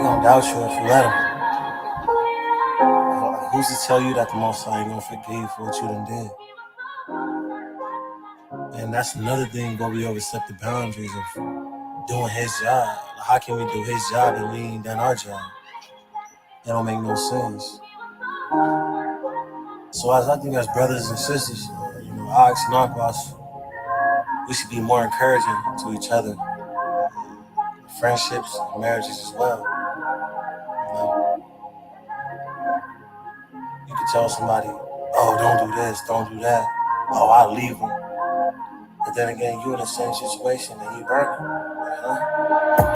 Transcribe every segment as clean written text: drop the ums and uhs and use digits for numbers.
gonna doubt you if you let him. Who's to tell you that the Most High ain't gonna forgive you for what you done did? And that's another thing where we overstep the boundaries of doing his job. How can we do his job and we ain't done our job? That don't make no sense. So I think as brothers and sisters, I ask Narcos, we should be more encouraging to each other, friendships, marriages as well. You could tell somebody, oh, don't do this, don't do that. Oh, I'll leave them. But then again, you in the same situation and you burning.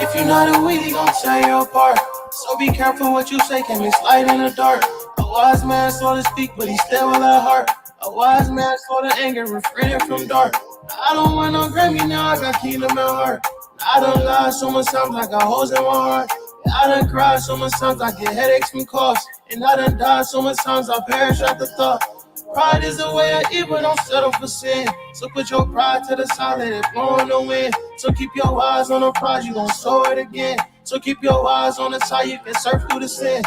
If you're not a weed, he gon' tear you apart. So be careful what you say, can be slide in the dark. A wise man slow to speak, but he still with a heart. A wise man slow to anger, refraining from dark. I don't want no Grammy, now I got kingdom in heart. I done lied so much times I got holes in my heart. I done cried so much times I get headaches from coughs. And I done died so much times I perish at the thought. Pride is a way of evil, don't settle for sin. So put your pride to the side, let it blow in the wind. So keep your eyes on the prize, you gon' soar it again. So keep your eyes on the side, you can surf through the sin.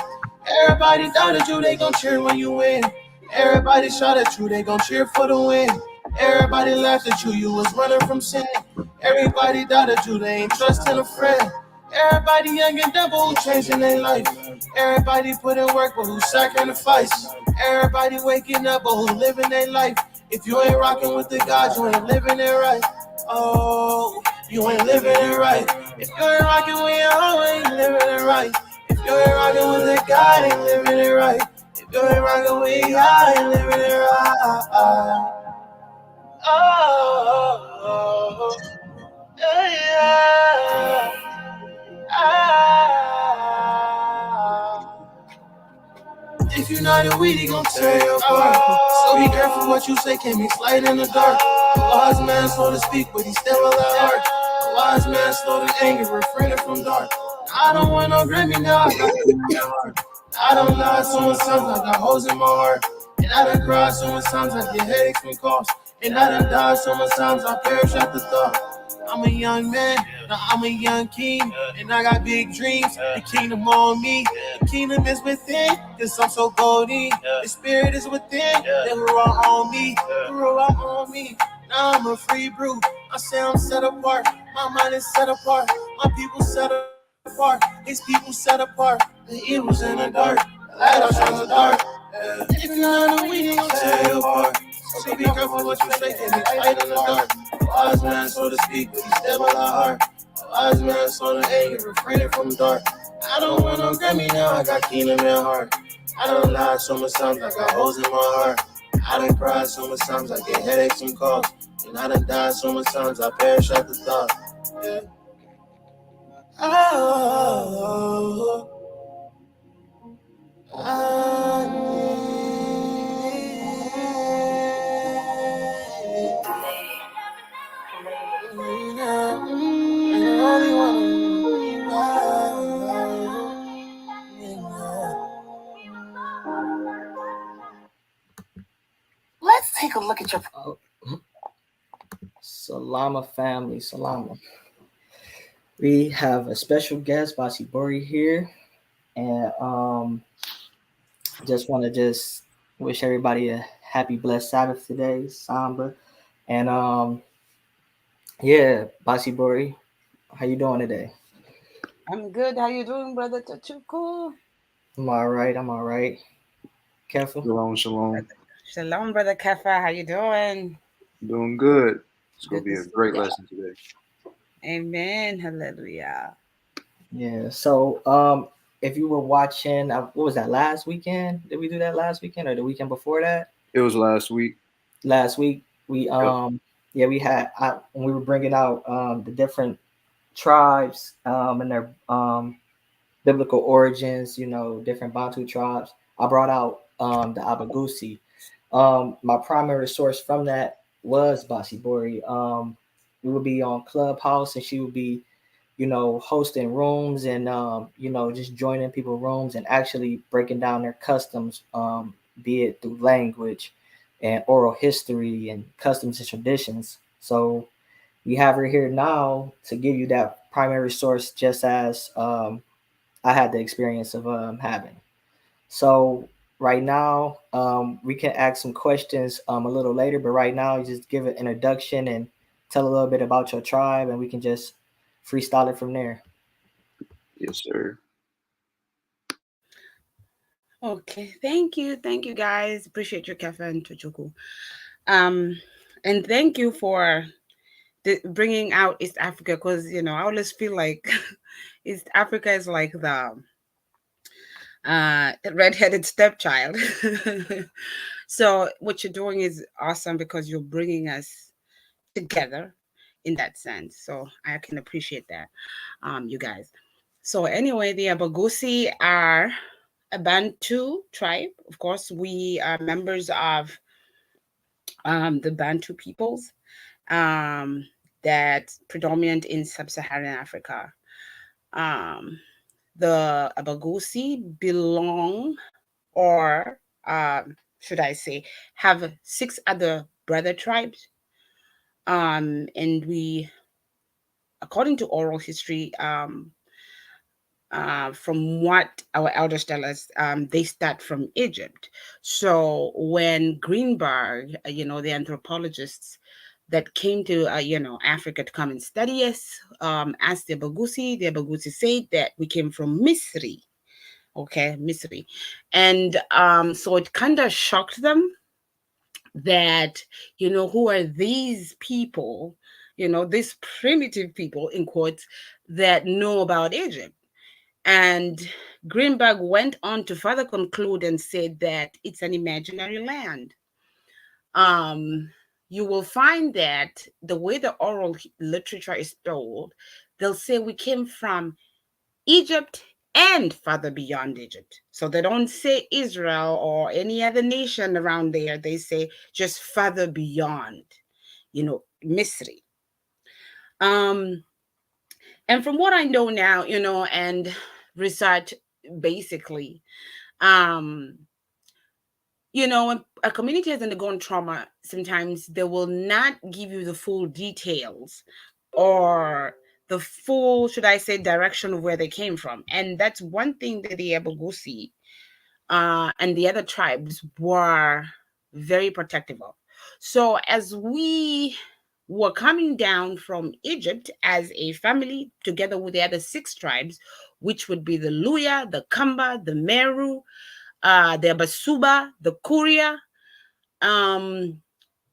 Everybody doubted you, they gon' cheer when you win. Everybody shot at you, they gon' cheer for the win. Everybody laughed at you, you was running from sin. Everybody doubted you, they ain't trusting a friend. Everybody young and dumb, who changing their life. Everybody put in work, but who sacrifice. Everybody waking up, but who living their life. If you ain't rocking with the God, you ain't living it right. Oh, you ain't living it right. If you ain't rocking with your home, ain't living it right. If you ain't rocking with the God, ain't living it right. If you ain't rocking with God, ain't living it right. Oh, yeah. If you're not a weed, he gon' tear you apart. So be careful what you say, can't be slide in the dark. A wise man slow to speak, but he still a heart. A wise man slow to anger, refraining from dark. I don't want no Grammy, now I got in my heart. I don't lie so much times, I got holes in my heart. And I done cried so much times, I get headaches from coughs. And I done died so much times, I perish at the thought. I'm a young man, now I'm a young king, and I got big dreams. The kingdom on me, the kingdom is within, cause I'm so golden. The spirit is within, the Ruah on me, the Ruah on me. Now I'm a free brew, I say I'm set apart, my mind is set apart, my people set apart, his people set apart. The evil's in the dark, the light outshines the dark. If you're not a weed, I'll tear you apart. So be careful what you say, can be light in the dark. A wise man, so to speak, but he still with a heart. A wise man, so to anger, refraining from dark. I don't want no Grammy, now I got kingdom in heart. I done lied so much times, I got holes in my heart. I done cried so much times, I get headaches and coughs. And I done died so much times, I perish at the thought. Yeah. Oh, Let's take a look at your. Salama family, Salama. We have a special guest, Bosibore, here, and just want to wish everybody a happy blessed Sabbath today, Samba, and yeah, Bosibore, how you doing today? I'm good. How you doing, brother Tachuku? I'm all right. I'm all right. Careful. Shalom. Shalom, brother Kafa. How you doing? Doing good. It's going to be a great lesson today. Amen. Hallelujah. Yeah. So, if you were watching, what was that last weekend? Did we do that last weekend or the weekend before that? It was last week. Last week we yeah, we had when we were bringing out the different tribes and their biblical origins, different Bantu tribes. I brought out the Abagusii. My primary source from that was Bosibore. We would be on Clubhouse and she would be, hosting rooms and just joining people's rooms and actually breaking down their customs, be it through language and oral history and customs and traditions. So we have her here now to give you that primary source, just as I had the experience of having. So right now, we can ask some questions a little later, but right now, you just give an introduction and tell a little bit about your tribe, and we can just freestyle it from there. Yes, sir. Okay, thank you guys. Appreciate your cafe and Chuchuku. Um, and thank you for bringing out East Africa because I always feel like East Africa is like the redheaded stepchild. So what you're doing is awesome because you're bringing us together in that sense. So I can appreciate that, you guys. So anyway, the Abagusii are a Bantu tribe. Of course, we are members of the Bantu peoples um, that predominant in sub-Saharan Africa. Um, the Abagusii belong, or should I say, have six other brother tribes. And we, according to oral history, from what our elders tell us, they start from Egypt. So when Greenberg, the anthropologists that came to, Africa to come and study us, asked the Abagusii said that we came from Misri. Okay, Misri. And so it kind of shocked them that, who are these people, these primitive people, in quotes, that know about Egypt. And Greenberg went on to further conclude and said that it's an imaginary land. Um, you will find that the way the oral literature is told, they'll say we came from Egypt and further beyond Egypt. So they don't say Israel or any other nation around there. They say just further beyond, Misri. Um, and from what I know now, and research basically, um, when a community has undergone trauma, sometimes they will not give you the full details or the full, should I say, direction of where they came from. And that's one thing that the Abagusii and the other tribes were very protective of. So as we were coming down from Egypt as a family, together with the other six tribes, which would be the Luya, the Kamba, the Meru, the Basuba, the Kuria, um,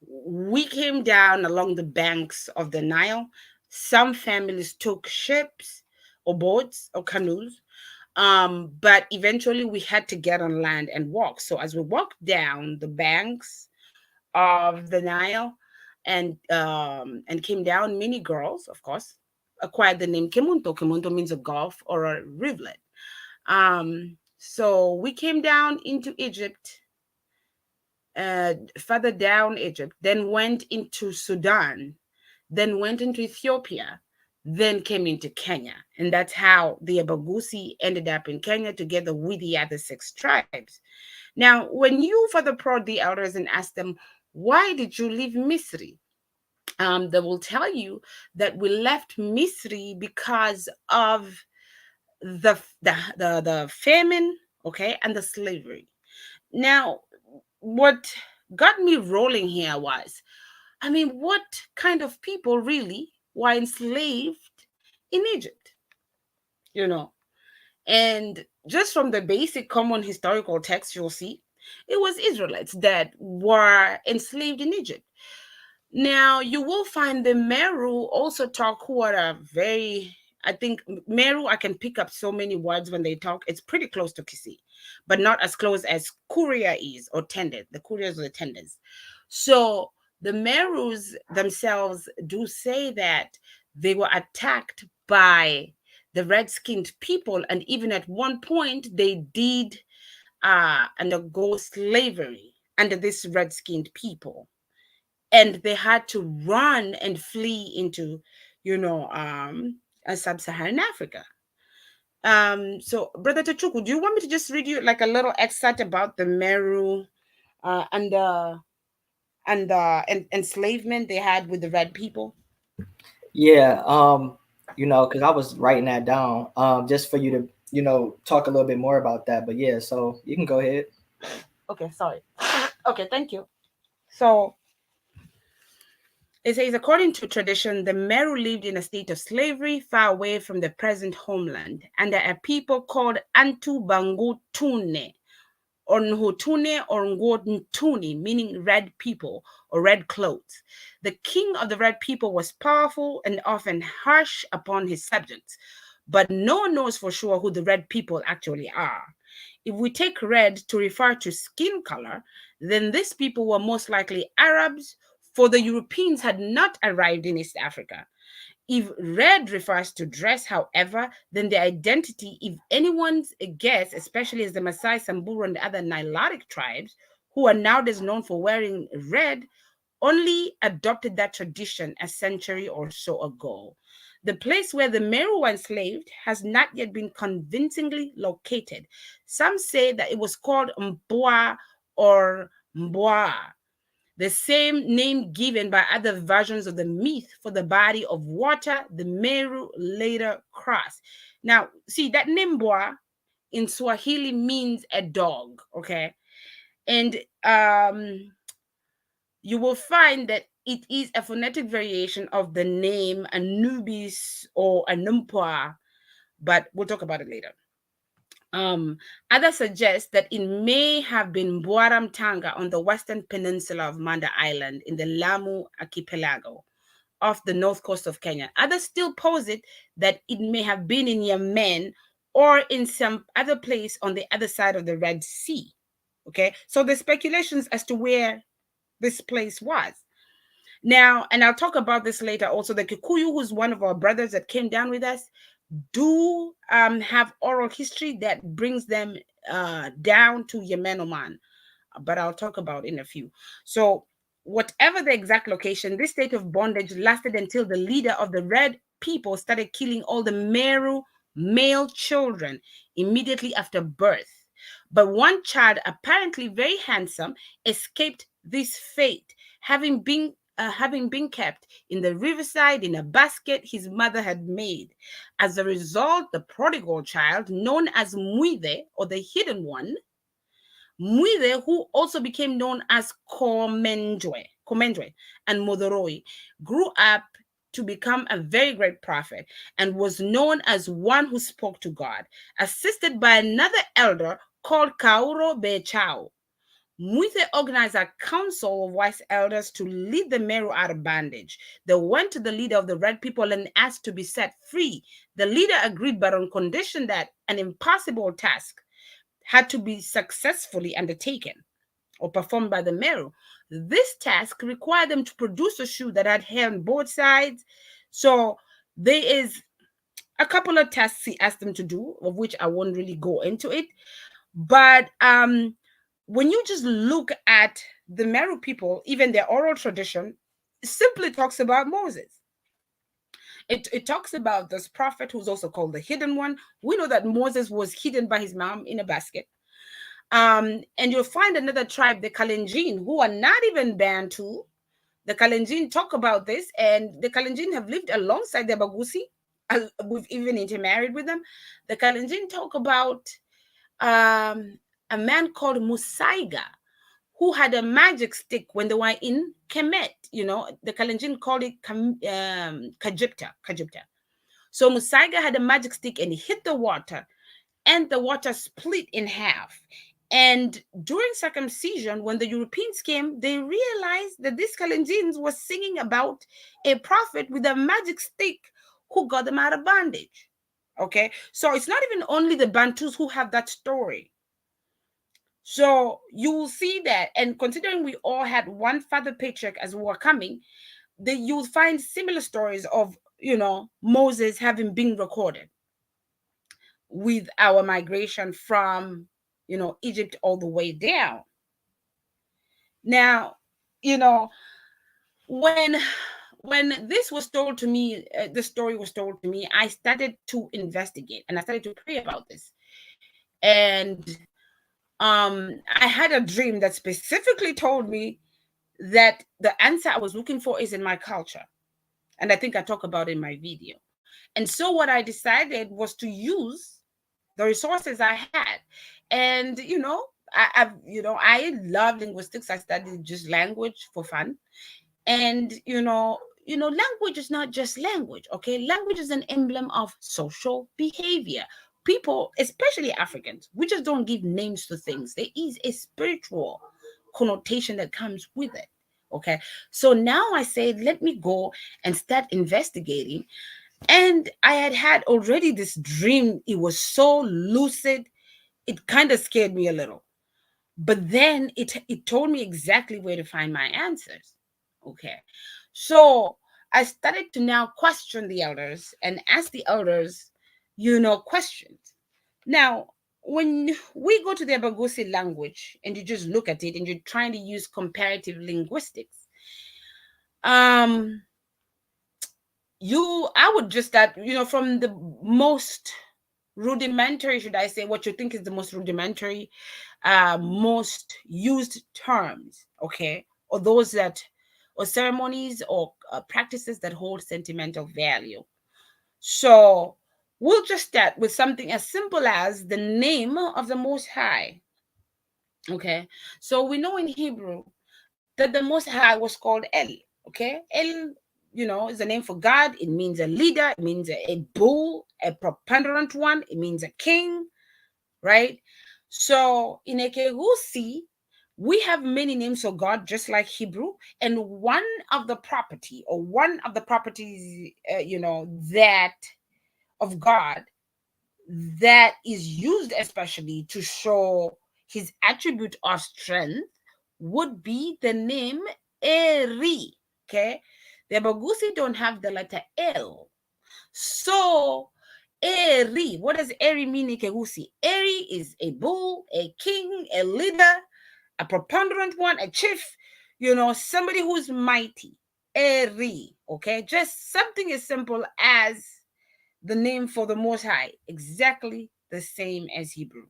we came down along the banks of the Nile. Some families took ships or boats or canoes, but eventually we had to get on land and walk. So as we walked down the banks of the Nile and came down, many girls, of course, acquired the name Kemunto. Kemunto means a gulf or a rivulet. So we came down into Egypt, further down Egypt, then went into Sudan, then went into Ethiopia, then came into Kenya. And that's how the Abagusii ended up in Kenya together with the other six tribes. Now, when you further prod the elders and ask them, why did you leave Misri? They will tell you that we left Misri because of the famine, okay, and the slavery. Now, what got me rolling here was, I mean, what kind of people really were enslaved in Egypt? You know, and just from the basic common historical text, you'll see it was Israelites that were enslaved in Egypt. Now, you will find the Meru also talk, who are a very, I think, Meru, I can pick up so many words when they talk. It's pretty close to Kisi, but not as close as Kuria is, or Tended. The Kurias or the Tenders. So the Merus themselves do say that they were attacked by the red-skinned people, and even at one point they did undergo slavery under this red-skinned people, and they had to run and flee into, sub-Saharan Africa. So, Brother Tachuku, do you want me to just read you like a little excerpt about the Meru and enslavement they had with the red people? Yeah, because I was writing that down, just for you to talk a little bit more about that. But yeah, so you can go ahead. Okay, sorry. Okay, thank you. So it says, according to tradition, the Meru lived in a state of slavery far away from the present homeland under a people called Antu Bangu Tune, or Nhutune or Ngotuni, meaning red people or red clothes. The king of the red people was powerful and often harsh upon his subjects, but no one knows for sure who the red people actually are. If we take red to refer to skin color, then these people were most likely Arabs, for the Europeans had not arrived in East Africa. If red refers to dress, however, then the identity, if anyone's a guess, especially as the Maasai, Samburu, and other Nilotic tribes, who are nowadays known for wearing red, only adopted that tradition a century or so ago. The place where the Meru were enslaved has not yet been convincingly located. Some say that it was called Mbwa or Mbwa, the same name given by other versions of the myth for the body of water the Meru later crossed. Now, see, that Nimbwa in Swahili means a dog, okay? And you will find that it is a phonetic variation of the name Anubis or Anumpwa, but we'll talk about it later. Um, Others suggest that it may have been Buaram Tanga on the western peninsula of Manda Island in the Lamu archipelago off the north coast of Kenya. Others still posit that it may have been in Yemen or in some other place on the other side of the Red Sea. Okay, so the speculations as to where this place was. Now, and I'll talk about this later also. The Kikuyu, who's one of our brothers that came down with us, do have oral history that brings them down to Yemen, Oman, but I'll talk about in a few. So, whatever the exact location, this state of bondage lasted until the leader of the Red people started killing all the Meru male children immediately after birth. But one child, apparently very handsome, escaped this fate, having been kept in the riverside in a basket his mother had made. As a result, the prodigal child, known as Muide or the hidden one, Muide, who also became known as Komendwe and Modoroi, grew up to become a very great prophet and was known as one who spoke to God, assisted by another elder called Kauro Bechao. Muithe organized a council of wise elders to lead the Meru out of bondage. They went to the leader of the red people and asked to be set free. The leader agreed, but on condition that an impossible task had to be successfully undertaken or performed by the Meru. This task required them to produce a shoe that had hair on both sides. So there is a couple of tasks he asked them to do, of which I won't really go into it. But when you just look at the Meru people, even their oral tradition, simply talks about Moses. It talks about this prophet who's also called the hidden one. We know that Moses was hidden by his mom in a basket. And you'll find another tribe, the Kalenjin, who are not even Bantu. The Kalenjin talk about this, and the Kalenjin have lived alongside the Abagusii. We've even intermarried with them. The Kalenjin talk about a man called Musaiga, who had a magic stick when they were in Kemet. The Kalenjin called it Kajipta. So Musaiga had a magic stick and he hit the water, and the water split in half. And during circumcision, when the Europeans came, they realized that these Kalenjins were singing about a prophet with a magic stick who got them out of bondage. Okay, so it's not even only the Bantus who have that story. So you will see that, and considering we all had one father patriarch as we were coming, that you'll find similar stories of Moses having been recorded with our migration from Egypt all the way down. Now, when this was told to me, the story was told to me, I started to investigate and I started to pray about this. And I had a dream that specifically told me that the answer I was looking for is in my culture. And I think I talk about it in my video. And so what I decided was to use the resources I had. And I love linguistics. I studied just language for fun. And language is not just language. Okay, language is an emblem of social behavior. People, especially Africans, we just don't give names to things. There is a spiritual connotation that comes with it. Okay, so now I say, let me go and start investigating. And I had already this dream. It was so lucid, it kind of scared me a little, but then it told me exactly where to find my answers. Okay, so I started to now question the elders and ask the elders questions. Now, when we go to the Abagusii language and you just look at it and you're trying to use comparative linguistics, um I would just start from the most rudimentary, should I say, what you think is the most rudimentary, most used terms, okay, or those that, or ceremonies, or practices that hold sentimental value. So we'll just start with something as simple as the name of the Most High. Okay, so we know in Hebrew that the Most High was called El. Okay, El, is a name for God. It means a leader. It means a bull, a preponderant one. It means a king, right? So in Ekegusi, we have many names for God, just like Hebrew. And one of the properties, that of God that is used especially to show his attribute of strength would be the name Eri. Okay, the Bagusi don't have the letter L. So Eri, what does Eri mean in Kegusi? Eri is a bull, a king, a leader, a preponderant one, a chief, somebody who's mighty. Eri, okay? Just something as simple as the name for the Most High, exactly the same as Hebrew.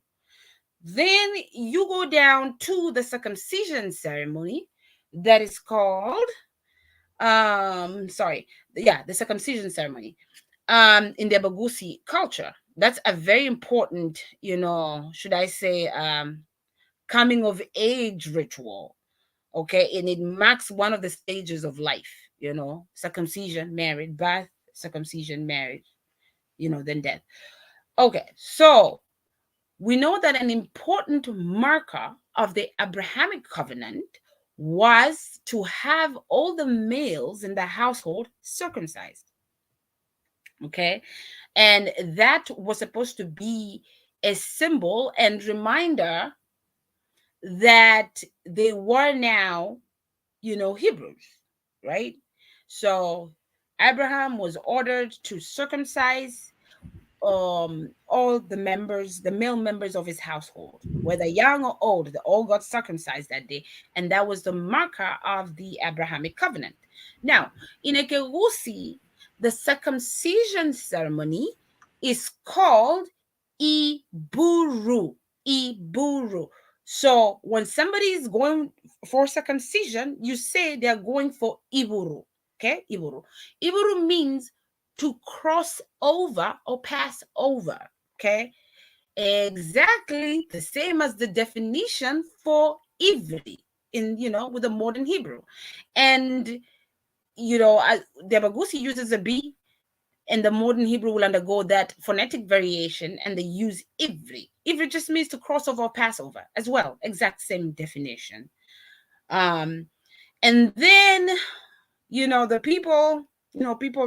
Then you go down to the circumcision ceremony that is called, the circumcision ceremony in the Abagusii culture. That's a very important, should I say, coming of age ritual. Okay, and it marks one of the stages of life, circumcision, marriage, birth, circumcision, marriage, then death. Okay, so we know that an important marker of the Abrahamic covenant was to have all the males in the household circumcised. Okay, and that was supposed to be a symbol and reminder that they were now, Hebrews, right? So Abraham was ordered to circumcise all the members, the male members of his household, whether young or old, they all got circumcised that day, and that was the marker of the Abrahamic covenant. Now, in Ekegusi, the circumcision ceremony is called Iburu. Iburu. So when somebody is going for circumcision, you say they're going for Iburu. Okay, Iburu. Iburu means to cross over or pass over. Okay, exactly the same as the definition for Ivri in, with the modern Hebrew. And the Bagusi uses a B, and the modern Hebrew will undergo that phonetic variation, and they use Ivri. Ivri just means to cross over or pass over as well, exact same definition. And then the people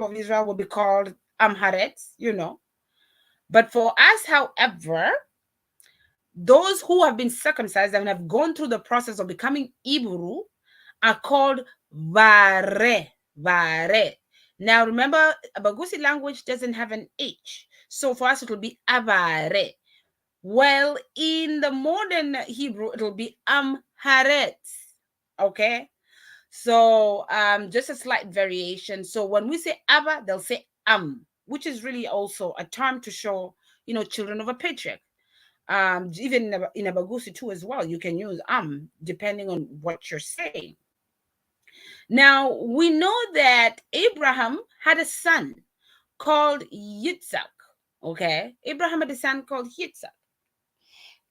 of Israel will be called Amharets, But for us, however, those who have been circumcised and have gone through the process of becoming Iburu are called Vare. Vare. Now remember, Bagusi language doesn't have an H. So for us, it will be Avare. Well, in the modern Hebrew, it will be Amharetz. Okay? So just a slight variation. So when we say Abba, they'll say which is really also a term to show, children of a patriarch. Even in Abagusi too as well, you can use depending on what you're saying. Now we know that Abraham had a son called Yitzhak. Okay. Abraham had a son called Yitzhak.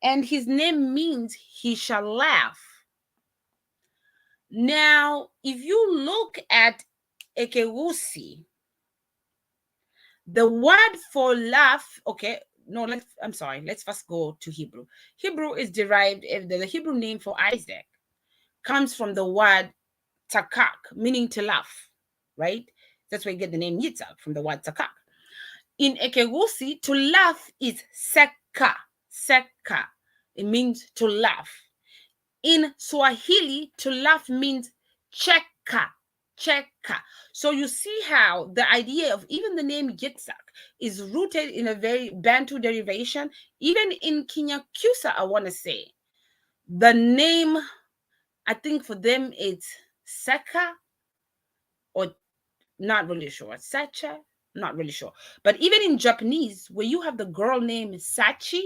And his name means he shall laugh. Now, if you look at Ekegusi, the word for laugh, okay, no, I'm sorry, let's first go to Hebrew. Hebrew is derived, the Hebrew name for Isaac comes from the word takak, meaning to laugh, right? That's where you get the name Yitzhak, from the word takak. In Ekegusi, to laugh is seka, seka. It means to laugh. In Swahili, to laugh means cheka, cheka. So you see how the idea of even the name Yitzhak is rooted in a very Bantu derivation. Even in Kinyakyusa, I want to say, the name, I think for them it's Seka, or not really sure. Sacha, not really sure. But even in Japanese, where you have the girl name Sachi,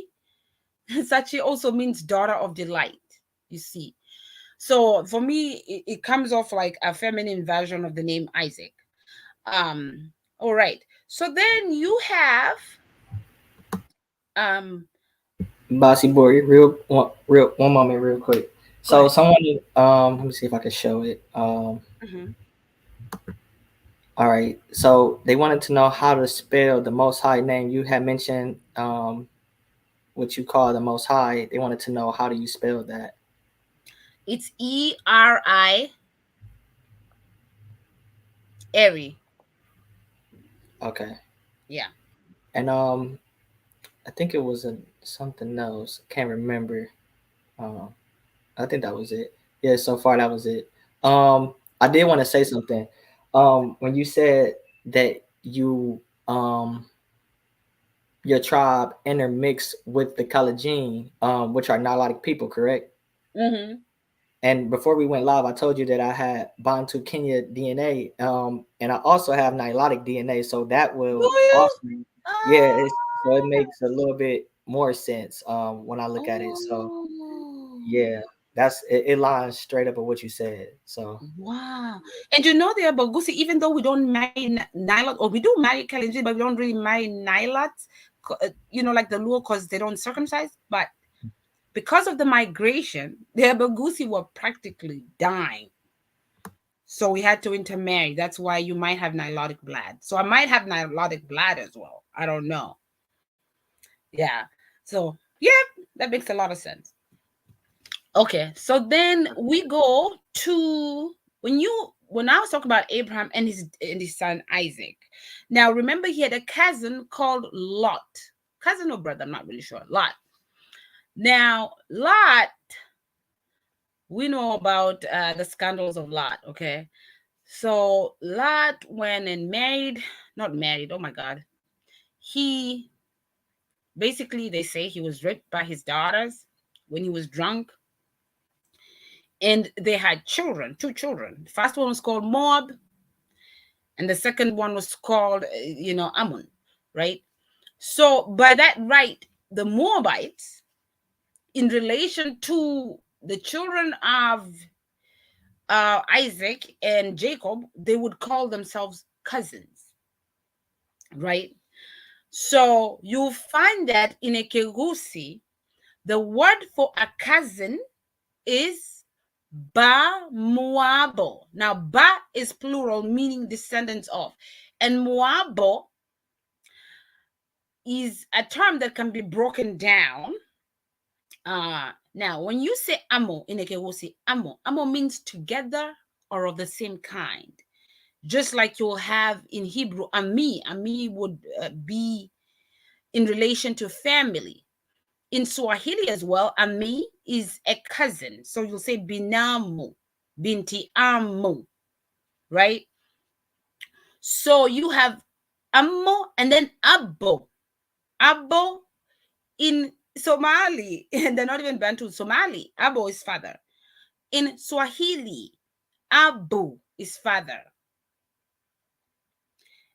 Sachi also means daughter of delight, you see. So for me, it comes off like a feminine version of the name Isaac. All right. So then you have Bosibore, real one moment, real quick. go So ahead. someone, let me see if I can show it. Mhm. All right. So they wanted to know how to spell the Most High name. You had mentioned what you call the Most High. They wanted to know how do you spell that. It's Eri, Eri. Okay. Yeah. And I think it was something else. Can't remember. Um, I think that was it. Yeah. So far, that was it. I did want to say something. When you said that your tribe intermixed with the Kalajin, which are Nilotic people, correct? Mm-hmm. And before we went live, I told you that I had Bantu Kenya DNA, and I also have Nilotic DNA. So that Do will you? also, yeah, Ah. so it makes a little bit more sense when I look at it. So Oh. yeah, it lines straight up with what you said. So Wow. And you know the Abagusii, even though we don't marry Nilot, or we do marry Kalenjin, but we don't really marry Nilots, like the Luo, because they don't circumcise. But because of the migration, the Abagusii were practically dying. So we had to intermarry. That's why you might have Nilotic blood. So I might have Nilotic blood as well. I don't know. Yeah. So, yeah, that makes a lot of sense. Okay, so then we go to when I was talking about Abraham and his son Isaac. Now remember he had a cousin called Lot. Cousin or brother, I'm not really sure. Lot. Now, Lot, we know about the scandals of Lot, okay? So Lot went and married, not married, oh my God. He basically, they say he was raped by his daughters when he was drunk, and they had children, two children. The first one was called Moab, and the second one was called, Ammon, right? So by that right, the Moabites, in relation to the children of Isaac and Jacob, they would call themselves cousins, right? So you find that in a Kegusi, the word for a cousin is Ba Moabo. Now, Ba is plural, meaning descendants of. And Moabo is a term that can be broken down. Now, when you say Amo in Ekewosi, Amo means together or of the same kind. Just like you'll have in Hebrew, Ami would be in relation to family. In Swahili as well, Ami is a cousin. So you'll say Binamu, Binti Amu, right? So you have Ammo and then Abbo. Abbo in Somali, and they're not even Bantu, Somali. Abbo is father. In Swahili, Abu is father.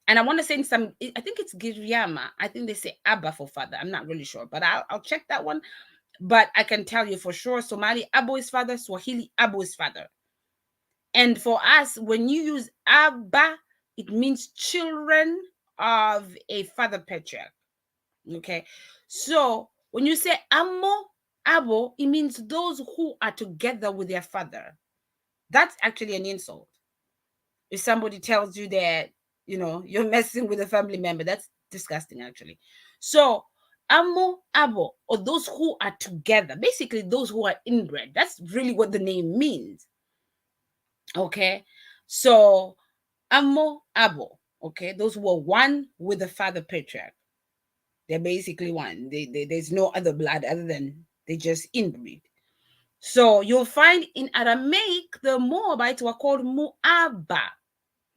And I want to say in some, I think it's Giriama. I think they say Abba for father. I'm not really sure, but I'll check that one. But I can tell you for sure, Somali, Abu is father. Swahili, Abu is father. And for us, when you use Abba, it means children of a father patriarch. Okay. So when you say amo, abo, it means those who are together with their father. That's actually an insult. If somebody tells you that, you're messing with a family member, that's disgusting, actually. So, amo, abo, or those who are together, basically those who are inbred. That's really what the name means. Okay. So, amo, abo, okay, those who are one with the father patriarch. They're basically one. There's no other blood other than they just inbreed. So you'll find in Aramaic, the Moabites were called Mu'abba.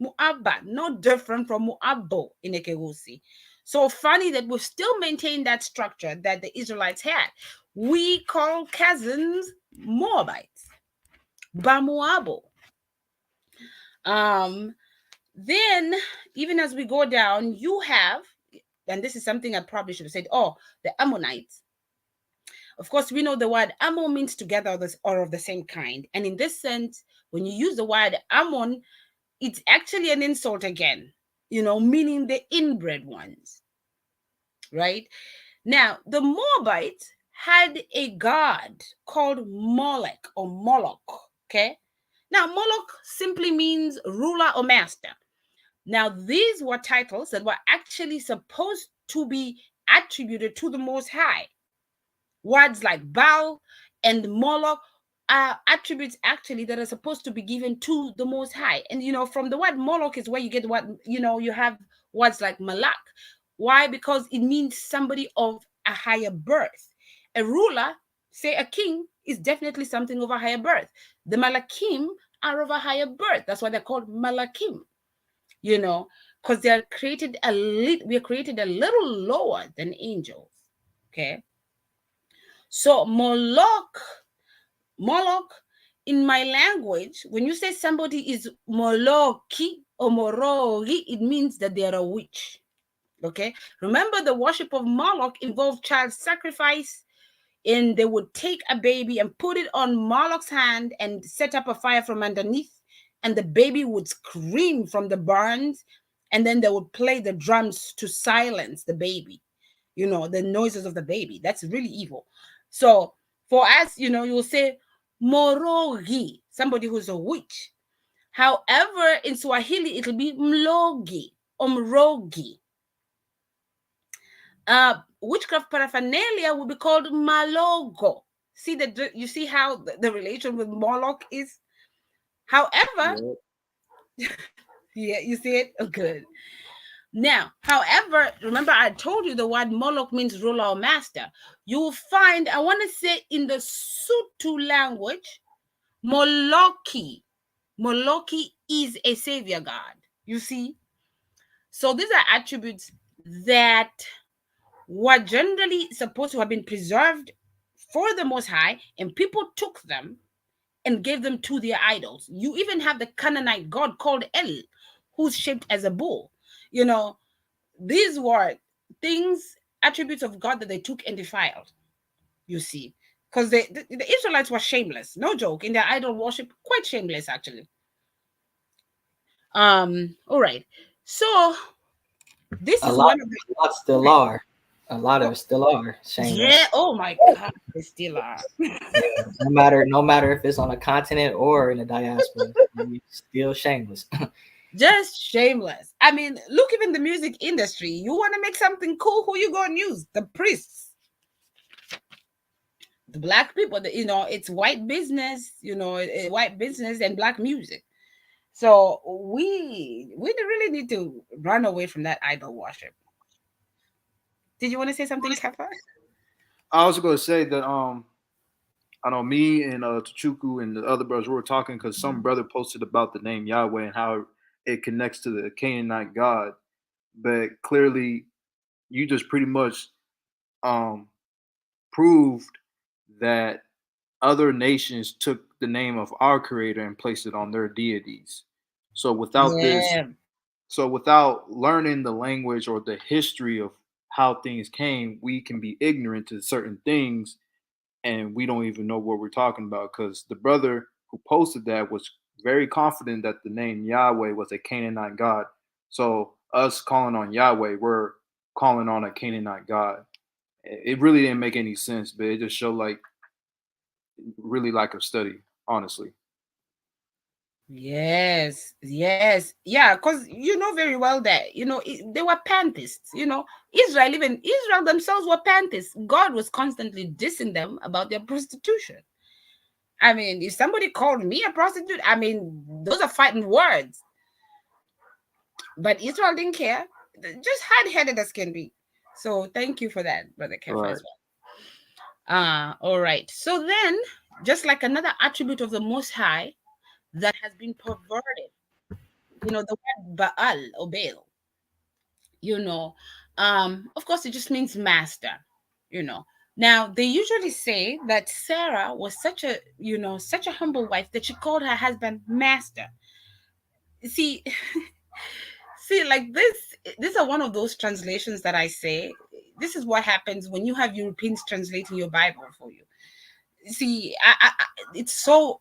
Mu'abba, no different from Mu'abbo in Ekegusi. So funny that we've still maintained that structure that the Israelites had. We call cousins Moabites, Bamuabo. Then, even as we go down, you have, and this is something I probably should have said, the Ammonites. Of course, we know the word Ammon means together or of the same kind. And in this sense, when you use the word Ammon, it's actually an insult again, meaning the inbred ones, right? Now, the Moabites had a god called Molech or Moloch, okay? Now, Moloch simply means ruler or master. Now, these were titles that were actually supposed to be attributed to the Most High. Words like Baal and Moloch are attributes actually that are supposed to be given to the Most High. And from the word Moloch is where you get what you have words like Malak. Why? Because it means somebody of a higher birth. A ruler, say a king, is definitely something of a higher birth. The Malakim are of a higher birth. That's why they're called Malakim. Because we are created a little lower than angels. Okay. So Moloch, in my language, when you say somebody is Moloki or Morogi, it means that they are a witch. Okay. Remember, the worship of Moloch involved child sacrifice, and they would take a baby and put it on Moloch's hand and set up a fire from underneath, and the baby would scream from the burns, and then they would play the drums to silence the baby, the noises of the baby. That's really evil. So for us, you'll say Morogi, somebody who's a witch. However, in Swahili, it'll be Mlogi or Mrogi. Witchcraft paraphernalia will be called Malogo. You see how the relation with Moloch is? However, yeah, you see it? Oh, good. Now, however, remember I told you the word Moloch means ruler or master. You will find, I want to say in the Sutu language, Moloki. Moloki is a savior god. You see? So these are attributes that were generally supposed to have been preserved for the Most High, and people took them and gave them to their idols. You even have the Canaanite god called El, who's shaped as a bull. These were things, attributes of God that they took and defiled, you see. Because the Israelites were shameless, no joke, in their idol worship, quite shameless, actually. All right. So this A is lot, one of the a lot still are. A lot of it still are yeah, shameless. oh my God, they still are. Yeah, no matter if it's on a continent or in the diaspora, we still shameless. Just shameless. I mean, look, even the music industry. You want to make something cool, who you gonna use? The priests, the black people. It's white business. White business and black music. So we really need to run away from that idol worship. Did you want to say something, Kappa? I was going to say that I know me and Tuchuku and the other brothers were talking because some brother posted about the name Yahweh and how it connects to the Canaanite god, but clearly you just pretty much um proved that other nations took the name of our creator and placed it on their deities. So without this, Yeah. so without learning the language or the history of how things came, we can be ignorant to certain things and we don't even know what we're talking about because the brother who posted that was very confident that the name Yahweh was a Canaanite god. So us calling on Yahweh, we're calling on a Canaanite god. It really didn't make any sense, but it just showed like really lack of study, honestly. Yes, yes, yeah, because you know very well that they were pantheists. Even Israel themselves were pantheists. God was constantly dissing them about their prostitution. I mean, if somebody called me a prostitute, I mean, those are fighting words. But Israel didn't care, just hard-headed as can be. So thank you for that, Brother Kefa, Right. as well. All right. So then, just like another attribute of the Most High that has been perverted, the word Baal or Baal, you know, of course, it just means master, you know. Now, they usually say that Sarah was such a humble wife that she called her husband master. See, see, like these are one of those translations that I say, this is what happens when you have Europeans translating your Bible for you. See, it's so,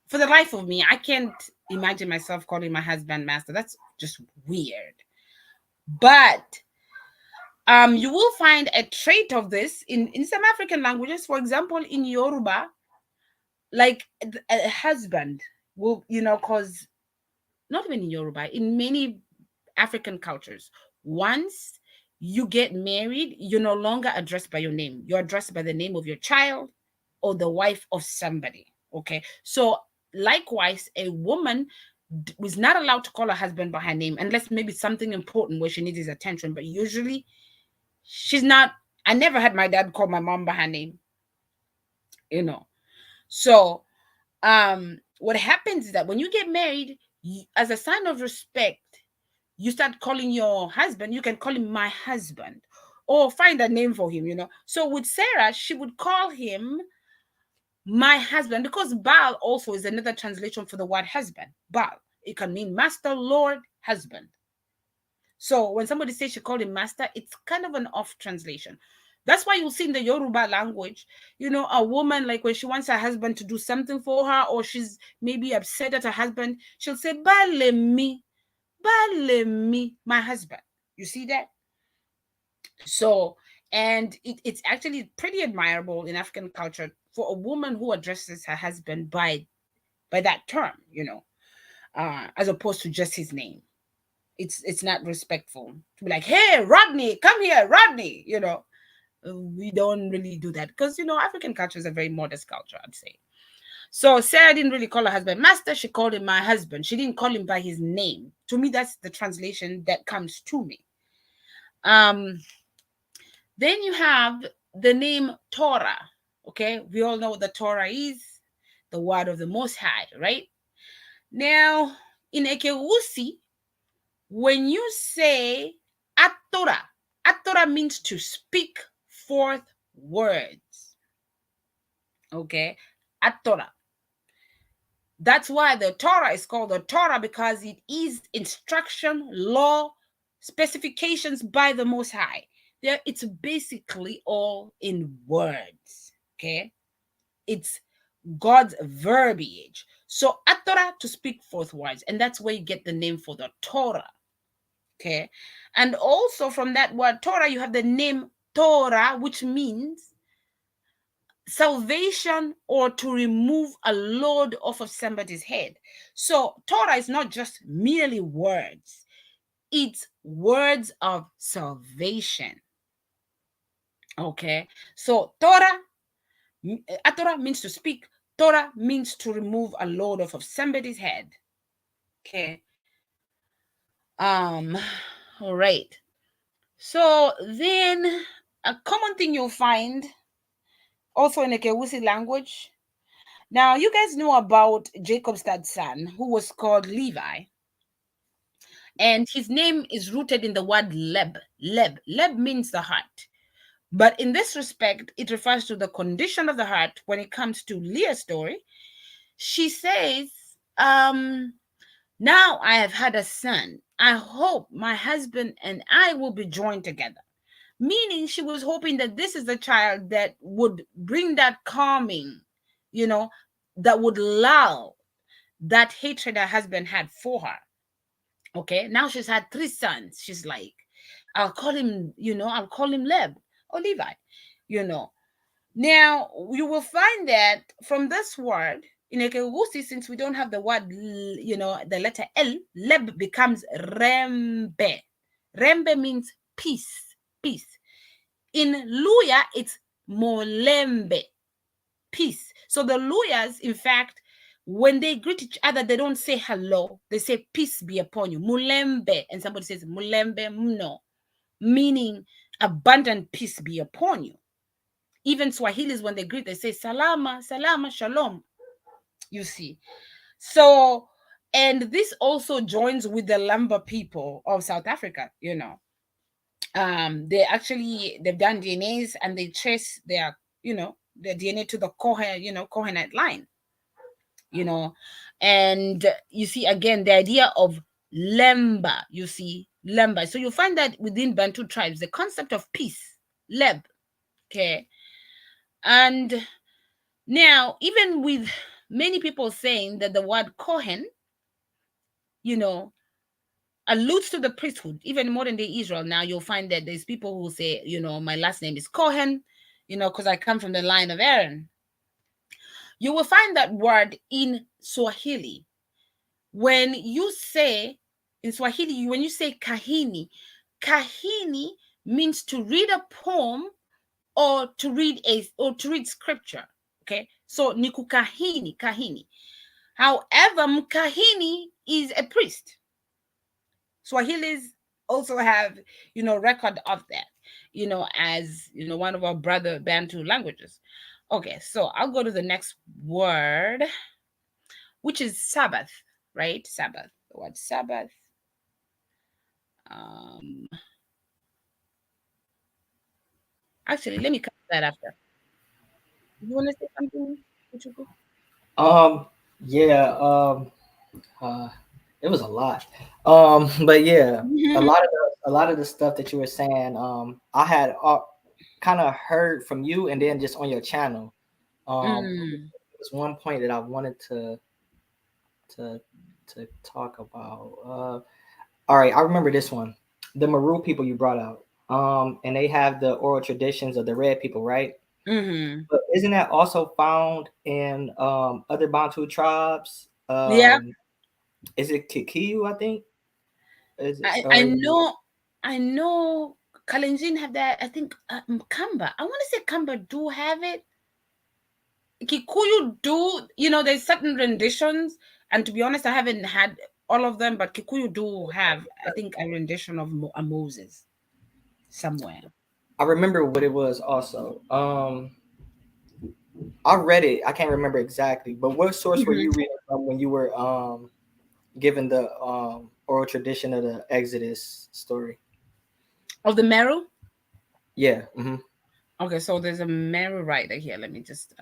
for the life of me, I can't imagine myself calling my husband master. That's just weird. But you will find a trait of this in some African languages. For example, in Yoruba, like a husband will, cause not even in Yoruba, in many African cultures, once you get married, you're no longer addressed by your name. You're addressed by the name of your child or the wife of somebody. Okay. So likewise, a woman was not allowed to call her husband by her name unless maybe something important where she needs his attention. But usually she's not. I never had my dad call my mom by her name, you know. So what happens is that when you get married, as a sign of respect, you start calling your husband, you can call him my husband or find a name for him, So with Sarah, she would call him my husband because Baal also is another translation for the word husband. Baal, it can mean master, lord, husband. So when somebody says she called him master, it's kind of an off translation. That's why you'll see in the Yoruba language, a woman, like when she wants her husband to do something for her or she's maybe upset at her husband, she'll say, Balemi, my husband. You see that? So, and it's actually pretty admirable in African culture for a woman who addresses her husband by that term, as opposed to just his name. It's not respectful to be like, hey, Rodney, come here, Rodney. We don't really do that because African culture is a very modest culture, I'd say. So Sarah didn't really call her husband master. She called him my husband. She didn't call him by his name. To me, that's the translation that comes to me. Then you have the name Torah. Okay, we all know what the Torah is, the word of the Most High, right? Now, in Ekewusi, when you say Atorah, Atorah means to speak forth words. Okay, Atorah. That's why the Torah is called the Torah, because it is instruction, law, specifications by the Most High. It's basically all in words. Okay, it's God's verbiage. So Atorah, to speak forth words, and that's where you get the name for the Torah. Okay, and also from that word Torah, you have the name Torah, which means salvation or to remove a load off of somebody's head. So Torah is not just merely words, it's words of salvation. Okay, so Torah means to speak. Torah means to remove a load off of somebody's head. Okay. All right. So then a common thing you'll find also in the Kewusi language. Now, you guys know about Jacob's third son, who was called Levi. And his name is rooted in the word Leb. Leb means the heart. But in this respect, it refers to the condition of the heart when it comes to Leah's story. She says, now I have had a son. I hope my husband and I will be joined together. Meaning she was hoping that this is the child that would bring that calming, that would lull that hatred her husband had for her. Okay, now she's had 3 sons. She's like, I'll call him, I'll call him Leb or Levi, you know. Now, you will find that from this word, in Ekegusi, since we don't have the word, the letter L, Leb becomes Rembe. Rembe means peace, peace. In Luya, it's Molembe, peace. So the Luyas, in fact, when they greet each other, they don't say hello. They say peace be upon you. Mulembe. And somebody says Mulembe mno, meaning abundant peace be upon you. Even Swahilis, when they greet, they say salama, salama, shalom. You see. So, and this also joins with the Lumber people of South Africa, they've done DNAs and they trace their DNA to the Cohenite line, and you see again the idea of Lemba, Lemba. So you find that within Bantu tribes, the concept of peace, Leb, okay. And now, even with many people saying that the word Kohen, alludes to the priesthood, even in modern day Israel now, you'll find that there's people who say, my last name is Kohen, because I come from the line of Aaron. You will find that word in Swahili. When you say, in Swahili, when you say kahini, kahini means to read a poem or to read scripture. Okay, so nikukahini, kahini. However, mkahini is a priest. Swahilis also have, record of that, as, one of our brother Bantu languages. Okay, so I'll go to the next word, which is Sabbath, right? Sabbath, the word Sabbath. Actually, let me cover that after. You want to say something? Yeah. It was a lot. But yeah, a lot of the stuff that you were saying, I had kind of heard from you, and then just on your channel. There's one point that I wanted to talk about. All right, I remember this one. The Maru people you brought out. And they have the oral traditions of the Red people, right? But isn't that also found in other Bantu tribes? Yeah. Is it Kikiu, I think? I know Kalenjin have that. I think Kamba. I want to say Kamba do have it. Kikuyu do, there's certain renditions, and to be honest, I haven't had all of them, but Kikuyu do have, I think, a rendition of a Moses somewhere. I remember what it was also. I read it. I can't remember exactly, but what source were you reading from when you were given the oral tradition of the Exodus story? Of the Meru? Yeah. Okay, so there's a Meru writer here. Let me just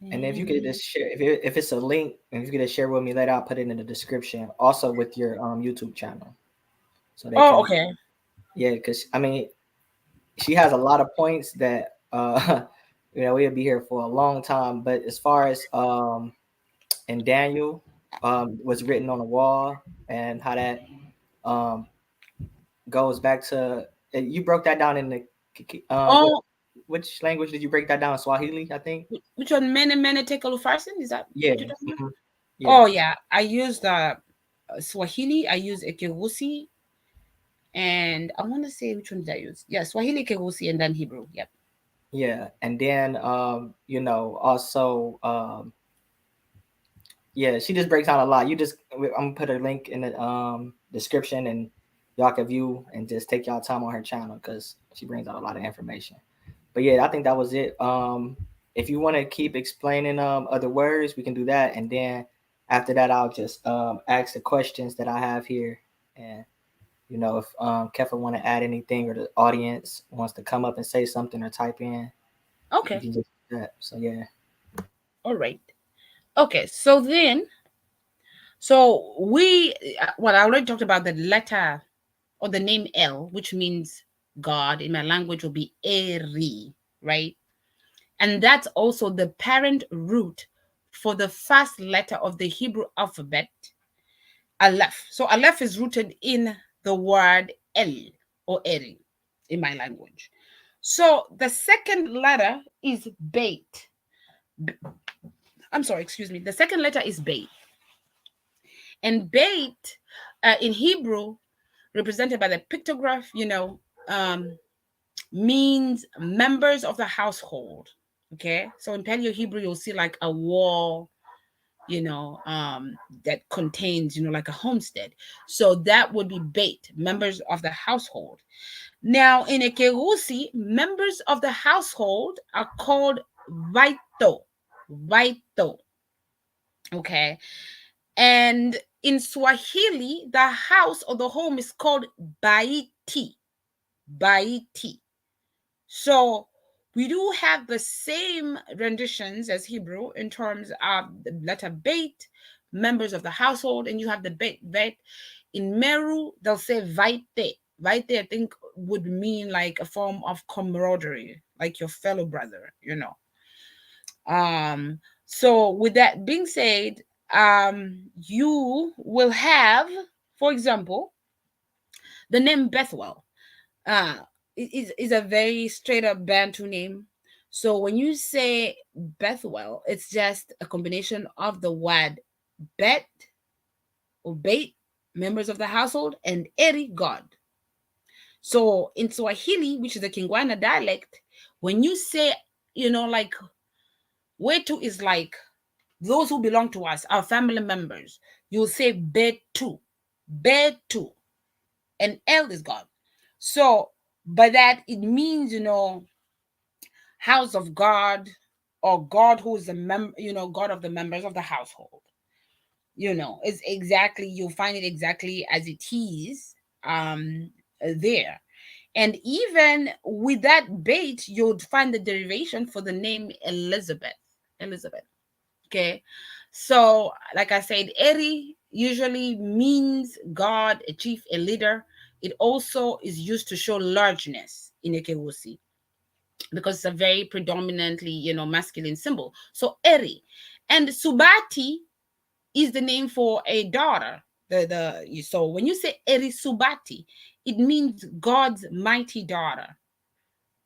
and if you could just share, if it's a link, and if you could just share with me later, I'll put it in the description. Also with your YouTube channel, so they can. Okay. Yeah, because I mean, she has a lot of points that we'll be here for a long time. But as far as and Daniel was written on the wall, and how that goes back to, you broke that down in the which language did you break that down? Swahili, I think. Which one? Mene Tekelu Farsin? Is that? Yeah. Yeah. Oh yeah, I used Swahili. I used Ekegusi, and I want to say which one did I use? Yeah, Swahili, Ekegusi, and then Hebrew. Yep. Yeah, and then also yeah, she just breaks down a lot. I'm gonna put her link in the description, and y'all can view and just take y'all time on her channel because she brings out a lot of information. But yeah, I think that was it. If you want to keep explaining other words, we can do that, and then after that, I'll just ask the questions that I have here, and if Kefa want to add anything, or the audience wants to come up and say something or type in, okay, you can just do that. So yeah. All right. Okay, so then, we I already talked about the letter or the name El, which means God in my language will be Eri, right? And that's also the parent root for the first letter of the Hebrew alphabet, Aleph. So Aleph is rooted in the word El or Eri in my language. So the second letter is Beit. I'm sorry, excuse me. The second letter is Beit. And Beit in Hebrew, represented by the pictograph, um, means members of the household. Okay. So in Paleo Hebrew, you'll see like a wall, that contains, like a homestead. So that would be Beit, members of the household. Now in Ekerusi, members of the household are called Vaito. Vaito. Okay. And in Swahili, the house or the home is called Baiti. Baiti. So we do have the same renditions as Hebrew in terms of the letter Beit, members of the household, and you have the Beit. In Meru, they'll say Vaite. Vaite, I think, would mean like a form of camaraderie, like your fellow brother. So with that being said, you will have, for example, the name Bethuel. uh is a very straight up Bantu name. So when you say Bethuel, it's just a combination of the word Bet or Bait, members of the household, and Eri, God. So in Swahili, which is the Kingwana dialect, when you say, like Wetu is like those who belong to us, our family members, you'll say Betu, Betu, and El is God. So by that, it means, house of God, or God who is God of the members of the household. It's exactly, you'll find it exactly as it is there. And even with that Beit, you'll find the derivation for the name Elizabeth. Elizabeth. Okay. So, like I said, Eri usually means God, a chief, a leader. It also is used to show largeness in Ekewusi, because it's a very predominantly, masculine symbol. So Eri. And Subati is the name for a daughter. So when you say Eri Subati, it means God's mighty daughter,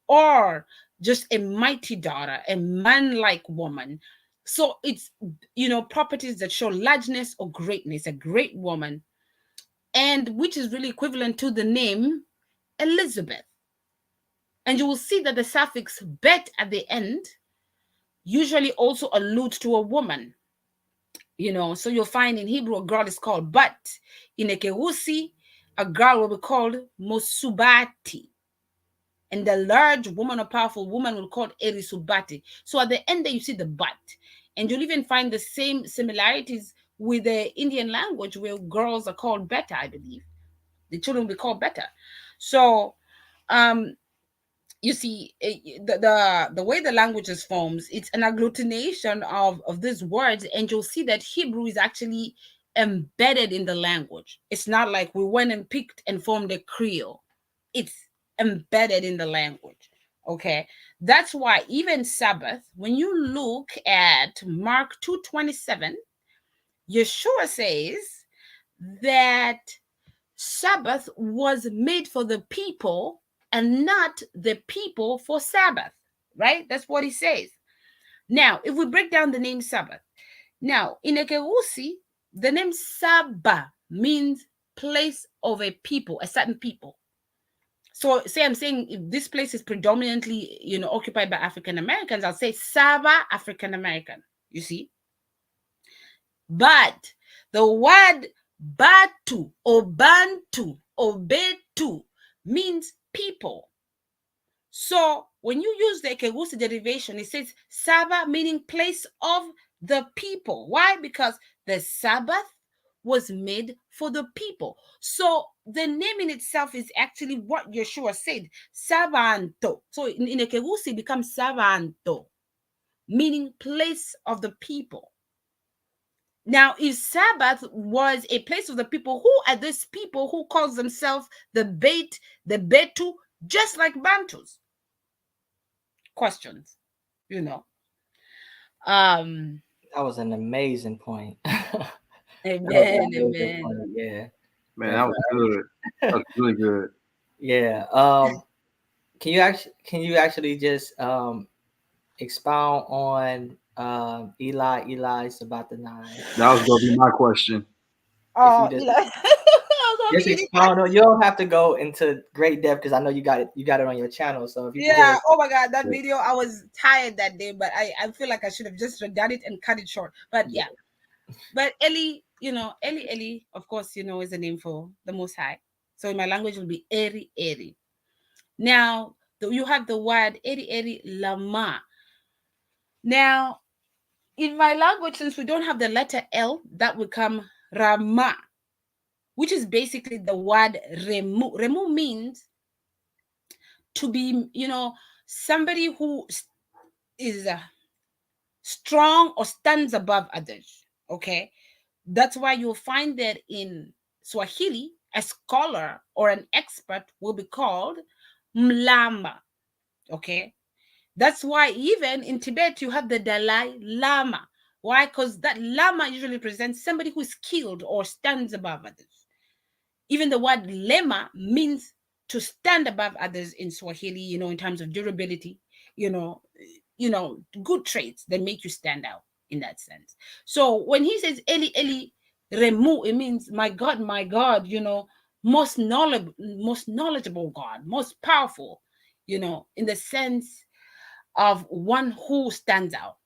or just a mighty daughter, a man-like woman. So it's, properties that show largeness or greatness, a great woman, and which is really equivalent to the name Elizabeth. And you will see that the suffix bet at the end usually also alludes to a woman. So you'll find in Hebrew a girl is called Bat. In Ekewusi, a girl will be called Mosubati. And the large woman or powerful woman will be called Erisubati. So at the end there you see the Bat. And you'll even find the same similarities with the Indian language, where girls are called Beta, I believe. The children will be called Beta. So um you see, the way the languages forms, it's an agglutination of these words, and you'll see that Hebrew is actually embedded in the language. It's not like we went and picked and formed a Creole. It's embedded in the language. Okay. That's why even Sabbath, when you look at Mark 2:27, Yeshua says that Sabbath was made for the people and not the people for Sabbath, right? That's what he says. Now, if we break down the name Sabbath, now in Ekerusi, the name Saba means place of a people, a certain people. So, say I'm saying if this place is predominantly, occupied by African Americans, I'll say Saba African American. You see, but the word Batu or Bantu or Betu means people. So when you use the Ekegusi derivation, it says Saba, meaning place of the people. Why? Because the Sabbath was made for the people. So the name in itself is actually what Yeshua said, Sabanto. So in Ekegusi, it becomes Sabanto, meaning place of the people. Now, if Sabbath was a place of the people, who are these people who calls themselves the Beit, the Betu, just like Bantus? Questions, you know. That was an amazing point. That was an Amen, amazing amen. point. Yeah. Man, Yeah, that was good. That was really good. yeah. Can you actually just expound on Eli's about the nine? That was gonna be my question. If you Oh, just you know, I was just hoping you did that. expound on, you don't have to go into great depth because I know you got it on your channel. So if you could Yeah. just Oh my God, that Yeah. video. I was tired that day, but I feel like I should have just done it and cut it short. But yeah, yeah. But Eli, Eli, of course, is a name for the Most High. So in my language, it will be Eri, Eri. Now, you have the word Eri, Eri, Lama. Now, in my language, since we don't have the letter L, that would come Rama, which is basically the word Remu. Remu means to be, somebody who is strong or stands above others. Okay. That's why you'll find that in Swahili, a scholar or an expert will be called Mlama. Okay. That's why even in Tibet, you have the Dalai Lama. Why? Because that Lama usually represents somebody who is skilled or stands above others. Even the word lema means to stand above others in Swahili, in terms of durability, you know, good traits that make you stand out in that sense. So when he says Eli Eli Remu, it means my God, most knowledgeable God, most powerful, in the sense of one who stands out.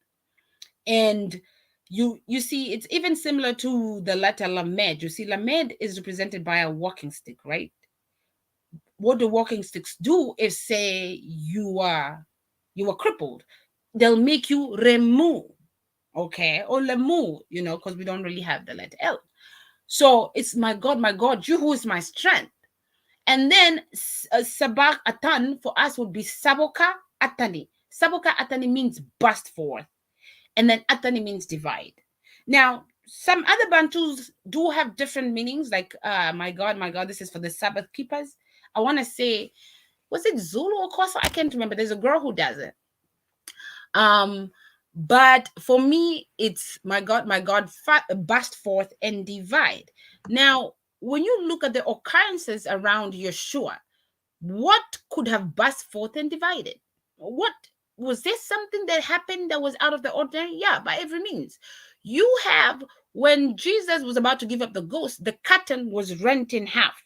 And you see, it's even similar to the letter lamed. You see, lamed is represented by a walking stick, right? What the walking sticks do is, say you are crippled, they'll make you remove, okay, or lemu, because we don't really have the letter L. So it's my God, you who is my strength. And then sabak atan for us would be saboka atani. Saboka atani means burst forth, and then atani means divide. Now, some other Bantus do have different meanings, like my God, this is for the Sabbath keepers. I want to say, was it Zulu or Xhosa? I can't remember. There's a girl who does it. Um, but for me, it's my God, burst forth and divide. Now, when you look at the occurrences around Yeshua, what could have burst forth and divided? What was this something that happened that was out of the ordinary? Yeah, by every means. You have, when Jesus was about to give up the ghost, the curtain was rent in half.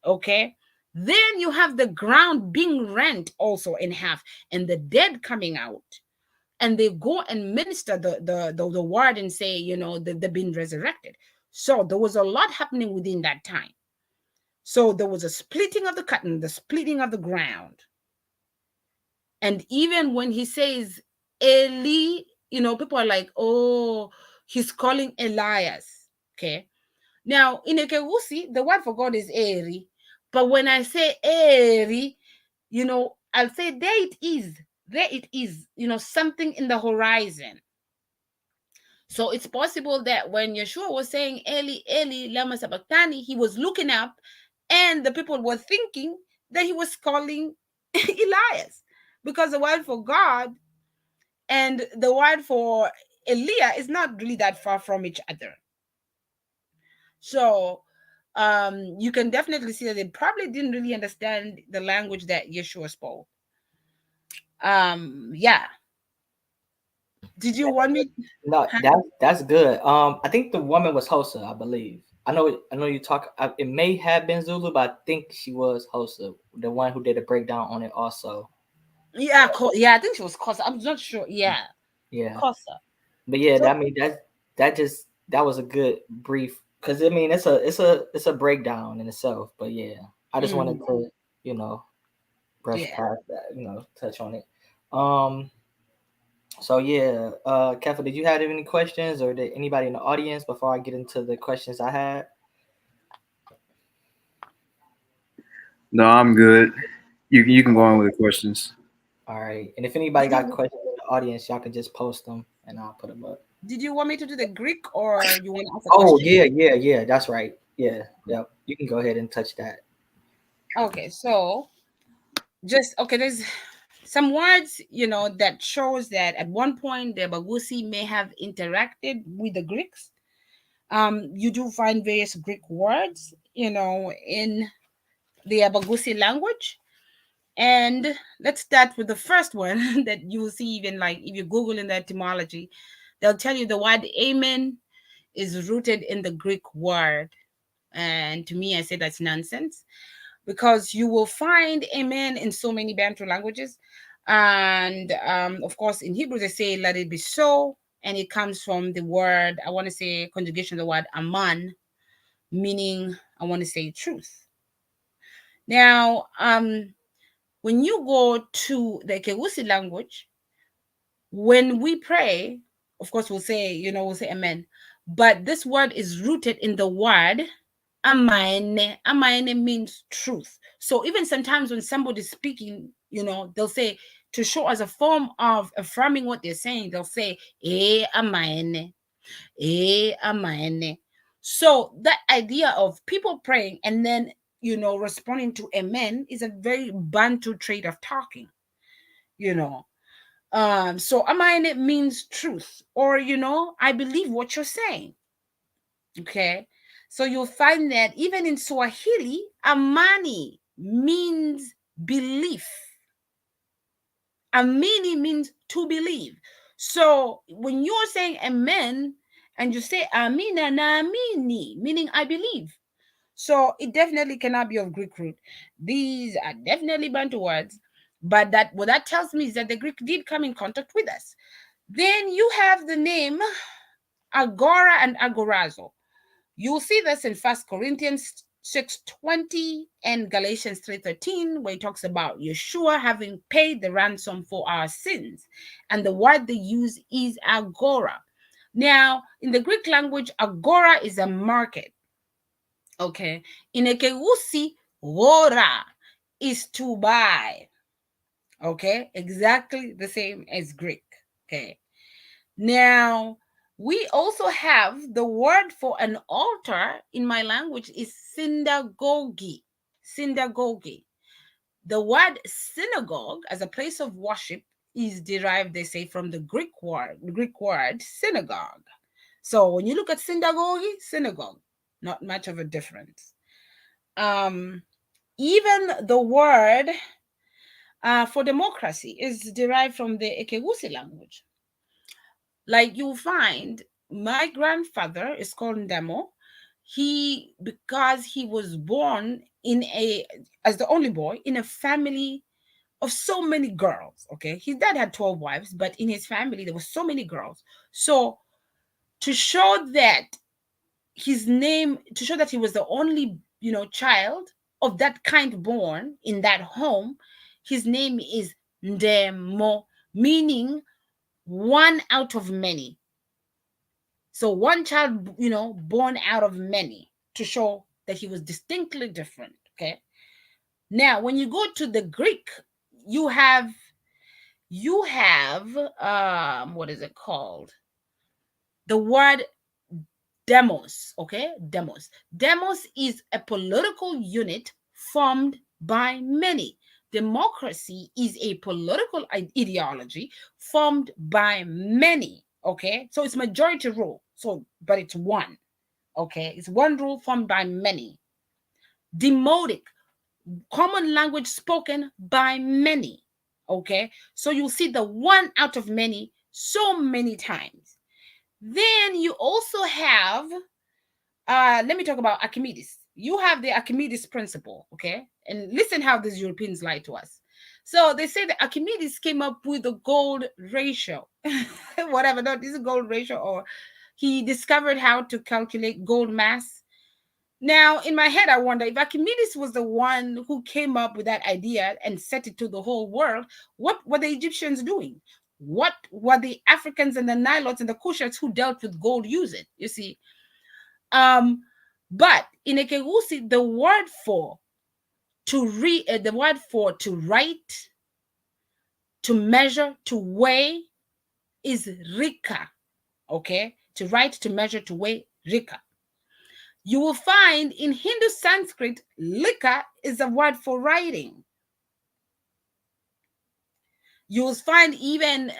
Okay. Then you have the ground being rent also in half, and the dead coming out, and they go and minister the word and say, they've been resurrected. So there was a lot happening within that time. So there was a splitting of the curtain, the splitting of the ground. And even when he says Eli, people are like, oh, he's calling Elias. Okay. Now, in Ekewusi, the word for God is Eri. But when I say Eri, I'll say there it is. There it is, something in the horizon. So it's possible that when Yeshua was saying Eli, Eli, lama sabachthani, he was looking up and the people were thinking that he was calling Elias, because the word for God and the word for Elijah is not really that far from each other. So you can definitely see that they probably didn't really understand the language that Yeshua spoke. Yeah. Did you want me? no, that's good. I think the woman was Hosa, I believe. I know you talk. It may have been Zulu, but I think she was Hosa, the one who did a breakdown on it also. Yeah, yeah, I think she was Kosa. I'm not sure. Yeah, Yeah, Kosa. but yeah, So, I mean that was a good brief, because I mean it's a breakdown in itself. But yeah, I just wanted to you know brush yeah. past that, touch on it. Um, so yeah, Kefa, did you have any questions, or did anybody in the audience before I get into the questions I had? No, I'm good. You can go on with the questions. All right, and if anybody Did got you questions in the audience, y'all can just post them and I'll put them up. did you want me to do the Greek, or you want to ask a Oh question? yeah, that's right. Yeah, yep. You can go ahead and touch that. Okay, so just okay. There's some words, that shows that at one point the Abagusii may have interacted with the Greeks. You do find various Greek words in the Abagusii language. And let's start with the first one that you will see, even like if you Google in the etymology, they'll tell you the word amen is rooted in the Greek word. And to me, I say that's nonsense, because you will find amen in so many Bantu languages. And of course, in Hebrew, they say, let it be so. And it comes from the word, I want to say, conjugation of the word aman, meaning, I want to say, truth. Now, when you go to the Kewusi language, when we pray, of course, we'll say amen. But this word is rooted in the word amaene. Amaene means truth. So even sometimes when somebody's speaking, they'll say, to show as a form of affirming what they're saying, they'll say, amaene, amaene. So that idea of people praying and then, responding to amen is a very Bantu trait of talking, you know. So amaene means truth, or, I believe what you're saying. Okay. So you'll find that even in Swahili, amani means belief. Amini means to believe. So when you're saying amen and you say amina na amini, meaning I believe. So it definitely cannot be of Greek root. These are definitely Bantu words, but what that tells me is that the Greek did come in contact with us. Then you have the name agora and agorazo. You'll see this in 1 Corinthians 6:20 and Galatians 3:13, where it talks about Yeshua having paid the ransom for our sins. And the word they use is agora. Now, in the Greek language, agora is a market. Okay. In Ekeusi, gora is to buy. Okay. Exactly the same as Greek. Okay. Now, we also have the word for an altar in my language is synagogue. Synagogue. The word synagogue as a place of worship is derived, they say, from the Greek word synagogue. So when you look at synagogue, not much of a difference. Even the word for democracy is derived from the Ekeusi language. Like you'll find my grandfather is called Ndemo. Because he was born as the only boy in a family of so many girls. Okay. His dad had 12 wives, but in his family, there were so many girls. So to show that to show that he was the only, child of that kind born in that home, his name is Ndemo, meaning one out of many. So one child, born out of many, to show that he was distinctly different. Okay. Now, when you go to the Greek, you have what is it called? The word demos. Okay, demos. Demos is a political unit formed by many. Democracy is a political ideology formed by many. Okay, so it's majority rule. But it's one. Okay, it's one rule formed by many. Demotic, common language spoken by many. Okay, so you'll see the one out of many so many times. Then you also have, let me talk about Archimedes. You have the Archimedes principle, okay? And listen how these Europeans lie to us. So they say that Archimedes came up with the gold ratio. Whatever, no, this is gold ratio, or he discovered how to calculate gold mass. Now, in my head, I wonder if Archimedes was the one who came up with that idea and set it to the whole world, what were the Egyptians doing? What were the Africans and the Nilotes and the Kushites who dealt with gold use it? You see, but in Ekeusi, the word for to write, to measure, to weigh is rika. Okay, to write, to measure, to weigh, rika. You will find in Hindu Sanskrit, lika is a word for writing. You will find even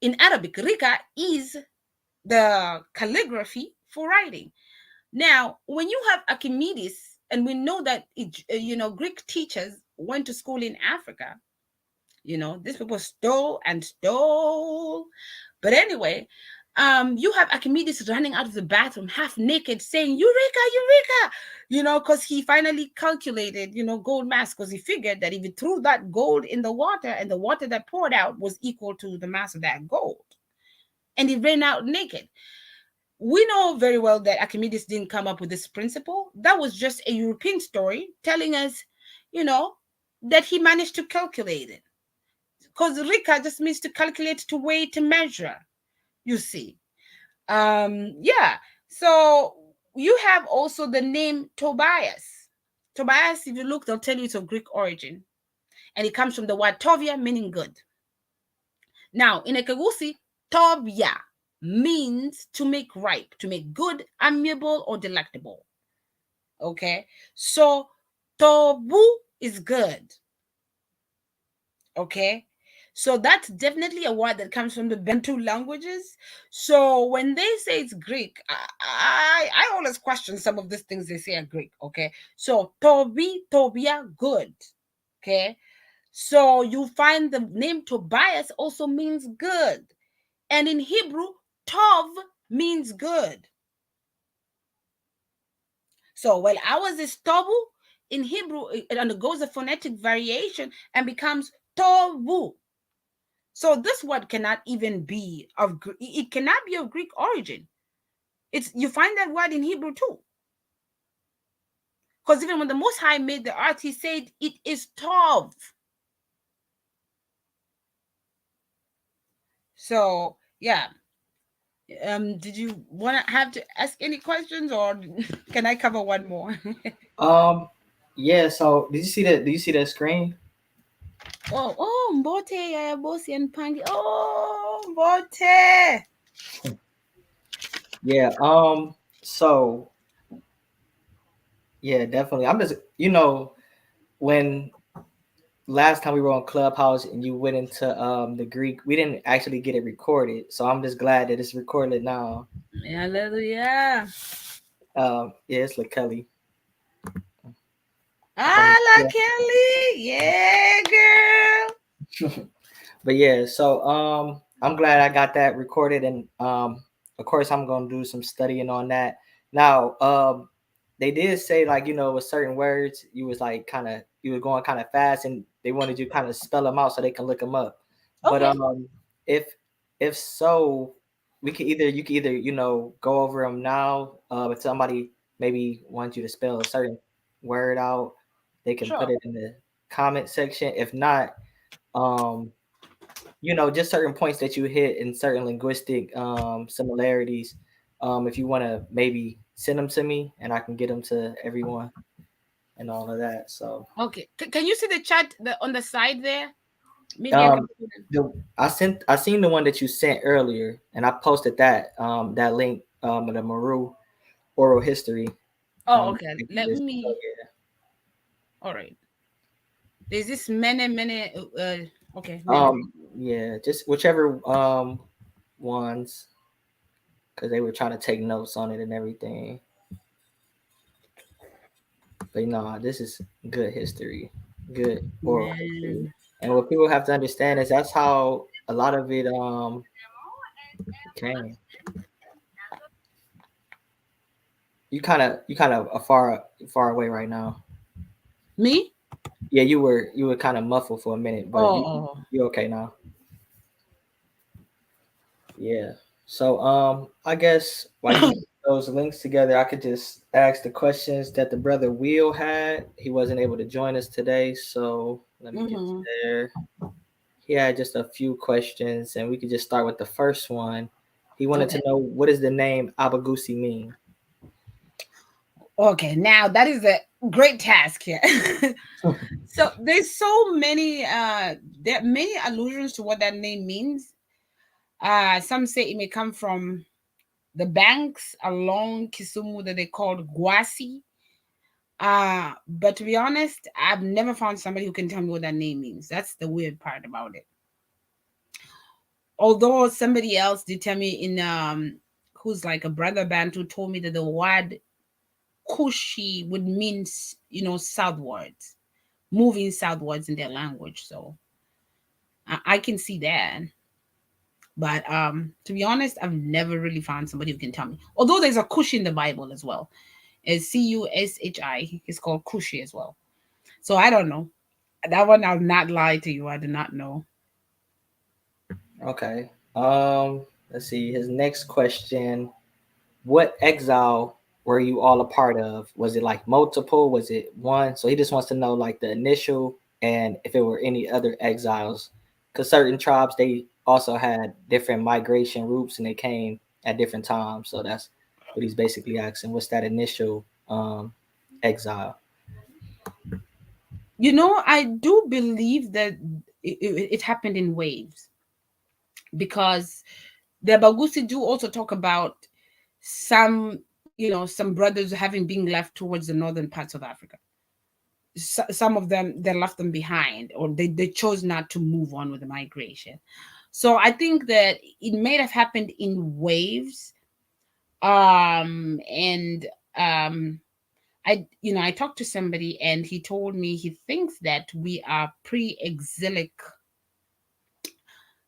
in Arabic, rika is the calligraphy for writing. Now, when you have Archimedes, and we know that Greek teachers went to school in Africa. These people stole and stole. But anyway, you have Archimedes running out of the bathroom half naked saying, Eureka, Eureka, because he finally calculated, gold mass, because he figured that if he threw that gold in the water and the water that poured out was equal to the mass of that gold. And he ran out naked. We know very well that Archimedes didn't come up with this principle. That was just a European story telling us, that he managed to calculate it. Because Rika just means to calculate, to weigh, to measure, you see. Yeah. So you have also the name Tobias. Tobias, if you look, they'll tell you it's of Greek origin. And it comes from the word tovia, meaning good. Now, in Ekagusi, tobia means to make ripe, to make good, amiable, or delectable. Okay? So tobu is good. Okay? So that's definitely a word that comes from the Bantu languages. So when they say it's Greek, I always question some of these things they say are Greek. Okay. So Tobia, good. Okay. So you find the name Tobias also means good. And in Hebrew, Tov means good. So while ours is Tobu, in Hebrew, it undergoes a phonetic variation and becomes Tovu. So this word cannot even be it cannot be of Greek origin. You find that word in Hebrew too. Because even when the Most High made the earth, he said it is Tov. So yeah. Did you want to have to ask any questions, or can I cover one more? Yeah. So did you see that? Do you see that screen? Mbote ya bosi and Pangi. Mbote. Yeah. So yeah, definitely. I'm just when last time we were on Clubhouse and you went into the Greek, we didn't actually get it recorded. So I'm just glad that it's recorded now. Hallelujah. Yeah, it's like Kelly. La Kelly. Yeah, girl. But yeah, so I'm glad I got that recorded, and of course I'm gonna do some studying on that. Now, they did say, like, with certain words you was like you were going kind of fast, and they wanted you kind of spell them out so they can look them up. Okay. But if so, you could either go over them now. If somebody maybe wants you to spell a certain word out, they can put it in the comment section. If not, just certain points that you hit in certain linguistic similarities. If you want to maybe send them to me, and I can get them to everyone and all of that. So okay, can you see the chat on the side there? Maybe I can. I seen the one that you sent earlier, and I posted that link of the Maru oral history. Okay. Let me. Yeah. All right. There's this many. Okay. Yeah, just whichever ones, because they were trying to take notes on it and everything. But no, this is good history, good oral history. And what people have to understand is that's how a lot of it came. You kind of far away right now. Me? Yeah, you were kind of muffled for a minute, but you're okay now. Yeah. So I guess while you put those links together, I could just ask the questions that the brother Will had. He wasn't able to join us today, so let me get there. He had just a few questions, and we could just start with the first one. He wanted to know, what does the name Abagusii mean? Okay, now that is a great task here. So there's so many there are many allusions to what that name means. Some say it may come from the banks along Kisumu that they called Gwasi. But to be honest, I've never found somebody who can tell me what that name means. That's the weird part about it. Although somebody else did tell me who's like a brother Bantu told me that the word Kushi would mean, southwards, moving southwards in their language. So I can see that. But to be honest, I've never really found somebody who can tell me. Although there's a Kushi in the Bible as well. It's Cushi. It's called Kushi as well. So I don't know. That one I'll not lie to you. I do not know. Okay. Let's see. His next question: what exile were you all a part of? Was it like multiple? Was it one? So he just wants to know like the initial and if it were any other exiles, because certain tribes they also had different migration routes and they came at different times. So that's what he's basically asking. What's that initial exile? I do believe that it happened in waves, because the Abagusii do also talk about some, some brothers having been left towards the northern parts of Africa. Some of them, they left them behind, or they chose not to move on with the migration. So I think that it may have happened in waves. And I talked to somebody and he told me he thinks that we are pre-exilic,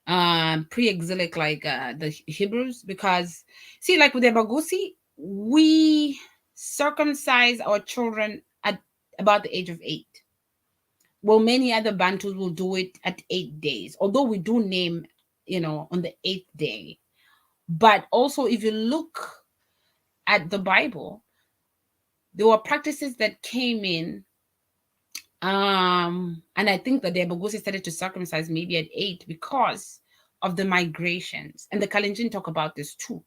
like the Hebrews, because see, like with the Bagusi, we circumcise our children at about the age of 8. Well, many other Bantus will do it at 8 days, although we do name, on the 8th day. But also, if you look at the Bible, there were practices that came in. And I think that the Abagusi started to circumcise maybe at 8 because of the migrations. And the Kalenjin talk about this too,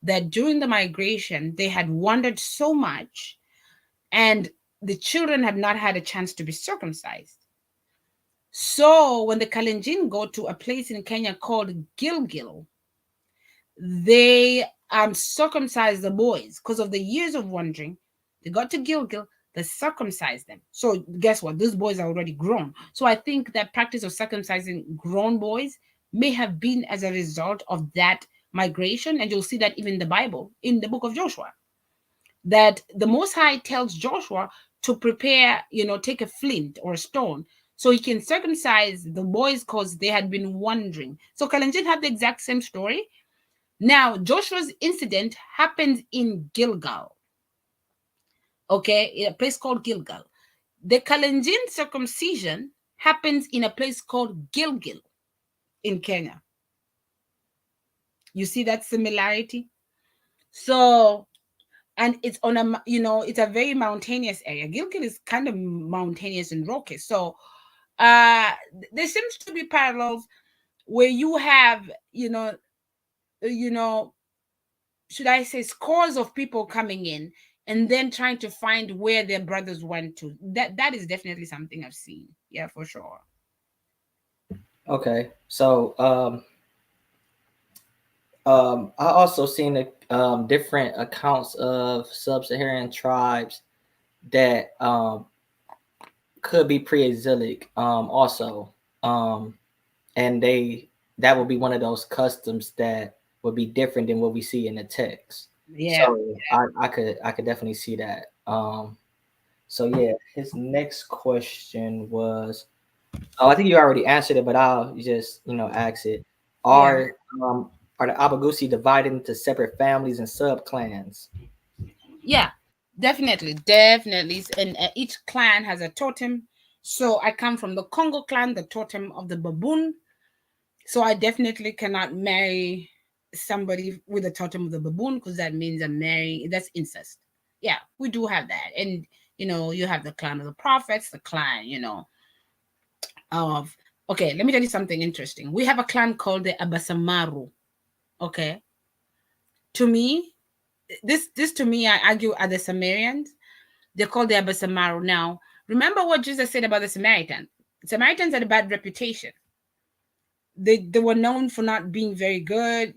that during the migration, they had wandered so much and the children had not had a chance to be circumcised. So when the Kalenjin go to a place in Kenya called Gilgil, they circumcised the boys because of the years of wandering. They got to Gilgil, they circumcised them. So guess what? Those boys are already grown. So I think that practice of circumcising grown boys may have been as a result of that migration. And you'll see that even in the Bible, in the book of Joshua, that the Most High tells Joshua to prepare, take a flint or a stone so he can circumcise the boys because they had been wandering. So Kalenjin had the exact same story. Now, Joshua's incident happens in Gilgal, okay, in a place called Gilgal. The Kalenjin circumcision happens in a place called Gilgil in Kenya. You see that similarity? So, and it's on a, it's a very mountainous area. Gilgil is kind of mountainous and rocky. So, there seems to be parallels where you have, you know, should I say, scores of people coming in and then trying to find where their brothers went to. That is definitely something I've seen. Yeah, for sure. Okay, so I also seen different accounts of sub-Saharan tribes that could be pre-exilic also, and that would be one of those customs that would be different than what we see in the text. Yeah. So I could definitely see that. So yeah, his next question was, oh, I think you already answered it, but I'll just ask it. Are are the Abagusii divided into separate families and sub clans? Yeah, definitely. And each clan has a totem. So I come from the Congo clan, the totem of the baboon. So I definitely cannot marry somebody with a totem of the baboon, because that means I'm marrying. That's incest. Yeah, we do have that. And you have the clan of the prophets, the clan, of, okay, let me tell you something interesting. We have a clan called the Abasamaru. Okay. To me, this to me, I argue, are the Samaritans. They're called the Abasamaru. Now, remember what Jesus said about the Samaritan. Samaritans had a bad reputation. They were known for not being very good,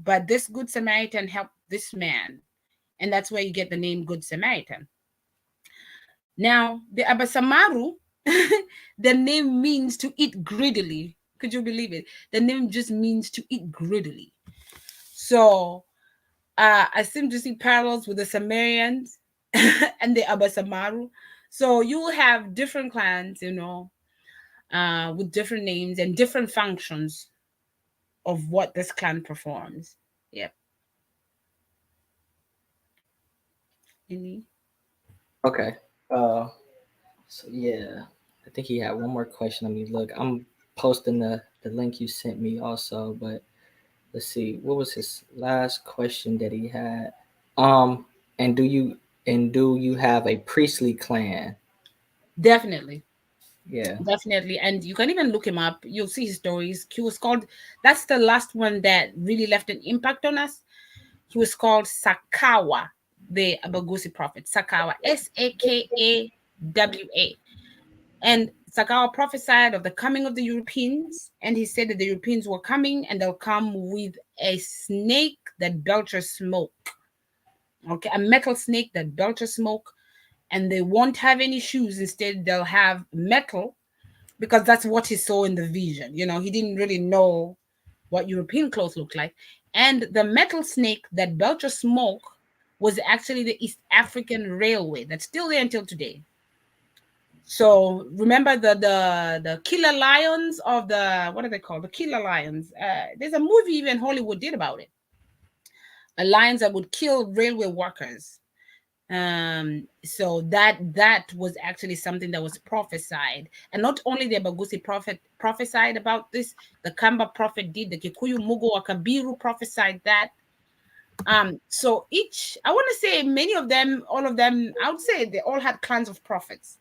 but this good Samaritan helped this man. And that's where you get the name Good Samaritan. Now, the Abasamaru, the name means to eat greedily. Could you believe it? The name just means to eat greedily. So I seem to see parallels with the Sumerians and the Abasamaru. So you will have different clans, with different names and different functions of what this clan performs. Yep. Any? Okay. Uh, so yeah, I think he had one more question. Let me look. I'm posting the link you sent me also, but let's see. What was his last question that he had? Um, and do you have a priestly clan? Definitely. Yeah. Definitely. And you can even look him up. You'll see his stories. He was called, that's the last one that really left an impact on us. He was called Sakawa, the Abagusii prophet. Sakawa, Sakawa. And Sakawa prophesied of the coming of the Europeans. And he said that the Europeans were coming and they'll come with a snake that belches smoke. Okay, a metal snake that belches smoke. And they won't have any shoes. Instead, they'll have metal because that's what he saw in the vision. He didn't really know what European clothes looked like. And the metal snake that belches smoke was actually the East African Railway that's still there until today. So remember the killer lions of the, what are they called? The killer lions. There's a movie even Hollywood did about it. Lions that would kill railway workers. So that was actually something that was prophesied, and not only the Abagusii prophet prophesied about this, the Kamba prophet did, the Kikuyu Mugo Wakabiru prophesied that. So each, I want to say many of them, all of them, I would say they all had clans of prophets.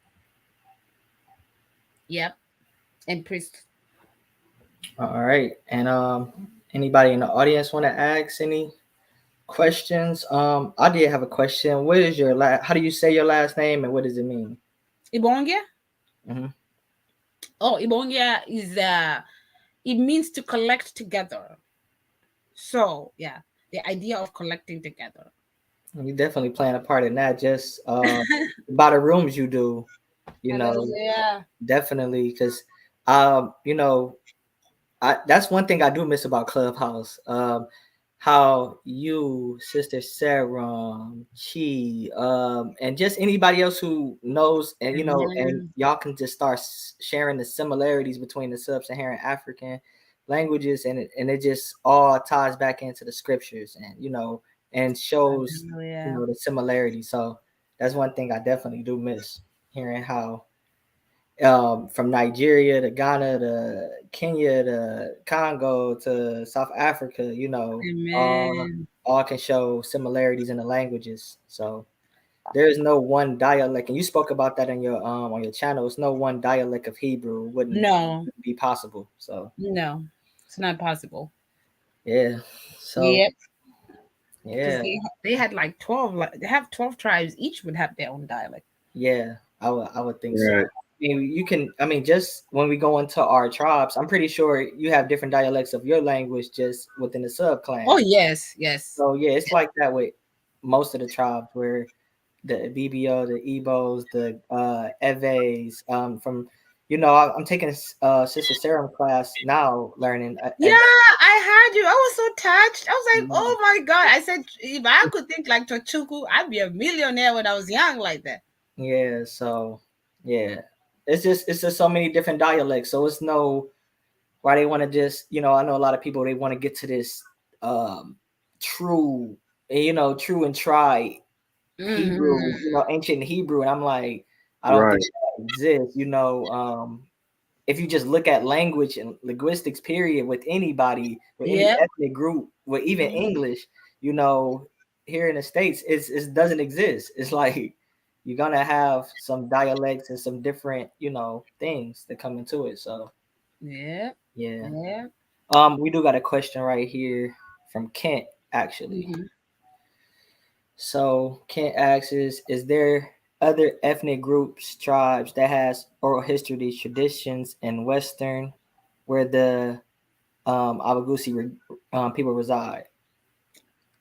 Yep. And priests. All right. And anybody in the audience want to ask any questions? I did have a question. What is your how do you say your last name and what does it mean? Ibongia. Mm-hmm. Oh, Ibongia is it means to collect together. So yeah, the idea of collecting together. You definitely playing a part in that. Just by the rooms you do, Hallelujah. definitely because you know, that's one thing I do miss about Clubhouse. How you, Sister Sarah, Chi, and just anybody else who knows, and and Amen. y'all can just start sharing the similarities between the sub-Saharan African languages, and it just all ties back into the scriptures, and and shows Hallelujah. the similarities. So that's one thing I definitely do miss, hearing how from Nigeria to Ghana to Kenya to Congo to South Africa, all Amen. all can show similarities in the languages. So there is no one dialect, and you spoke about that in your on your channel. It's no one dialect of Hebrew wouldn't No, be possible. So no, it's not possible. yeah, so Yep, because yeah, they had like 12. They have 12 tribes. Each would have their own dialect. yeah, I would think so. Right. I mean, you can. I mean, just when we go into our tribes, I'm pretty sure you have different dialects of your language just within the sub Oh clan. yes, yes. So yeah, it's like that with most of the tribes, where the BBO, the Igbos, the Eves, from I'm taking Sister Serum class now, learning Yeah, I heard you. I was so touched. I was like, yeah, oh my God. I said, if I could think like Tochuku, I'd be a millionaire when I was young like that. yeah. So yeah, it's just so many different dialects. So it's no why they want to just I know a lot of people, they want to get to this um true true and try Hebrew, Hmm. ancient Hebrew, and I'm like, I don't Right. think that exists. If you just look at language and linguistics, period, with anybody, with any Yep. ethnic group, with even English, you know, here in the States, it doesn't exist. It's like you're gonna have some dialects and some different, things that come into it. So Yep. yeah. Yep. We do got a question right here from Kent, actually. Hmm. So Kent asks, is there other ethnic groups, tribes that has oral history traditions in Western where the Abagusii people reside?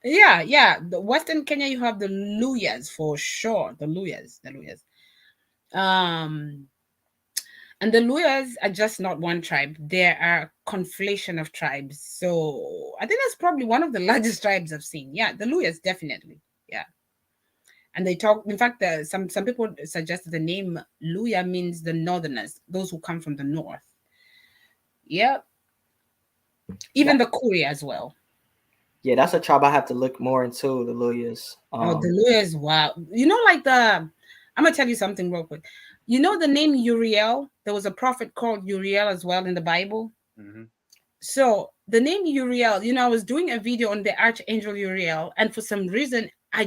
Yeah, yeah. The Western Kenya, you have the Luyas for sure. The Luyas. Um, and the Luyas are just not one tribe. There are conflation of tribes. So I think that's probably one of the largest tribes I've seen. Yeah, the Luyas definitely. Yeah. And they talk. In fact, some people suggest that the name Luya means the Northerners, those who come from the north. Yep, even the Korea as well. Yeah, that's a tribe I have to look more into, the Luyas. Oh, the Luyas, wow. You know, like I'm gonna tell you something real quick. You know the name Uriel? There was a prophet called Uriel as well in the Bible. Hmm. So the name Uriel, I was doing a video on the Archangel Uriel, and for some reason, I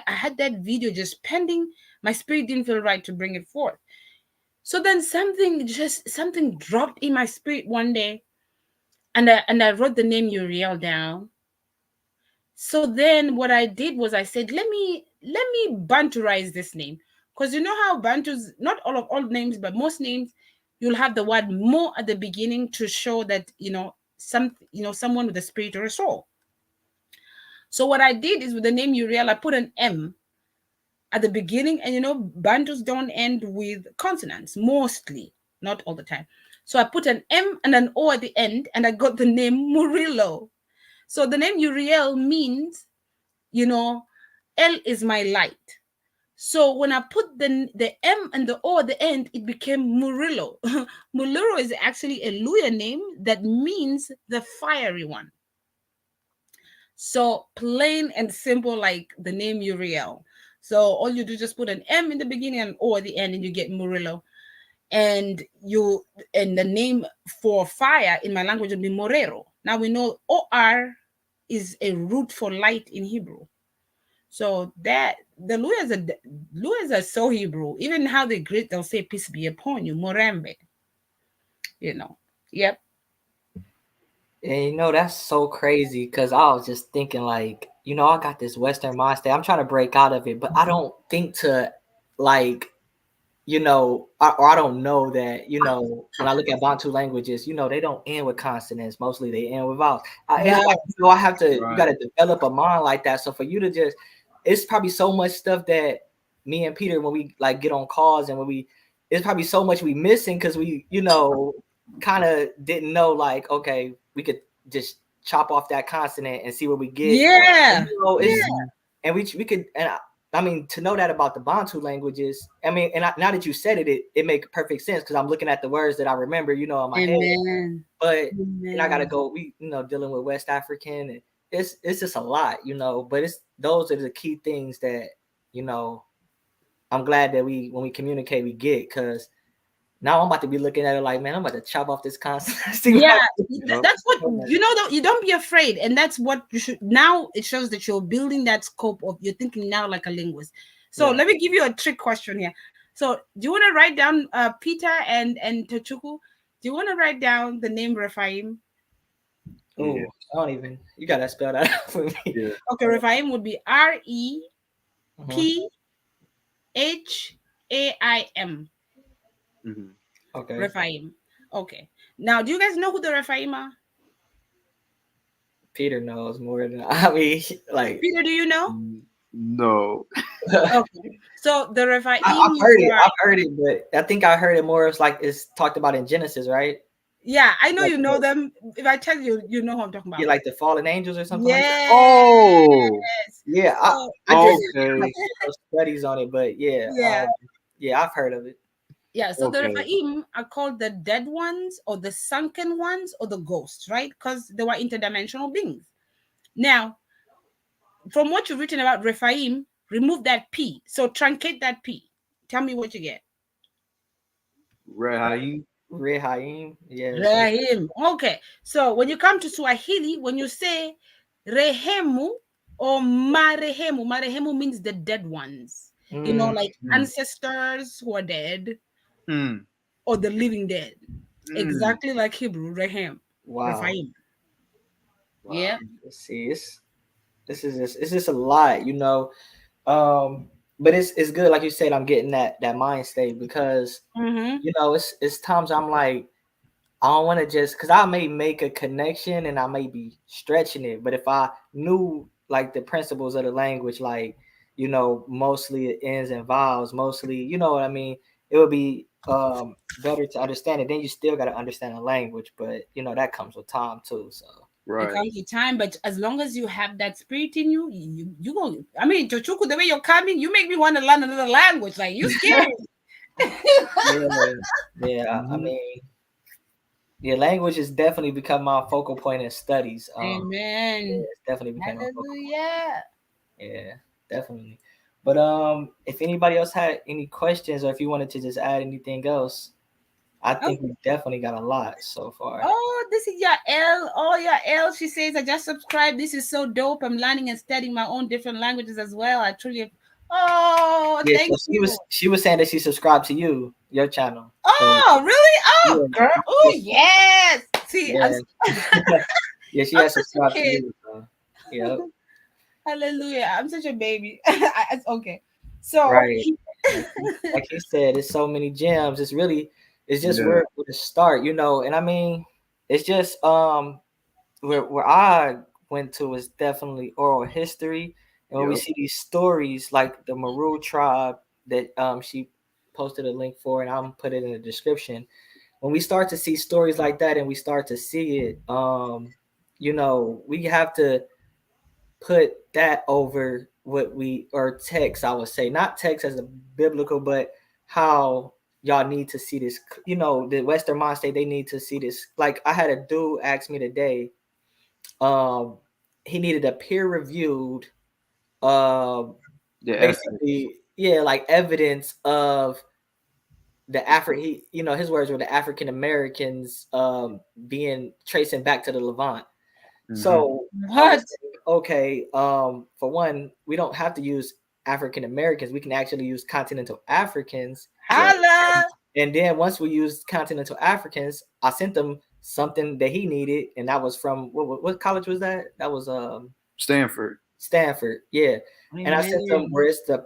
had that video just pending. My spirit didn't feel right to bring it forth. So then something dropped in my spirit one day, and I wrote the name Uriel down. So then what I did was I said, let me Banturize this name. Because you know how Bantus, not all names, but most names, you'll have the word mo at the beginning to show that, someone with a spirit or a soul. So what I did is with the name Uriel, I put an M at the beginning, and Bantus don't end with consonants, mostly, not all the time. So I put an M and an O at the end, and I got the name Murillo. So the name Uriel means, L is my light. So when I put the M and the O at the end, it became Murillo. Murillo is actually a Luya name that means the fiery one. So plain and simple, like the name Uriel. So all you do is just put an M in the beginning and O at the end, and you get Murillo. And the name for fire in my language would be Morero. Now we know OR is a root for light in Hebrew. So that the Luyas are so Hebrew. Even how they greet, they'll say peace be upon you, Morembe. Yep. And that's so crazy because I was just thinking, like, I got this Western mindset. I'm trying to break out of it, but I don't think to, like, or I don't know that, when I look at Bantu languages, they don't end with consonants. Mostly they end with vowels. It's like, I have to, you got to develop a mind like that. So for you to just, it's probably so much stuff that me and Peter, when we like get on calls and it's probably so much we missing because we, kind of didn't know, like, okay, we could just chop off that consonant and see what we get. Yeah. And we could, and I mean, to know that about the Bantu languages, I mean, and now that you said it, it makes perfect sense because I'm looking at the words that I remember, in my head. But I gotta go. We, dealing with West African, and it's just a lot, But those are the key things that, I'm glad that when we communicate, we get, because now I'm about to be looking at it like, man, I'm about to chop off this constant. Yeah, that's what you don't be afraid, and that's what you should. Now it shows that you're building that scope of, you're thinking now like a linguist. So let me give you a trick question here. So do you want to write down, Peter and Tochuku? Do you want to write down the name Rephaim? Oh, yeah. I don't even. You gotta spell that out for me. Yeah. Okay, Rephaim would be REPHAIM. Mm-hmm. Okay. Rephaim. Okay. Now, do you guys know who the Rephaim are? Peter knows more than I mean. Like, Peter, do you know? No. Okay. So the Rephaim. I've heard it, but I think I heard it more as like it's talked about in Genesis, right? Yeah, I know, like, you know them. If I tell you, you know who I'm talking about. Yeah, like the fallen angels or something. Yes. Like that. Oh. Yeah. So, I did like studies on it, but yeah, I've heard of it. Yeah, so the Rephaim are called the dead ones, or the sunken ones, or the ghosts, right? Because they were interdimensional beings. Now, from what you've written about Rephaim, remove that P. So truncate that P. Tell me what you get. Rehaim. Yes. Rahim. Okay. So when you come to Swahili, when you say Rehemu or Marehemu means the dead ones. Like ancestors who are dead, or the living dead. Exactly like Hebrew, Rehem. Wow. Rephaim. Wow. Yeah. Let's see. It's just a lot, but it's good, like you said. I'm getting that mind state because it's times I'm like, I don't want to just, because I may make a connection and I may be stretching it, but if I knew like the principles of the language, like, mostly it ends in vowels, mostly, you know what I mean, it would be better to understand it. Then you still got to understand the language, but that comes with time too. So There Right. comes a time, but as long as you have that spirit in you, you go. I mean, Chochuku, the way you're coming, you make me want to learn another language. Like you scary. Yeah, yeah. I Hmm. mean, yeah, language has definitely become my focal point in studies. Yeah, Amen. it's definitely became my focal point. Hallelujah. Yeah, definitely. But if anybody else had any questions or if you wanted to just add anything else, I Oh, think we definitely got a lot so far. oh, this is your L. Oh, your L. She says, I just subscribed. This is so dope. I'm learning and studying my own different languages as well. I truly. Oh, Yeah, so thank you. she was saying that she subscribed to you, your channel. So Oh, really? Oh, yeah, girl. Oh, yes. See, I'm yeah, yeah, she I'm has such a subscribed to kid. you. So, yeah, Hallelujah. I'm such a baby. It's okay. So right. Like he said, it's so many gems. It's just Yeah. where to start, you know. And I mean, it's just where I went to is definitely oral history. And when we Yep. see these stories like the Maru tribe that she posted a link for, and I'm put it in the description. When we start to see stories like that and we start to see it, you know, we have to put that over what we or text, I would say, not text as a biblical, but how y'all need to see this. You know, the Western mind state, they need to see this. Like I had a dude ask me today, um, he needed a peer reviewed, um, Yeah. Evidence. basically, yeah, like evidence of the He, you know, his words were the African Americans being tracing back to the Levant. Hmm. So I was what? saying, okay, for one, we don't have to use African Americans. We can actually use continental Africans. Right. Holla. And then once we used continental Africans, I sent them something that he needed, and that was from what college was that? That was Stanford. Stanford, yeah. And I sent them Amen. where it's the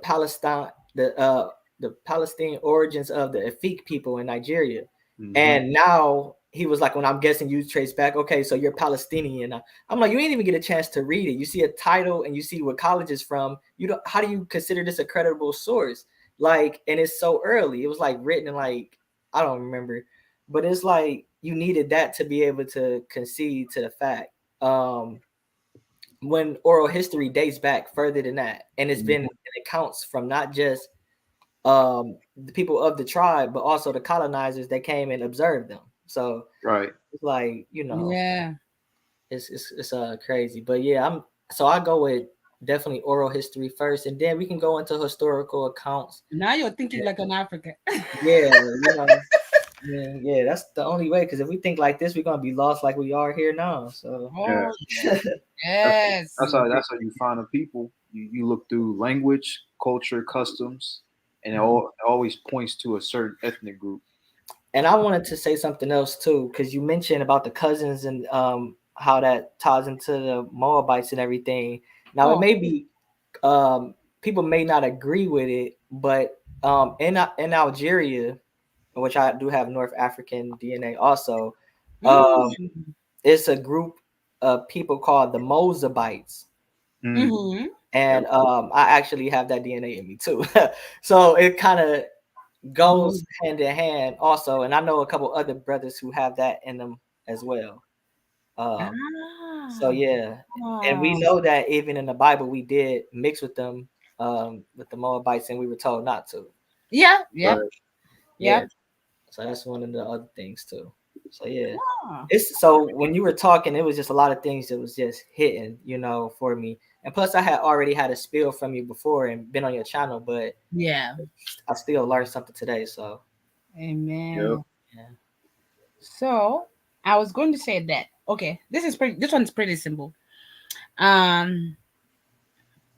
Palestinian origins of the Efik people in Nigeria. Hmm. And now he was like, when I'm guessing you trace back, okay, so you're Palestinian. I'm like, you ain't even get a chance to read it. You see a title and you see what college is from. You don't how do you consider this a credible source? Like, and it's so early. It was like written in like, I don't remember, but it's like you needed that to be able to concede to the fact. When oral history dates back further than that, and it's been Hmm. in accounts from not just the people of the tribe, but also the colonizers that came and observed them. So Right. it's like, you know, Yeah. it's crazy. But yeah, I go with definitely oral history first, and then we can go into historical accounts. Now you're thinking like an African. Yeah, you know, I mean, yeah, that's the only way. Because if we think like this, we're gonna be lost like we are here now. So Yeah. Oh, yes. That's Yes. that's how you find the people. You look through language, culture, customs, and Mhm. it always points to a certain ethnic group. And I wanted to say something else too, because you mentioned about the cousins and how that ties into the Moabites and everything. Now it Oh. may be people may not agree with it, but in Algeria, which I do have North African DNA also, um, Mm. it's a group of people called the Moabites, Mm. Mm-hmm. and I actually have that DNA in me too. So it kind of goes hand in hand also, and I know a couple other brothers who have that in them as well. Um, so Ah. yeah, and we Ah. know that even in the Bible we did mix with the Moabites, and we were told not to. Yeah. Yep. Right. Yeah, Yep. so that's one of the other things too. So yeah, Ah. it's so when you were talking, it was just a lot of things that was just hitting, you know, for me. And plus, I had already had a spiel from you before and been on your channel, but Yeah. I still learned something today. So Yep. Amen. yeah. So I was going to say that. Okay, this one's pretty simple. Um,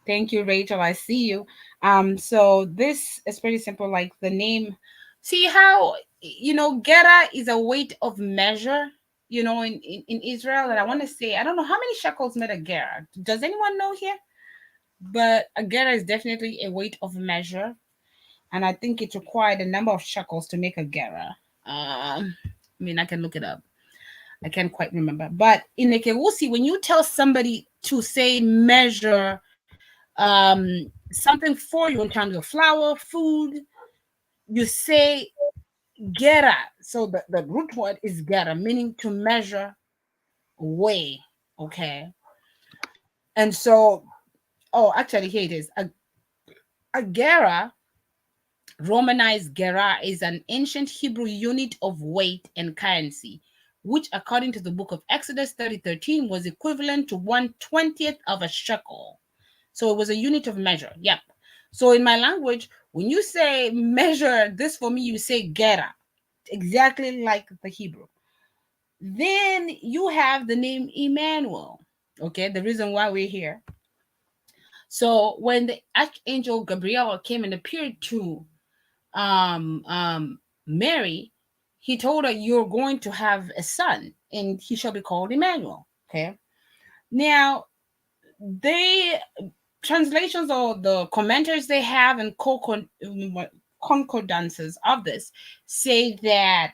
thank you, Rachel. I see you. So this is pretty simple. Like the name. See how Gera is a weight of measure. In Israel, and I want to say I don't know how many shekels made a Gera. Does anyone know here? But a Gera is definitely a weight of measure, and I think it required a number of shekels to make a Gera. I mean, I can look it up. I can't quite remember. But in Ekewusi, when you tell somebody to say measure something for you in terms of flour, food, you say gera. So the root word is gera, meaning to measure, weigh. Okay. And so, oh, actually, here it is. A gera, Romanized gera, is an ancient Hebrew unit of weight and currency, which, according to the book of Exodus 30:13, was equivalent to 1/20th of a shekel. So it was a unit of measure. Yep. So in my language, when you say measure this for me, you say gera, exactly like the Hebrew. Then you have the name Emmanuel. Okay, the reason why we're here. So when the archangel Gabriel came and appeared to um, um, Mary, he told her, "You're going to have a son, and he shall be called Emmanuel." Okay. Now, they translations or the commentaries they have and concordances of this say that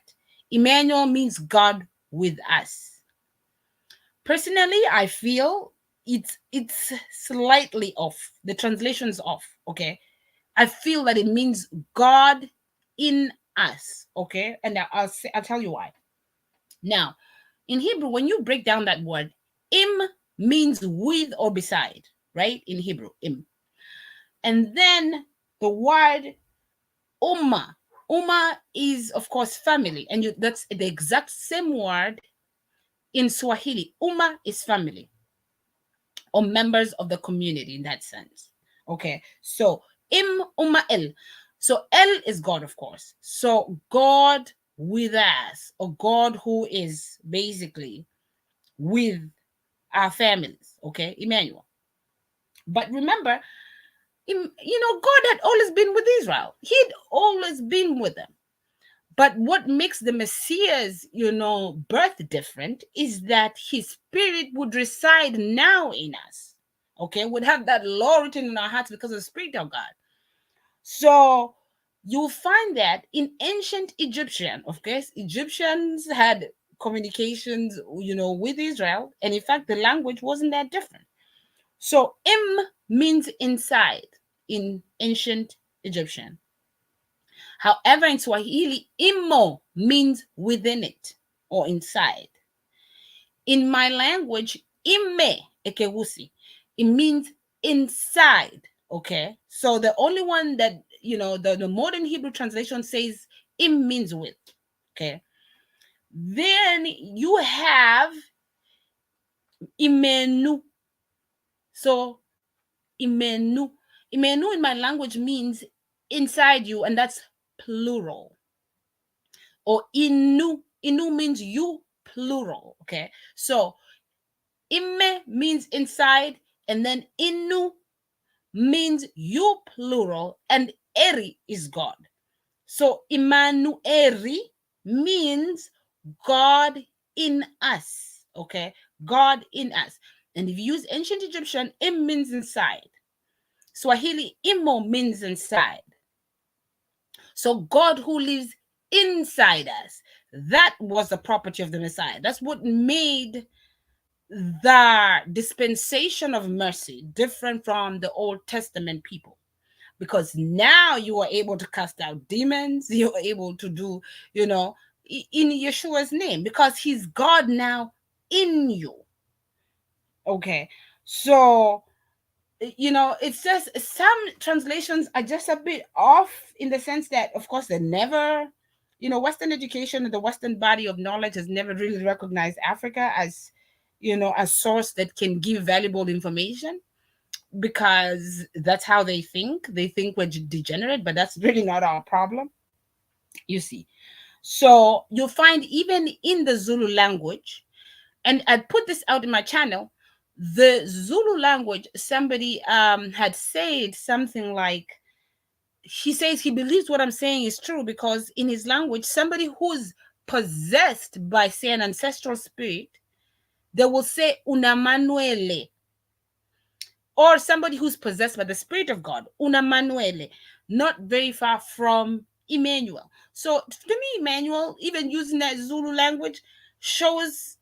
Emmanuel means God with us. Personally, I feel it's slightly off. The translation's off. Okay, I feel that it means God in us. Okay, and I'll tell you why. Now, in Hebrew, when you break down that word, im means with or beside, right? In Hebrew, im. And then the word umma. Umma is, of course, family. And that's the exact same word in Swahili. Umma is family or members of the community in that sense. Okay. So im umma el. So El is God, of course. So God with us, or God who is basically with our families. Okay. Emmanuel. But remember, God had always been with Israel. He'd always been with them. But what makes the Messiah's, birth different is that his spirit would reside now in us. Okay, would have that law written in our hearts because of the Spirit of God. So you'll find that in ancient Egyptian, of course, Egyptians had communications, with Israel. And in fact, the language wasn't that different. So im means inside in ancient Egyptian. However, in Swahili, imo means within it or inside. In my language, ime ekewusi, it means inside. Okay. So the only one that, the modern Hebrew translation says im means with. Okay. Then you have imenu. So imenu. Imenu in my language means inside you, and that's plural. Or inu. Inu means you, plural. Okay. So imme means inside, and then inu means you, plural, and eri is God. So Immanueri means God in us. Okay. God in us. And if you use ancient Egyptian, im means inside. Swahili, imo means inside. So God who lives inside us, that was the property of the Messiah. That's what made the dispensation of mercy different from the Old Testament people. Because now you are able to cast out demons, you're able to do, in Yeshua's name, because he's God now in you. Okay. So it's just some translations are just a bit off in the sense that, of course, they never, Western education and the Western body of knowledge has never really recognized Africa as, a source that can give valuable information, because that's how they think. They think we're degenerate, but that's really not our problem, you see. So you'll find even in the Zulu language, and I put this out in my channel, the Zulu language, somebody had said something like, he says he believes what I'm saying is true because in his language, somebody who's possessed by, say, an ancestral spirit, they will say una manuele. Or somebody who's possessed by the Spirit of God, una manuele, not very far from Emmanuel. So to me, Emmanuel, even using that Zulu language, shows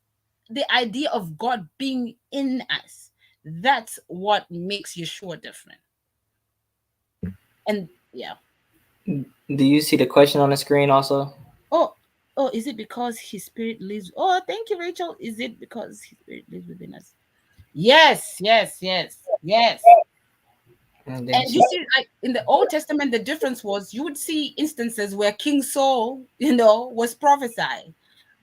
the idea of God being in us. That's what makes Yeshua different. And yeah. Do you see the question on the screen also? Oh, Oh, is it because his spirit lives? Oh, thank you, Rachel. Is it because his spirit lives within us? Yes, yes, yes, yes. And then And she, you see, like in the Old Testament, the difference was you would see instances where King Saul, was prophesied,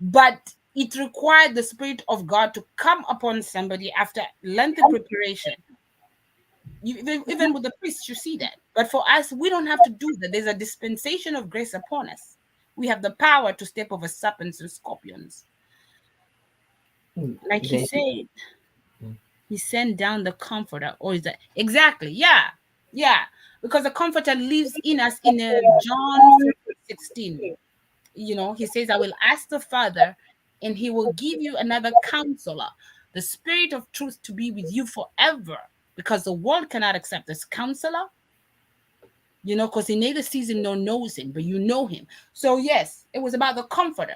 but it required the Spirit of God to come upon somebody after lengthy preparation. Even with the priests, you see that. But for us, we don't have to do that. There's a dispensation of grace upon us. We have the power to step over serpents and scorpions. Like he then she, said, he sent down the comforter. Or is that exactly? Yeah, yeah. Because the comforter lives in us in John 16. He says, I will ask the Father, and he will give you another counselor, the Spirit of truth, to be with you forever. Because the world cannot accept this counselor, because he neither sees him nor knows him, but you know him. So, yes, it was about the comforter.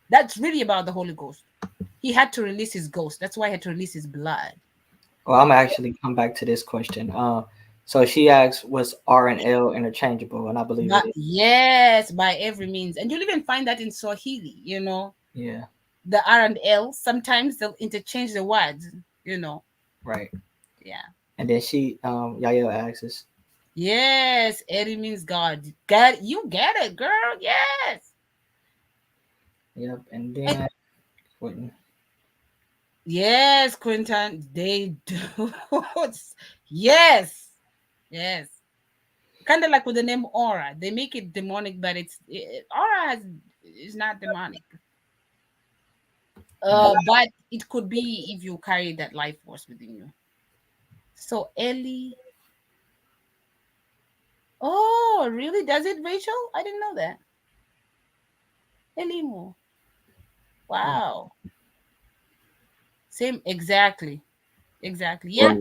That's really about the Holy Ghost. He had to release his ghost. That's why he had to release his blood. well, I'm actually come back to this question. So she asks, was R and L interchangeable? And I believe it But is. yes, by every means. And you'll even find that in Swahili. Yeah, The R and L, sometimes they'll interchange the words. right. Yeah. And then Yael asks, Yes, Eddie means God. God, you get it, girl. Yes. yep. And And then Quentin, yes, Quentin, they do. Yes. Yes. Kind of like with the name Aura. They make it demonic, but Aura is not demonic. But it could be if you carry that life force within you. So Ellie. Oh, really? Does it, Rachel? I didn't know that. Elimo. Wow. Same, exactly. Exactly. Yeah. Right.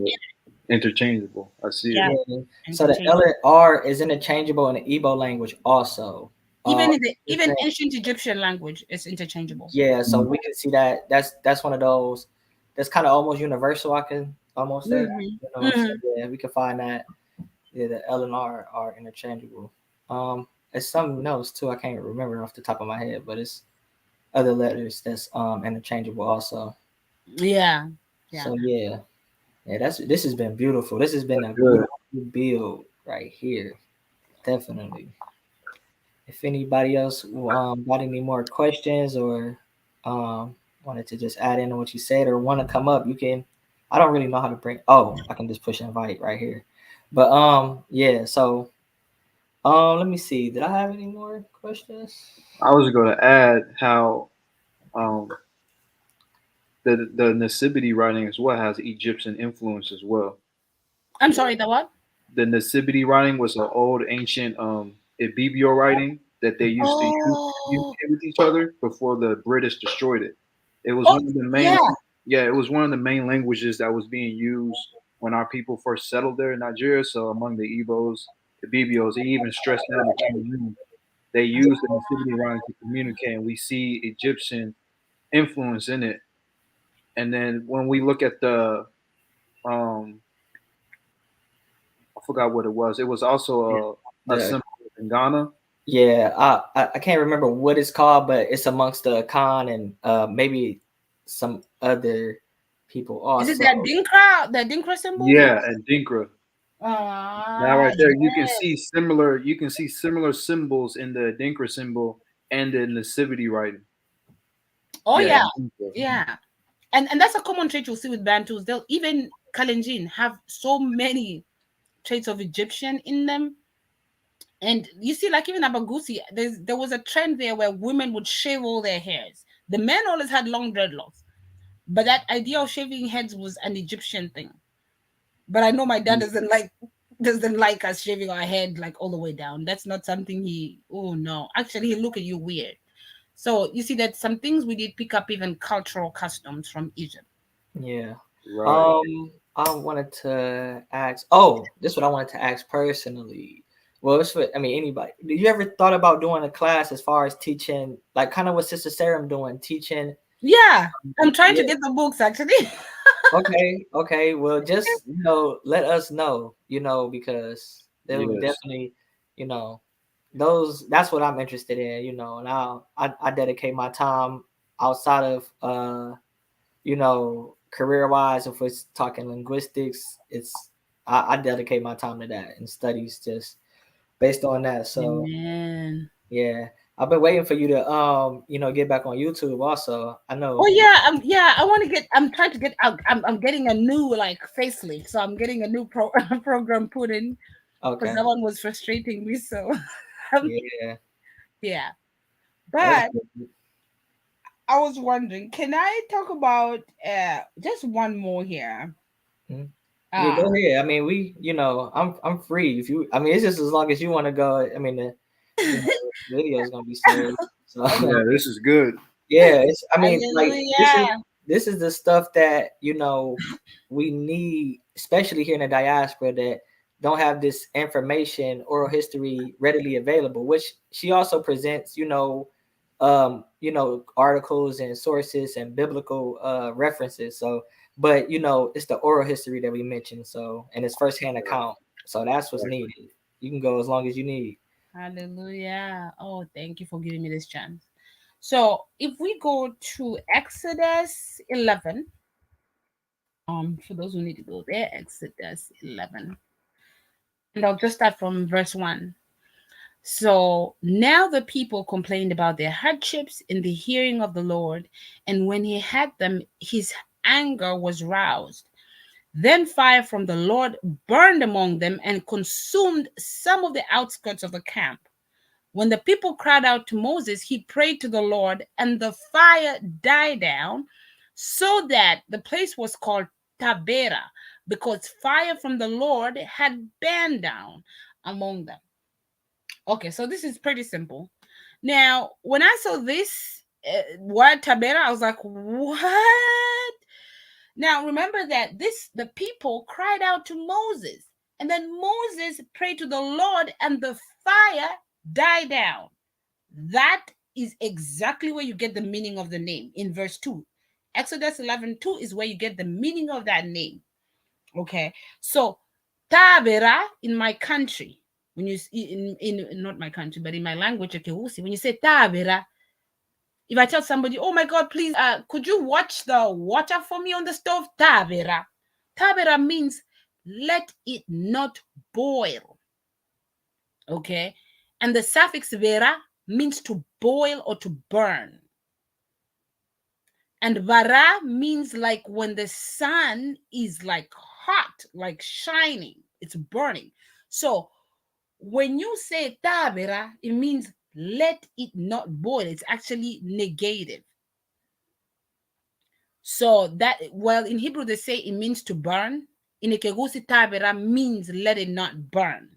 Interchangeable. I see it. Yeah. yeah. So the L Interchange. and R is interchangeable in the Igbo language also. Even in the The even same- ancient Egyptian language, it's interchangeable. yeah, so we can see that that's one of those that's kind of almost universal. I can almost say, Hmm. So Hmm. yeah, we can find that. Yeah, the L and R are interchangeable. It's something else too. I can't remember off the top of my head, but it's other letters that's interchangeable also. Yeah. Yeah. So yeah, yeah. This has been beautiful. This has been a Good. beautiful build right here. Definitely. If anybody else got any more questions or wanted to just add in on what you said or want to come up, you can. I don't really know how to bring. Oh, I can just push invite right here. But yeah. So let me see. Did I have any more questions? I was going to add how um, the Nasibiti writing as well has Egyptian influence as well. I'm sorry, the what? The Nasibiti writing was an old ancient Ibibio writing that they used to use to Oh, communicate with each other before the British destroyed it. It was oh, one of the main, yeah. yeah, it was one of the main languages that was being used when our people first settled there in Nigeria. So among the Igbos, Ibibios, they even stressed out in the Cameroon, they used the Nasibiti writing to communicate, and we see Egyptian influence in it. And then when we look at um, I forgot what it was. It was also a The symbol in Ghana. Yeah, I can't remember what it's called, but it's amongst the Khan and maybe some other people Is it also. that Dinkra symbol? Yeah, and Dinkra. Now Ah, right there, yes. you can see similar symbols in the Dinkra symbol and in the Nativity writing. Oh, Yeah, yeah. Dinkra. Yeah. And that's a common trait you'll see with Bantus. They'll even Kalenjin have so many traits of Egyptian in them. And you see, like even Abagusii, there was a trend there where women would shave all their hairs. The men always had long dreadlocks, but that idea of shaving heads was an Egyptian thing. But I know my dad doesn't like us shaving our head like all the way down. That's not something he. Oh no, actually, he look at you weird. So you see that some things we did pick up even cultural customs from Egypt. Yeah. Right. I wanted to ask. Oh, this is what I wanted to ask personally. Well, it's for, I mean, anybody. Do you ever thought about doing a class as far as teaching, like kind of what Sister Sarah doing, teaching? Yeah, I'm trying to Yeah. get the books actually. Okay. Okay. Well, just let us know. Because they would Yes. definitely, you know, that's what I'm interested in, you know. And I dedicate my time outside of you know, career wise, if we're talking linguistics, I dedicate my time to that and studies just based on that. So Amen. yeah, I've been waiting for you to you know, get back on YouTube also. I Oh know. yeah, yeah. I want to get. I'm trying to get. I'm getting a new like facelift, so I'm getting a new program put in because Okay. that one was frustrating me. So, um, Yeah, yeah. that's But good. I was wondering, can I talk about just one more here? Mhm. Yeah, Uh go ahead. I mean, you know, I'm free. If you, I mean, it's just as long as you want to go. I mean, the, you know, video is gonna be saved. So okay. Yeah, this is good. yeah, it's. I mean, like Hallelujah. this is the stuff that you know we need, especially here in the diaspora that don't have this information, oral history readily available. Which she also presents, you know, articles and sources and biblical references. So, but you know, it's the oral history that we mentioned. So, and it's firsthand account. So that's what's Exactly. needed. You can go as long as you need. Hallelujah. Oh, thank you for giving me this chance. So, if we go to Exodus 11, for those who need to go there, Exodus 11, and I'll just start from verse 1. So now the people complained about their hardships in the hearing of the Lord, and when he had them, his anger was roused. Then fire from the Lord burned among them and consumed some of the outskirts of the camp. When the people cried out to Moses, he prayed to the Lord, and the fire died down, so that the place was called Tabera, because fire from the Lord had burned down among them. Okay, so this is pretty simple. Now, when I saw this word Tabera, I was like, what? Now, remember that the people cried out to Moses, and then Moses prayed to the Lord, and the fire died down. That is exactly where you get the meaning of the name in verse 2. Exodus 11:2 is where you get the meaning of that name. Okay. So, Tabera in my country, when you in not my country, but in my language, Ekeusi, when you say Tabera, if I tell somebody, oh my God, please, could you watch the water for me on the stove? Tabera. Tabera means let it not boil. Okay. And the suffix vera means to boil or to burn. And vara means like when the sun is like hot, like shining, it's burning. So when you say tabera, it means let it not boil. It's actually negative. So that, well, in Hebrew they say it means to burn. In Ikegusi, tabera means let it not burn.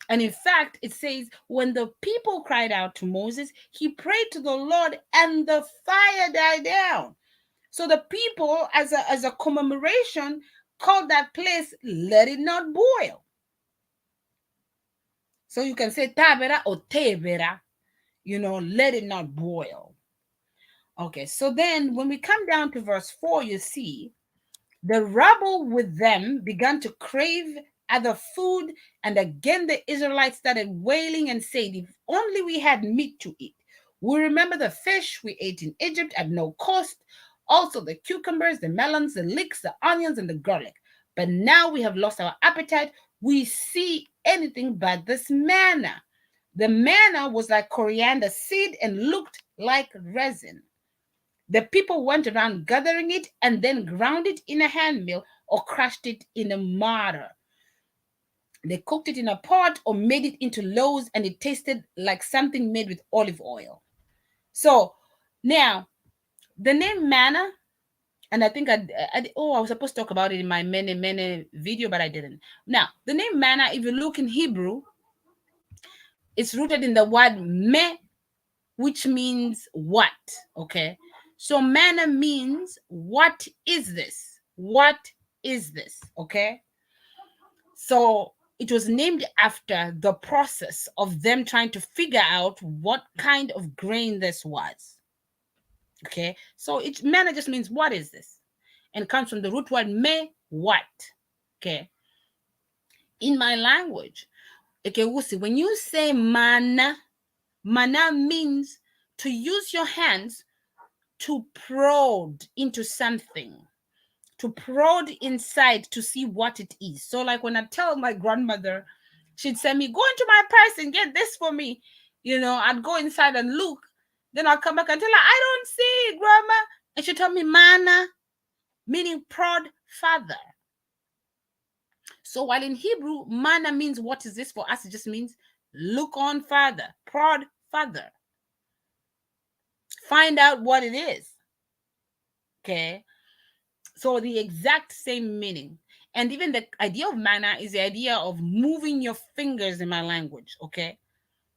And in fact, it says, when the people cried out to Moses, he prayed to the Lord and the fire died down. So the people, as a commemoration, called that place let it not boil. So you can say tabera or tebera, let it not boil. Okay, so then when we come down to verse 4, you see the rabble with them began to crave other food, and again the Israelites started wailing and saying, if only we had meat to eat. We remember the fish we ate in Egypt at no cost, also the cucumbers, the melons, the leeks, the onions, and the garlic. But now we have lost our appetite. We see anything but this manna. The manna was like coriander seed and looked like resin. The people went around gathering it and then ground it in a hand mill or crushed it in a mortar. They cooked it in a pot or made it into loaves, and it tasted like something made with olive oil. So now the name manna, and I think I was supposed to talk about it in my many video, but I didn't. Now the name manna, if you look in Hebrew, it's rooted in the word me, which means what. Okay. So manna means what is this? What is this? Okay. So it was named after the process of them trying to figure out what kind of grain this was. Okay. So manna just means what is this? And comes from the root word me, what. Okay. In my language, Okay, Wusi, when you say mana, mana means to use your hands to prod into something, to prod inside to see what it is. So, like when I tell my grandmother, she'd say me, go into my purse and get this for me. I'd go inside and look. Then I'll come back and tell her, I don't see it, grandma. And she'd tell me, mana, meaning prod father. So while in Hebrew, mana means what is this for us? It just means look on further, prod further. Find out what it is. Okay. So the exact same meaning. And even the idea of mana is the idea of moving your fingers in my language. Okay.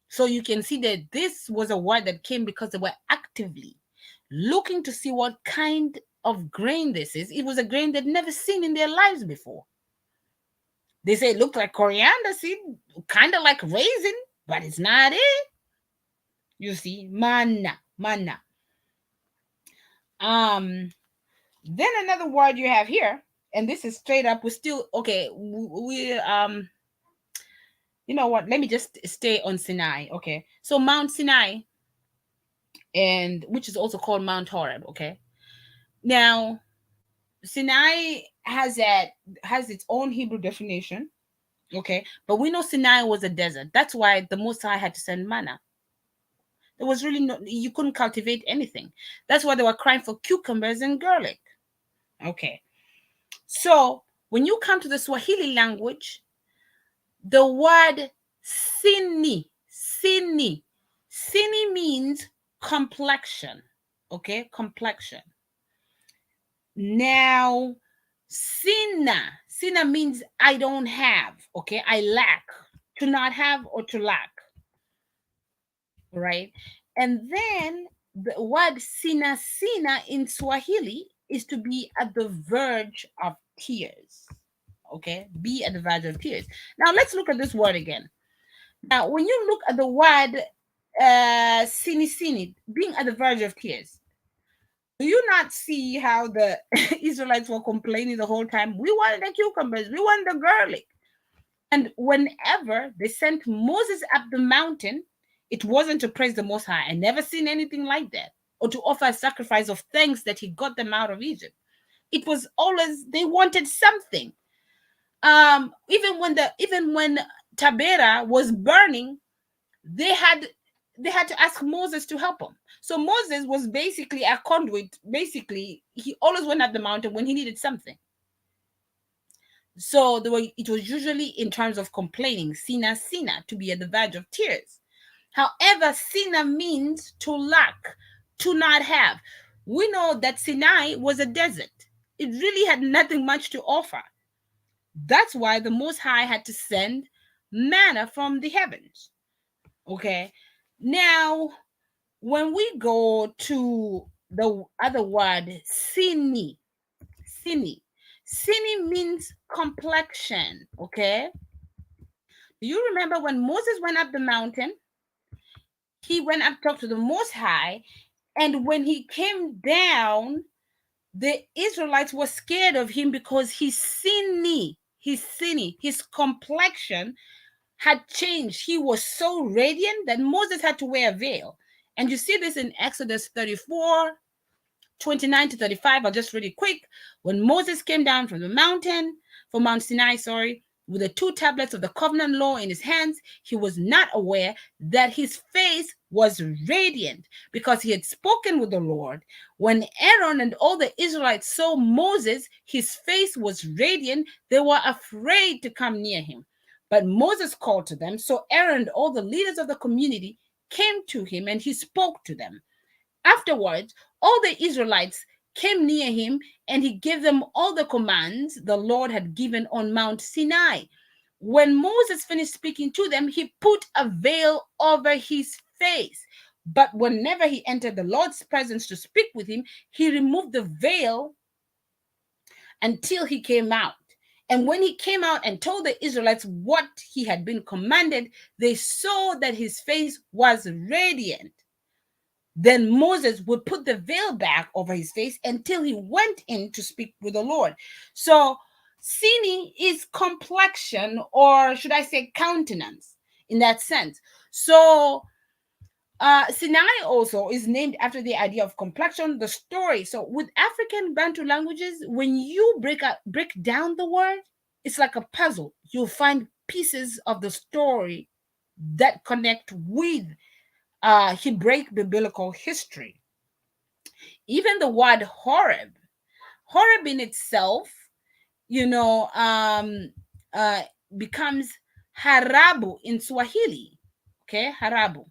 So you can see that this was a word that came because they were actively looking to see what kind of grain this is. It was a grain they'd never seen in their lives before. They say it looked like coriander seed, kind of like raisin, but it's not it. You see, mana, mana. Then another word you have here, and this is straight up. We're still okay. You know what? Let me just stay on Sinai. Okay, so Mount Sinai, and which is also called Mount Horeb. Okay, now Sinai has its own Hebrew definition. Okay, but we know Sinai was a desert. That's why the Most High had to send manna. There was really no, you couldn't cultivate anything. That's why they were crying for cucumbers and garlic. Okay. So when you come to the Swahili language, the word sini means complexion. Okay, complexion. Now, sina means I don't have. Okay, I lack, to not have or to lack. Right, and then the word sina in Swahili is to be at the verge of tears. Okay, be at the verge of tears. Now let's look at this word again. Now, when you look at the word sini, being at the verge of tears, do you not see how the Israelites were complaining the whole time? We want the cucumbers, we want the garlic. And whenever they sent Moses up the mountain, it wasn't to praise the Most High. I never seen anything like that, or to offer a sacrifice of thanks that he got them out of Egypt. It was always they wanted something. Even when Tabera was burning, they had to ask Moses to help them. So Moses was basically a conduit. Basically, he always went up the mountain when he needed something. So it was usually in terms of complaining, sina, to be at the verge of tears. However, sina means to lack, to not have. We know that Sinai was a desert. It really had nothing much to offer. That's why the Most High had to send manna from the heavens. Okay. Now, when we go to the other word, sini means complexion. Okay. Do you remember when Moses went up the mountain? He went up to talk to the Most High, and when he came down, the Israelites were scared of him because his complexion had changed. He was so radiant that Moses had to wear a veil. And you see this in Exodus 34, 29 to 35. I'll just read it quick. When Moses came down from Mount Sinai, with the 2 tablets of the covenant law in his hands, he was not aware that his face was radiant because he had spoken with the Lord. When Aaron and all the Israelites saw Moses, his face was radiant. They were afraid to come near him. But Moses called to them. So Aaron and all the leaders of the community came to him, and he spoke to them. Afterwards, all the Israelites came near him, and he gave them all the commands the Lord had given on Mount Sinai. When Moses finished speaking to them, he put a veil over his face. But whenever he entered the Lord's presence to speak with him, he removed the veil until he came out. And when he came out and told the Israelites what he had been commanded, they saw that his face was radiant. Then Moses would put the veil back over his face until he went in to speak with the Lord. So, sini is complexion, or should I say countenance. in that sense. So Sinai also is named after the idea of complexion, the story. So with African Bantu languages, when you break down the word, it's like a puzzle. You'll find pieces of the story that connect with Hebraic biblical history. Even the word Horeb in itself, you know, uh, becomes Harabu in Swahili. Okay, Harabu.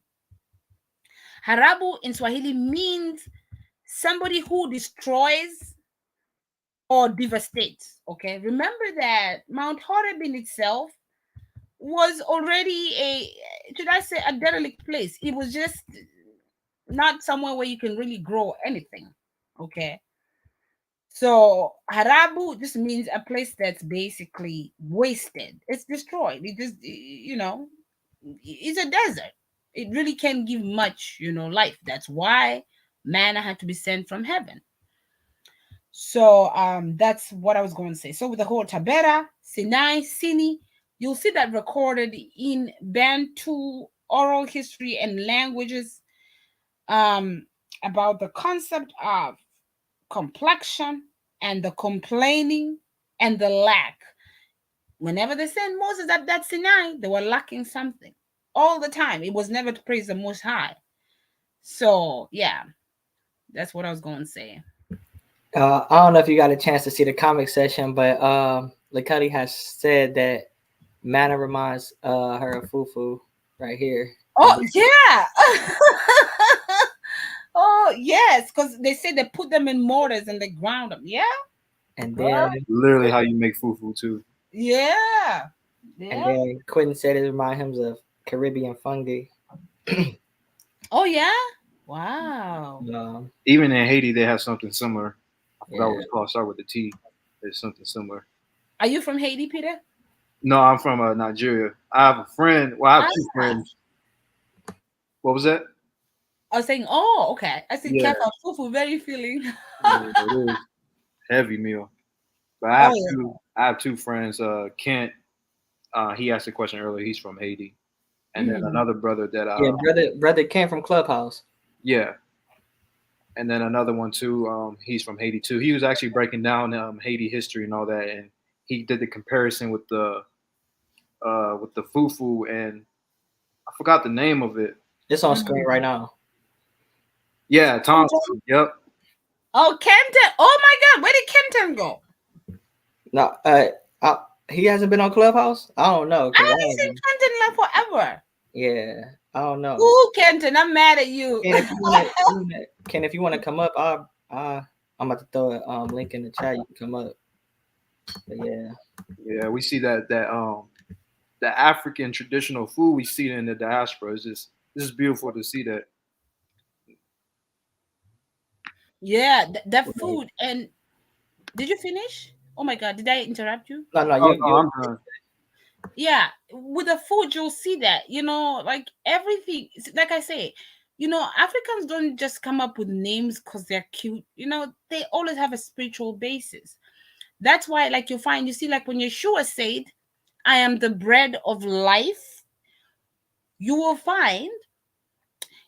Harabu in Swahili means somebody who destroys or devastates. Okay, remember that Mount Horeb in itself was already should I say, a derelict place. It was just not somewhere where you can really grow anything. Okay, so Harabu just means a place that's basically wasted. It's destroyed. It just, it's a desert. It really can't give much, life. That's why manna had to be sent from heaven. So that's what I was going to say. So with the whole Tabera, Sinai, Sini, you'll see that recorded in Bantu oral history and languages, um, about the concept of complexion and the complaining and the lack. Whenever they sent Moses up that Sinai, they were lacking something all the time. It was never to praise the Most High. So yeah, that's what I was going to say. I don't know if you got a chance to see the comic session, but Lakati has said that Mana reminds her of Fufu right here. Oh yeah. Oh yes, because they say they put them in mortars and they ground them. Yeah. And Girl. then Literally how you make fufu too. Yeah. and Yeah. then Quentin said it reminds him of Caribbean fungi. Oh yeah. Wow. Even in Haiti, they have something similar. I forgot what Yeah. it's called. Start with the T. There's something similar. Are you from Haiti, Peter? No, I'm from Nigeria. I have a friend. Well, I have two Ah. friends. What was that? I was saying, oh, okay. I said, Yeah, careful, fufu, very filling. yeah, it is heavy meal. But Oh yeah. I have two friends. Kent. He asked a question earlier. He's from Haiti, and then Mhm. another brother that Yeah, brother came from Clubhouse. yeah, and then another one too. He's from Haiti too. He was actually breaking down Haiti history and all that, and he did the comparison with the fufu, and I forgot the name of it. It's on screen Mhm. right now. Yeah, Thompson. Yep. Oh, Kenton. Oh my God, where did Kenton go? No, he hasn't been on Clubhouse. I don't know I because haven't seen Kenton left forever. yeah, I don't know. Ooh, Kenton, I'm mad at you. And if you want to, Ken, if you want to come up, I'm about to throw a link in the chat. You can come up. But yeah, Yeah, we see the African traditional food we see in the diaspora. It's just beautiful to see that. Yeah, that right. food. And did you finish? Oh my God, did I interrupt you? No, Oh no, you. I'm done. Yeah, with the food, you'll see that, like everything, like I say, Africans don't just come up with names because they're cute. They always have a spiritual basis. That's why, like, you see, like when Yeshua said, I am the bread of life, you will find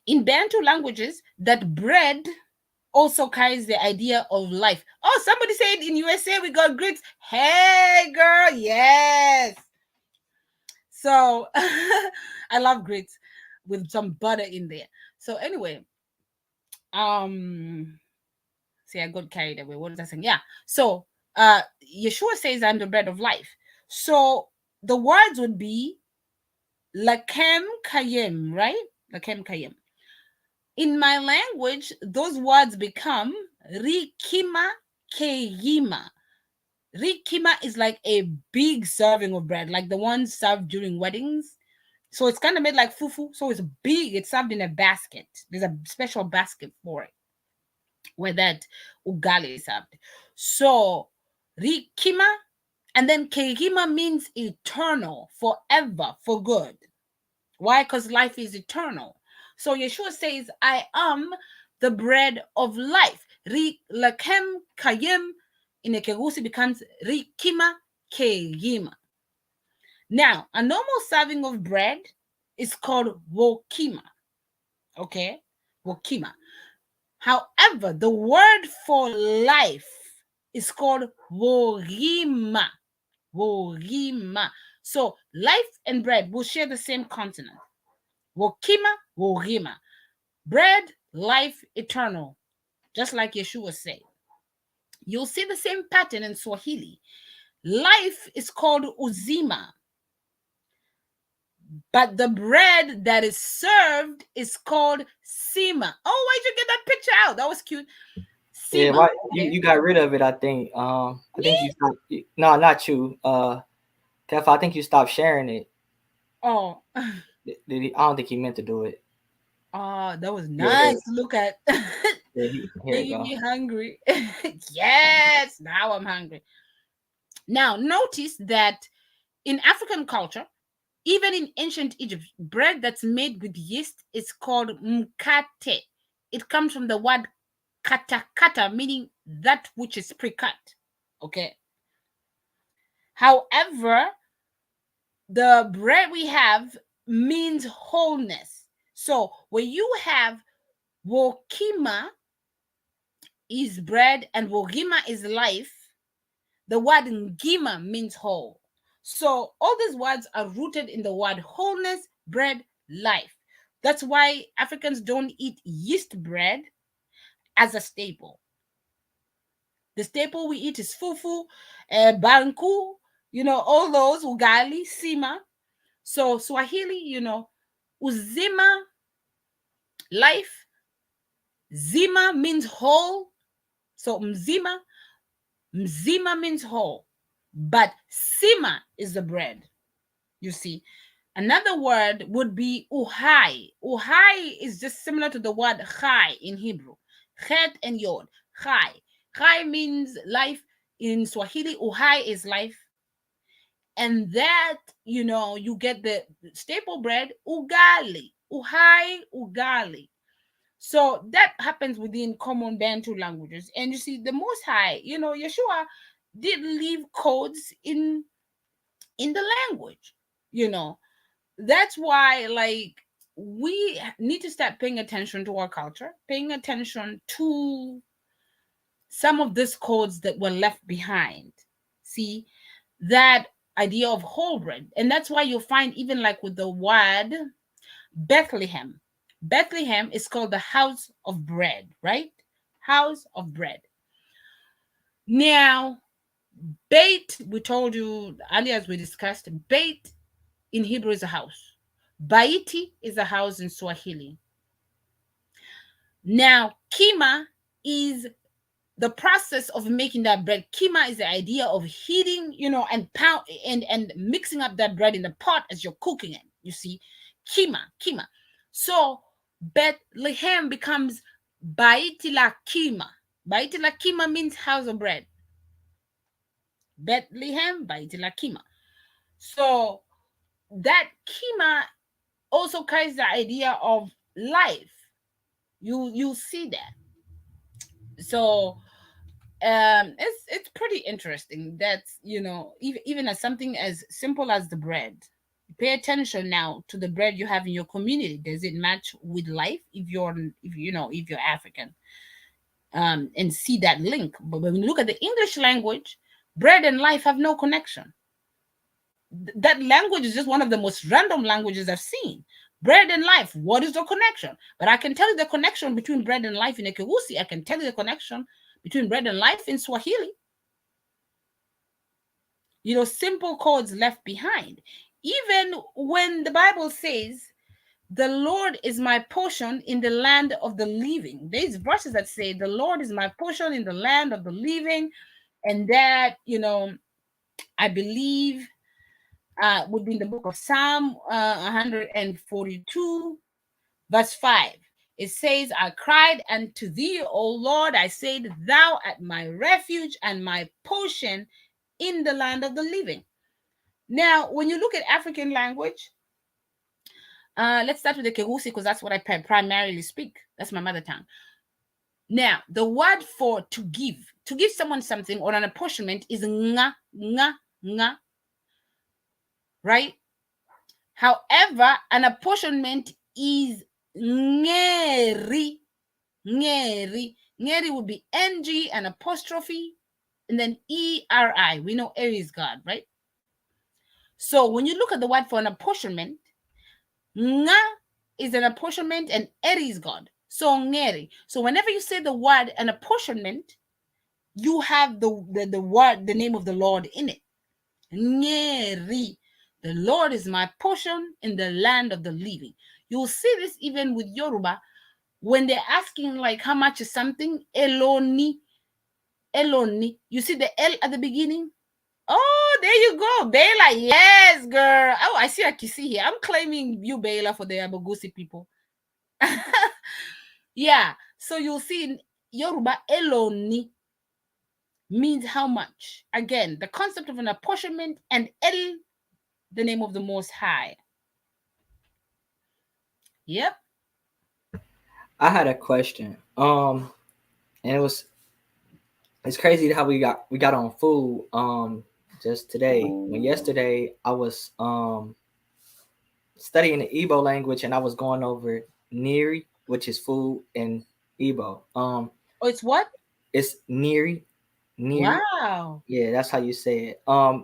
in Bantu languages that bread also carries the idea of life. Oh, somebody said in USA we got grits. Hey, girl, yes. So I love grits with some butter in there. So anyway, um, see, I got carried away. What was I saying? Yeah. So Yeshua says, I'm the bread of life. So the words would be lakem kayem, right? Lakem kayem. In my language, those words become rikima keyima. Rikima is like a big serving of bread, like the ones served during weddings. So it's kind of made like fufu. So it's big. It's served in a basket. There's a special basket for it where that ugali is served. So rikima, and then kegima means eternal, forever, for good. Why? Because life is eternal. So Yeshua says, I am the bread of life. Lakem kayim in a kegusi becomes rikima kegima. Now, a normal serving of bread is called Wokima. Okay? Wokima. However, the word for life is called Worima. Worima. So life and bread will share the same consonant. Wokima, Worima. Bread, life, eternal. Just like Yeshua said. You'll see the same pattern in Swahili. Life is called Uzima. But the bread that is served is called Sima. Oh, why'd you get that picture out? That was cute. Yeah, Sima. why you got rid of it? I think. I think you stopped. No, not you. Tef, I think you stopped sharing it. Oh. Did he? I don't think he meant to do it. Oh, that was Yeah, nice to look at. yeah. Here you Making go. me hungry. Yes, now I'm hungry. Now, notice that in African culture, even in ancient Egypt, bread that's made with yeast is called mkate. It comes from the word kata, meaning that which is pre-cut. Okay. However, the bread we have means wholeness. So when you have wokima is bread and wogima is life, the word ngima means whole. So all these words are rooted in the word wholeness, bread, life. That's why Africans don't eat yeast bread as a staple. The staple we eat is fufu, banku, all those, ugali, sima. So Swahili, uzima, life, zima means whole. So mzima means whole. But sima is the bread. You see, another word would be uhai. Uhai is just similar to the word chai in Hebrew. Chet and yod. Chai. Chai means life in Swahili. Uhai is life. And that, you get the staple bread, ugali. Uhai, ugali. So that happens within common Bantu languages. And you see, the Most High, Yeshua did leave codes in the language. That's why, like, we need to start paying attention to our culture, paying attention to some of these codes that were left behind. See, that idea of whole bread. And that's why you'll find, even like with the word Bethlehem, Bethlehem is called the house of bread, right? House of bread. Now, Beit, we told you earlier, as we discussed, Beit in Hebrew is a house. Baiti is a house in Swahili. Now, kima is the process of making that bread. Kima is the idea of heating, and pound and mixing up that bread in the pot as you're cooking it. You see, kima. So Bethlehem becomes Baiti la kima. Baiti la kima means house of bread. Bethlehem, Baiti la kima. So that kima also carries the idea of life. You see that. So it's pretty interesting that even as something as simple as the bread, pay attention now to the bread you have in your community. Does it match with life? If you're African, and see that link. But when you look at the English language, bread and life have no connection. That language is just one of the most random languages I've seen. Bread and life, what is the connection? But I can tell you the connection between bread and life in Ekewusi. I can tell you the connection between bread and life in Swahili. Simple codes left behind. Even when the Bible says, the Lord is my portion in the land of the living. There's verses that say, the Lord is my portion in the land of the living. And that, I believe would be in the book of Psalm 142, verse 5. It says, I cried unto thee, O Lord. I said, thou art my refuge and my portion in the land of the living. Now, when you look at African language, let's start with the Kewusi, because that's what I primarily speak. That's my mother tongue. Now, the word for to give someone something or an apportionment is nga, right? However, an apportionment is ngeri. Ngeri. Ngeri would be ng, an apostrophe, and then eri. We know eri is God, right? So when you look at the word for an apportionment, nga is an apportionment and eri is God. So ngeri. So whenever you say the word an apportionment, you have the word, the name of the Lord in it. Ngeri. The Lord is my portion in the land of the living. You'll see this even with Yoruba when they're asking like how much is something. Eloni. Eloni. You see the L at the beginning? Oh, there you go. Bela. Yes, girl. Oh, I see a Kisi here. I'm claiming you, Bela, for the Abagusii people. Yeah. So you'll see in Yoruba, Eloni means how much. Again, the concept of an apportionment, and El, the name of the Most High. Yep. I had a question. And it's crazy how we got on food just today. When yesterday I was studying the Igbo language and I was going over niri, which is food in Igbo. Oh, it's what? It's niri, niri. Wow. Yeah, that's how you say it.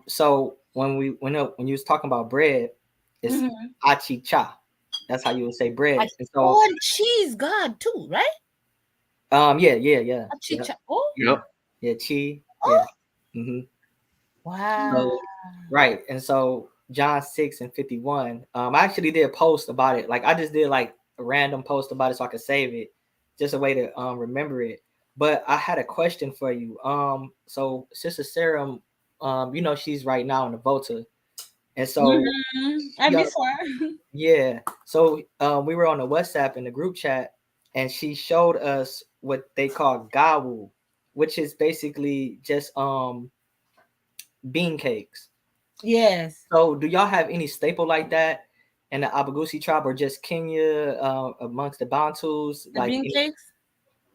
So when you was talking about bread, it's Mhm. achicha. That's how you would say bread. And so Oh, and cheese, God, too, right? yeah. Achicha. Oh, Yeah. Yeah, chi. Yeah. oh. Mm-hmm. Wow. So right. And so John 6:51. I actually did a post about it. Like I just did like a random post about it so I could save it. Just a way to remember it. But I had a question for you. So Sister Sarah, she's right now in the Volta. And so I she, miss her. yeah. So we were on the WhatsApp in the group chat, and she showed us what they call gawu, which is basically just bean cakes. Yes. So do y'all have any staple like that in the Abagusii tribe, or just Kenya amongst the Bantus, The like bean cakes?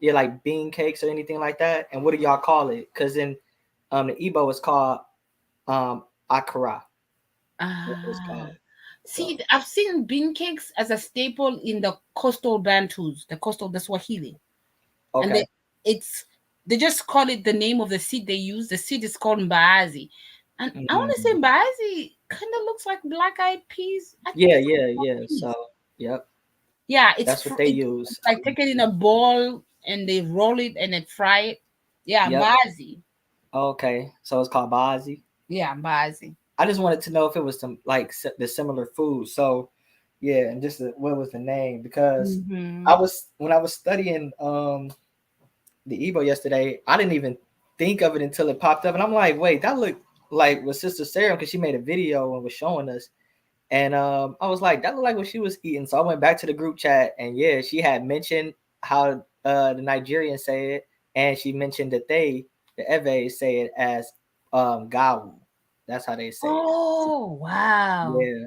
yeah, like bean cakes or anything like that? And what do y'all call it? Because in the Igbo it's called akara. That's what it's Ah. called. So See, I've seen bean cakes as a staple in the coastal Bantus, the Swahili. And okay. it's they just call it the name of the seed they use. The seed is called mbaazi. And I want to say Mhm. mbaazi kind of looks like black-eyed peas. I think Yeah, it's like yeah, black yeah. peas. So yep, Yeah, that's what they it's use. like taken in a ball and they roll it and they fry it. Yeah, Yep. mbaazi. Okay. So it's called bazi. Yeah, mbaazi. I just wanted to know if it was some like the similar food. So yeah, and just what was the name? Because Mm-hmm. I was when I was studying the Igbo yesterday, I didn't even think of it until it popped up, and I'm like, wait, that looked like with Sister Sarah because she made a video and was showing us, and I was like, that looked like what she was eating. So I went back to the group chat, and yeah, she had mentioned how the Nigerians say it, and she mentioned that the Ewe say it as gawu. That's how they say it. Oh, wow. Yeah.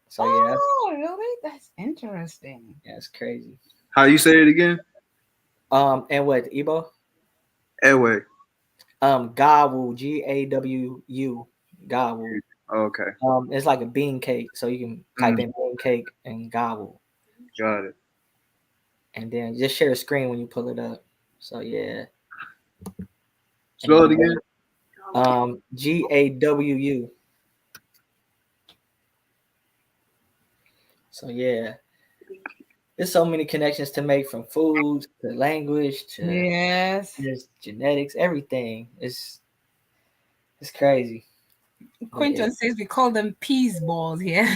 So yeah, Oh, really? That's interesting. that's crazy. How you say it again? And what Igbo? Airway. Gawu, GAWU, gawu. Okay, It's like a bean cake, so you can type mm, in bean cake and gawu, got it. and then just share a screen when you pull it up. So yeah, and Spell it then again. GAWU. So yeah, there's so many connections to make from food to language to Yes. just genetics, everything. It's crazy. But yeah. Quentin says we call them peas balls here.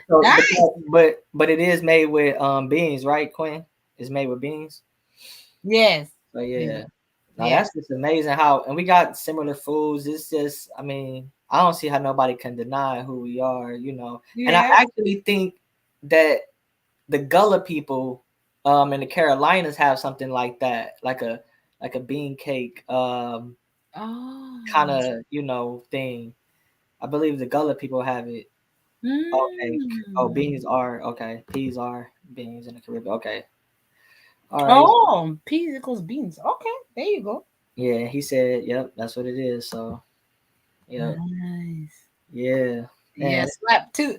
So, Nice. but it is made with beans, right, Quinn? It's made with beans. Yes. So Yeah. yeah. Now Yeah. that's just amazing how, and we got similar foods. It's just, I mean, I don't see how nobody can deny who we are. And I Yeah. actually think that the Gullah people in the Carolinas have something like that, like a bean cake kind Oh. of thing. I believe the Gullah people have it. Okay. Oh, Mm. beans are okay. Peas are beans in the Caribbean. Okay. All right. Oh, peas equals beans. Okay, there you go. Yeah, he said, "Yep, that's what it is." So, yep, Nice. yeah. And Yes, slap too.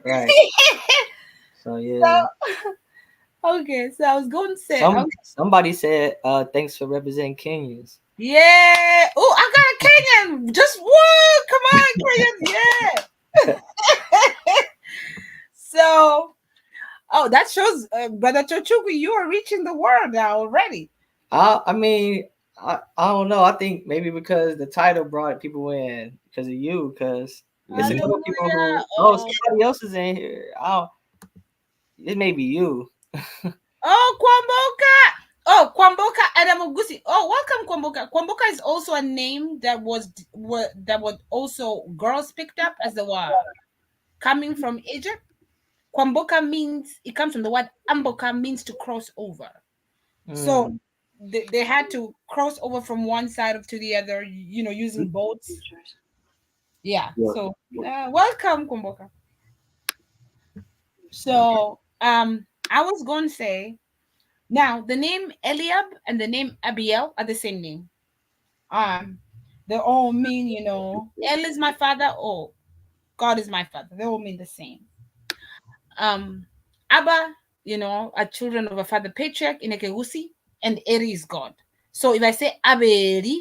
right. So yeah. So, okay, so I was going to say, Somebody said thanks for representing Kenyans. yeah. Oh, I got a Kenyan. Just woo! Come on, Kenyans. Yeah. So, oh, that shows, Brother Chochuku, you are reaching the world now already. I mean, I don't know. I think maybe because the title brought people in because of you. Because it's a couple of people Hallelujah. who Oh, somebody else is in here. It may be you. oh, Kwamboka. Oh, Kwamboka and Abagusii. Oh, welcome, Kwamboka. Kwamboka is also a name that was also girls picked up as they were coming from Egypt. Kwamboka means it comes from the word amboka means to cross over. So Mm. they had to cross over from one side of to the other, using boats. Yeah. Yeah. So welcome, Kwamboka. So I was going to say now the name Eliab and the name Abiel are the same name. Um, they all mean, El is my father or God is my father. They all mean the same. Um, Abba, are children of a father patriarch in Ekeusi, and Eri is God. So if I say Aberi,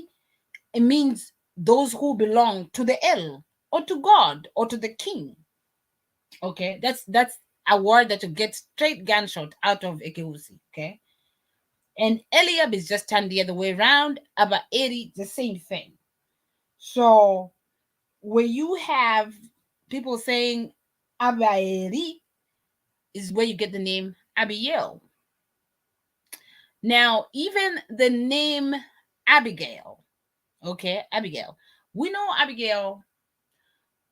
it means those who belong to the El or to God or to the king. Okay, that's a word that you get straight gunshot out of Ekeusi. Okay, and Eliab is just turned the other way around. Abba Eri, the same thing. So where you have people saying Abaeri is where you get the name Abiel. Now, even the name Abigail, okay, Abigail. We know Abigail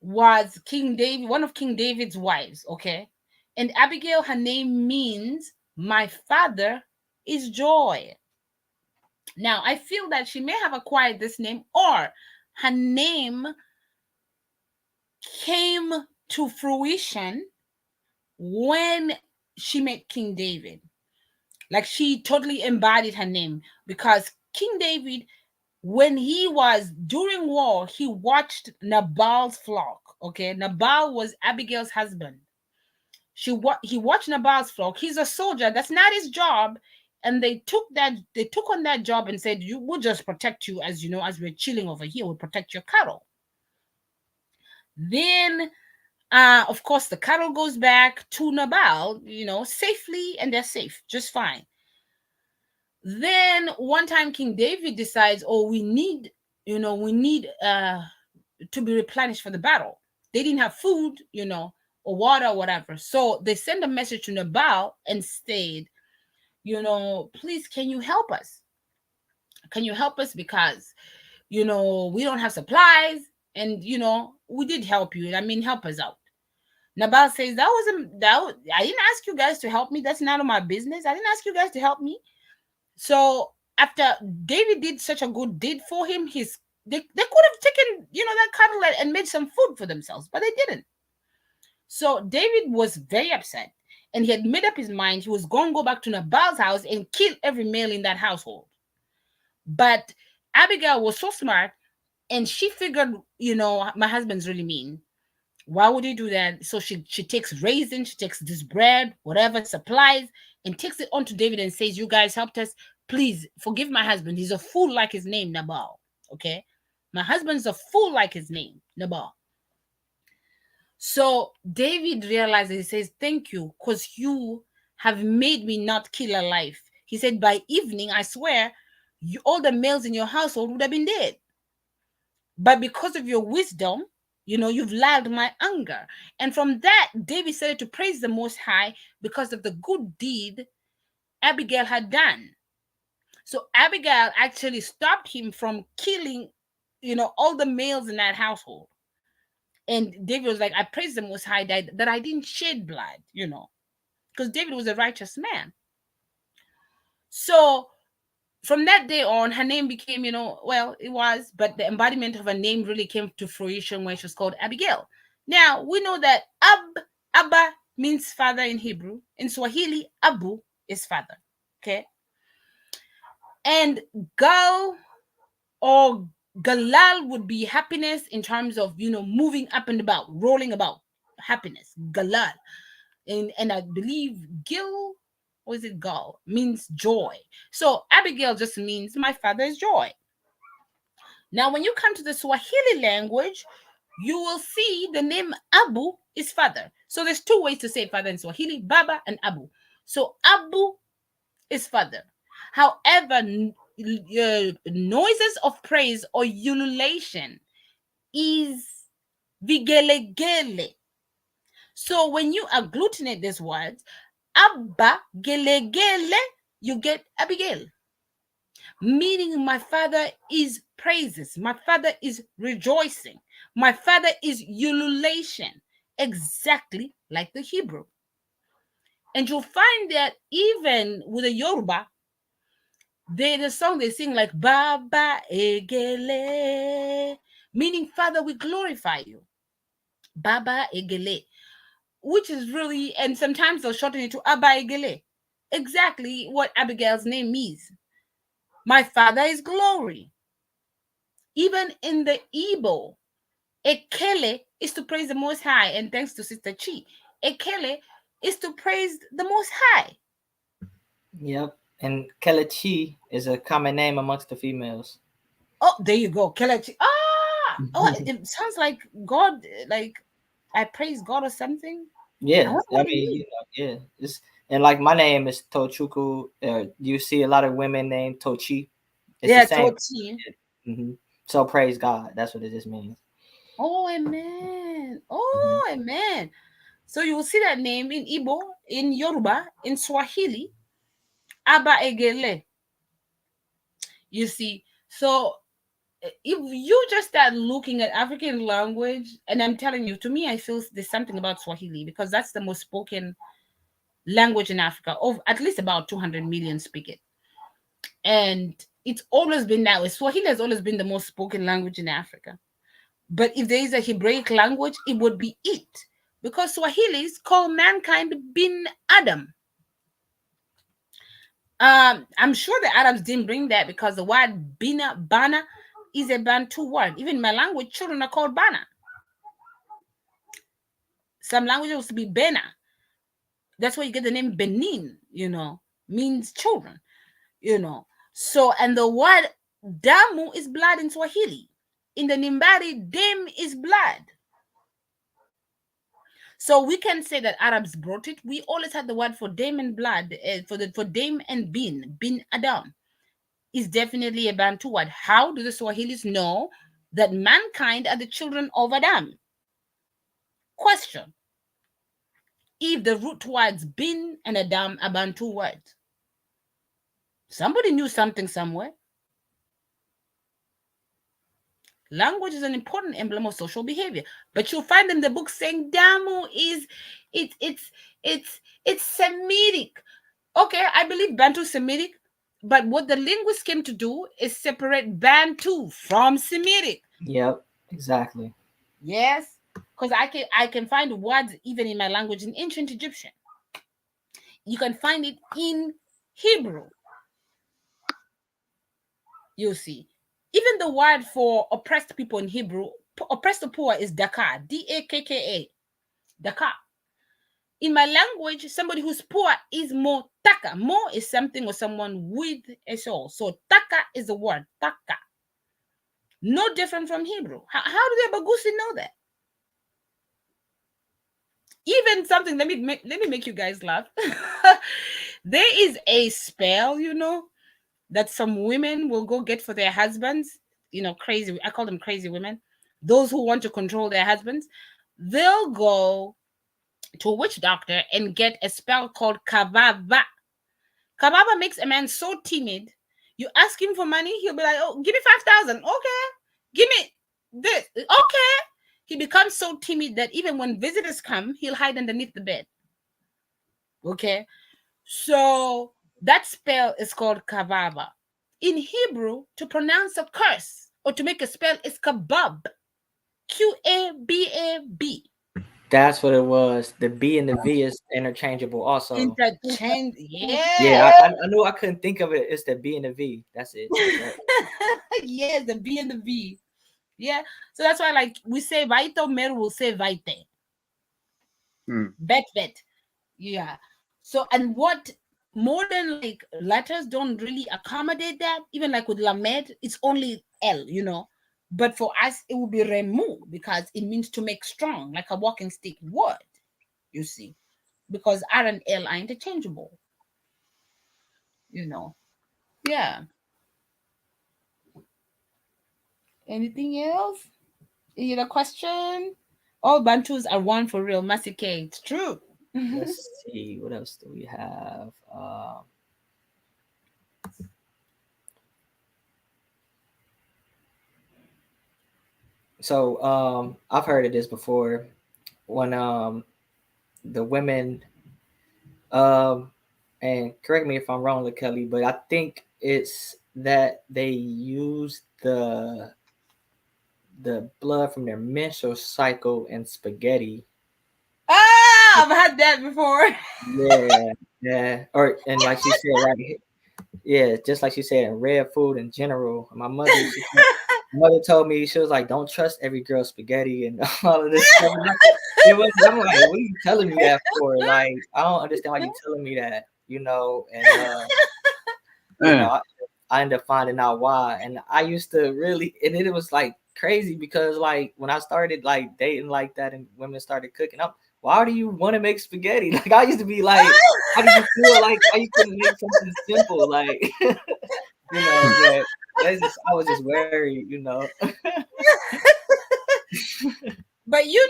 was King David, one of King David's wives, okay? And Abigail, her name means my father is joy. Now, I feel that she may have acquired this name, or her name came to fruition when she met King David. Like she totally embodied her name because King David, when he was during war, he watched Nabal's flock. Okay, Nabal was Abigail's husband. He watched Nabal's flock. He's a soldier. That's not his job. And they took on that job and said, "You will just protect you as as we're chilling over here. We'll protect your cattle." Then of course, the cattle goes back to Nabal, safely, and they're safe, just fine. Then one time King David decides, oh, we need to be replenished for the battle. They didn't have food, or water or whatever. So they send a message to Nabal and said, please, can you help us? Can you help us? Because, we don't have supplies, and we did help you. I mean, help us out. Nabal says, I didn't ask you guys to help me. That's none of my business. I didn't ask you guys to help me. So after David did such a good deed for him, they could have taken, that cattle and made some food for themselves, but they didn't. So David was very upset, and he had made up his mind he was going to go back to Nabal's house and kill every male in that household. But Abigail was so smart, and she figured, my husband's really mean. Why would he do that? So she takes raisins, she takes this bread, whatever supplies, and takes it on to David and says, "You guys helped us. Please forgive my husband. He's a fool like his name, Nabal. Okay, my husband's a fool like his name, Nabal." So David realizes, he says, "Thank you, because you have made me not kill a life." He said, "By evening, I swear, all the males in your household would have been dead. But because of your wisdom, you've lulled my anger." And from that, David started to praise the Most High because of the good deed Abigail had done. So Abigail actually stopped him from killing, all the males in that household. And David was like, "I praise the Most High that I didn't shed blood, because David was a righteous man." So from that day on, her name became, well, it was, but the embodiment of her name really came to fruition when she was called Abigail. Now, we know that Abba means father in Hebrew. In Swahili, Abu is father. Okay. And Gal or Galal would be happiness in terms of, moving up and about, rolling about, happiness. Galal. And I believe Gil, or is it Gal, means joy. So Abigail just means my father's joy. Now, when you come to the Swahili language, you will see the name Abu is father. So there's two ways to say father in Swahili, Baba and Abu. So Abu is father. However, noises of praise or ululation is vigelegele. So when you agglutinate these words, Abba gelegele, you get Abigail, meaning my father is praises, my father is rejoicing, my father is ululation, exactly like the Hebrew. And you'll find that even with the Yoruba, the song they sing like Baba Egele, meaning Father, we glorify you. Baba Egele, which is really, and sometimes they'll shorten it to Abba Egele. Exactly what Abigail's name means. My father is glory. Even in the Igbo, Ekele is to praise the Most High, and thanks to Sister Chi, Ekele is to praise the Most High. Yep. And Kelechi is a common name amongst the females. Oh, there you go, Kelechi. It sounds like God, like I praise God or something. Yeah, wonder I what it mean, means. yeah. And like my name is Tochuku. You see a lot of women named Tochi. It's the Yeah, same. Tochi. Hmm. So praise God. That's what it just means. Oh, amen. Mhm. Oh, amen. So you will see that name in Igbo, in Yoruba, in Swahili, Aba Egele. You see, so if you just start looking at African language, and I'm telling you, to me, I feel there's something about Swahili because that's the most spoken language in Africa. Of at least about 200 million speak it, and it's always been that way. Swahili has always been the most spoken language in Africa. But if there is a Hebraic language, it would be it, because Swahilis call mankind bin Adam. I'm sure the Arabs didn't bring that because the word bina bana is a Bantu word. Even in my language, children are called bana. Some languages used to be bena. That's where you get the name Benin. Means children. So, and the word damu is blood in Swahili. In the Nimbari, dem is blood. So we can say that Arabs brought it. We always had the word for dame and blood, for dame and bin Adam is definitely a Bantu word. How do the Swahilis know that mankind are the children of Adam? Question: if the root words bin and Adam are Bantu words, somebody knew something somewhere. Language is an important emblem of social behavior, but you'll find in the book saying Damu is it's Semitic. Okay, I believe Bantu Semitic, but what the linguists came to do is separate Bantu from Semitic. Yep, exactly. Yes, because I can find words even in my language in ancient Egyptian. You can find it in Hebrew. You see, even the word for oppressed people in Hebrew, oppressed or poor, is Dakar, Dakka. Dakar. In my language, somebody who's poor is more taka. More is something or someone with a soul. So taka is the word taka. No different from Hebrew. How do the Abagusii know that? Even something. Let me make you guys laugh. There is a spell, that some women will go get for their husbands. Crazy. I call them crazy women. Those who want to control their husbands, they'll go to a witch doctor and get a spell called kavava. Kababa makes a man so timid. You ask him for money, he'll be like, "Oh, give me 5,000. Okay, give me this. Okay." He becomes so timid that even when visitors come, he'll hide underneath the bed. Okay, so that spell is called Kababa. In Hebrew, to pronounce a curse or to make a spell is kabab. Qabab. That's what it was. The B and the V is interchangeable also. Interchange. Yeah, Yeah. I knew I couldn't think of it. It's the B and the V. That's it. Yep. Yes, the B and the V. Yeah. So that's why, like, we say Vaito, Meru will say Vaite. Hmm. Bet. Yeah. So, and what modern like letters don't really accommodate that, even like with Lamed, it's only L. But for us, it will be Remu because it means to make strong, like a walking stick word, you see, because R and L are interchangeable. Yeah. Anything else? Any other question? All Bantus are one for real. Masike, it's true. Let's see, what else do we have? So I've heard of this before when the women and correct me if I'm wrong, Kelly, but I think it's that they use the blood from their menstrual cycle in spaghetti. I've had that before. Yeah, yeah. Or and like she said, right? Yeah, just like she said, in red food in general. My mother told me, she was like, "Don't trust every girl's spaghetti and all of this stuff." I'm like, "What are you telling me that for? Like, I don't understand why you telling me that." And Man, I ended up finding out why. And I used to really, and it was like crazy because like when I started like dating like that and women started cooking up, why do you want to make spaghetti? Like I used to be like, how do you feel like why you couldn't make something simple? Like, but I was just worried. But Esau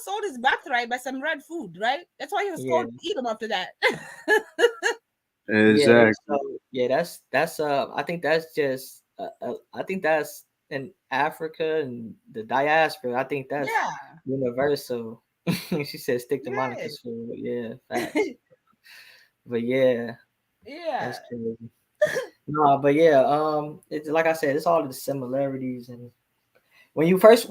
sold his birthright by some red food, right? That's why he was Yeah. called Edom after that. Yeah, exactly. so yeah, that's I think that's just I think that's in Africa and the diaspora. I think that's Yeah. universal. She said stick to Yes. Monica's food. Yeah, facts. But yeah, Yeah. that's crazy. No, but yeah, it's like I said, it's all the similarities. And when you first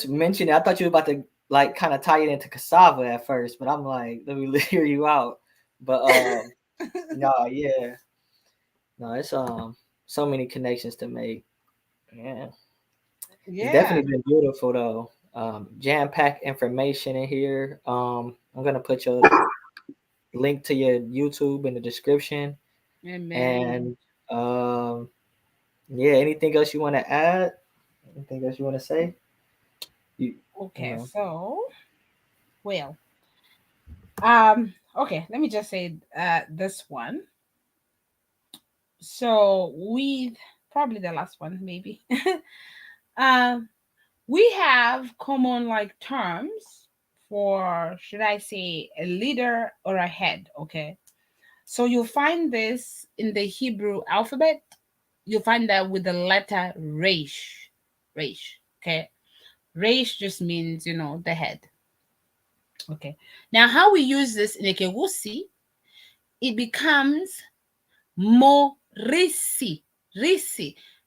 mentioned it, I thought you were about to like kind of tie it into cassava at first, but I'm like, let me hear you out. But no, yeah. No, it's so many connections to make. Yeah, it's Yeah. definitely been beautiful though. Jam packed information in here. I'm gonna put your link to your YouTube in the description. Amen. And um, yeah, anything else you want to add? Anything else you want to say? You, you Okay, know, so well, okay, let me just say this one. So with probably the last one, maybe. um we have common like terms for, should I say, a leader or a head. Okay, so you'll find this in the Hebrew alphabet. You'll find that with the letter resh. Okay, resh just means the head. Okay, now how we use this in Ekewusi, it becomes morisi.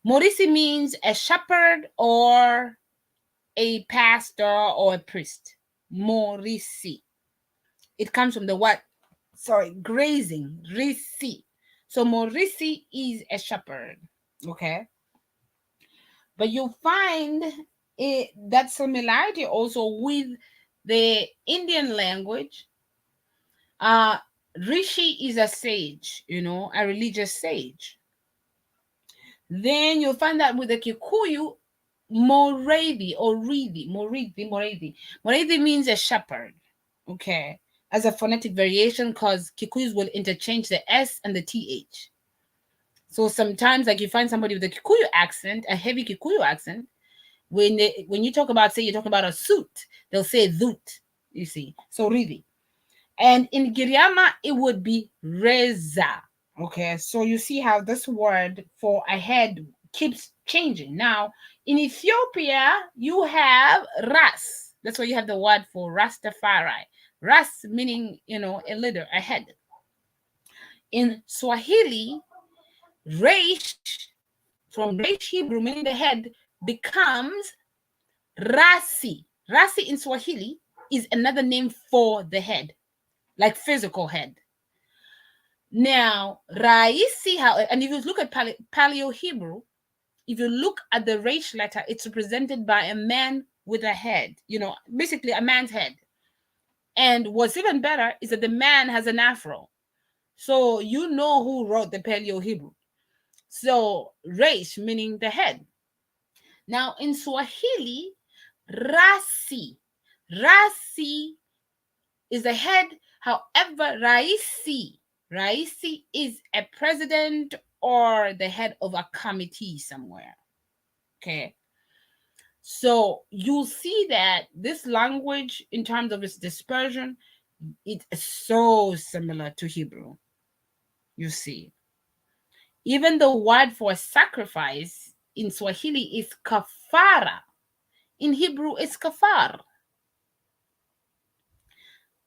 Morisi means a shepherd or a pastor or a priest. Morisi. It comes from the word, sorry, grazing. Risi. So Morisi is a shepherd. Okay. But you'll find that similarity also with the Indian language. Uh, Rishi is a sage, a religious sage. Then you'll find that with the Kikuyu, Moredi means a shepherd. Okay. As a phonetic variation, because Kikuyus will interchange the S and the TH. So sometimes, like, you find somebody with a Kikuyu accent, a heavy Kikuyu accent, when you talk about, say, you're talking about a suit, they'll say dut, you see. So really. And in Giriama, it would be reza. Okay, so you see how this word for a head keeps changing. Now, in Ethiopia, you have ras. That's why you have the word for Rastafari. Ras meaning, a leader, a head. In Swahili, Reish, from Reish Hebrew, meaning the head, becomes Rasi. Rasi in Swahili is another name for the head, like physical head. Now, Raisi, how, and if you look at Paleo Hebrew, if you look at the Resh letter, it's represented by a man with a head, basically a man's head. And what's even better is that the man has an afro. So you know who wrote the Paleo Hebrew. So Resh meaning the head. Now in Swahili, Rasi. Rasi is the head. However, Raisi is a president or the head of a committee somewhere. Okay. So you'll see that this language, in terms of its dispersion, it is so similar to Hebrew. You see, even the word for sacrifice in Swahili is kafara. In Hebrew, it's kafar.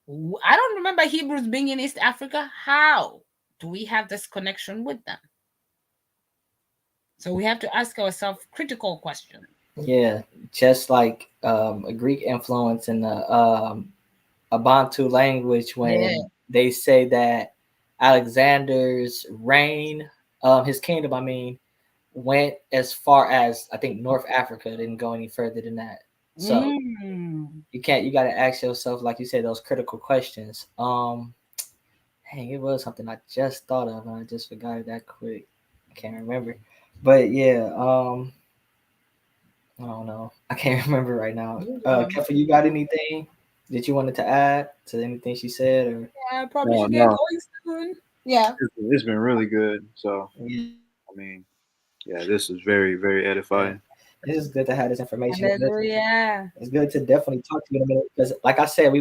I don't remember Hebrews being in East Africa. How do we have this connection with them? So we have to ask ourselves critical questions. Yeah, just like a Greek influence in the a Bantu language Yeah. when they say that Alexander's reign, his kingdom, I mean, went as far as I think North Africa, didn't go any further than that. So Mm. you got to ask yourself, like you said, those critical questions. Dang, it was something I just thought of and I just forgot it that quick. I can't remember, but yeah, I don't know. I can't remember right now. Kefa, you got anything that you wanted to add to anything she said, or Yeah, I probably No, should get no, going soon. Yeah. it's been really good. So yeah, I mean, yeah, this is very, very yeah. edifying. It's just good to have this information. Hallelujah. It's good to definitely talk to you in a minute because, like I said,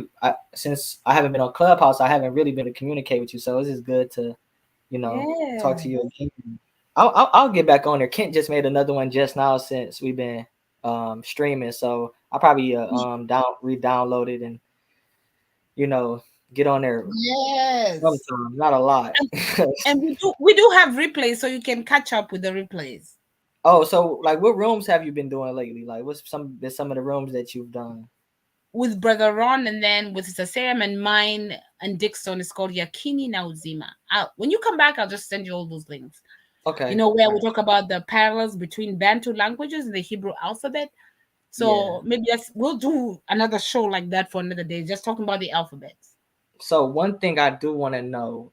since I haven't been on Clubhouse, I haven't really been able to communicate with you. So it's just good to, talk to Yeah. you again. I'll get back on there. Kent just made another one just now since we've been streaming, so I'll probably re-download it and you know get on there Yes. sometime. Not a lot. And we do have replays, so you can catch up with the replays. Oh, so like, what rooms have you been doing lately? Like, what's some of the rooms that you've done? With Brother Ron, and then with Sister Sam and mine and Dixon is called Yakini na Uzima. When you come back, I'll just send you all those links. Okay. Where All we right. talk about the parallels between Bantu languages and the Hebrew alphabet. Yeah. So maybe we'll do another show like that for another day, just talking about the alphabets. So one thing I do want to know,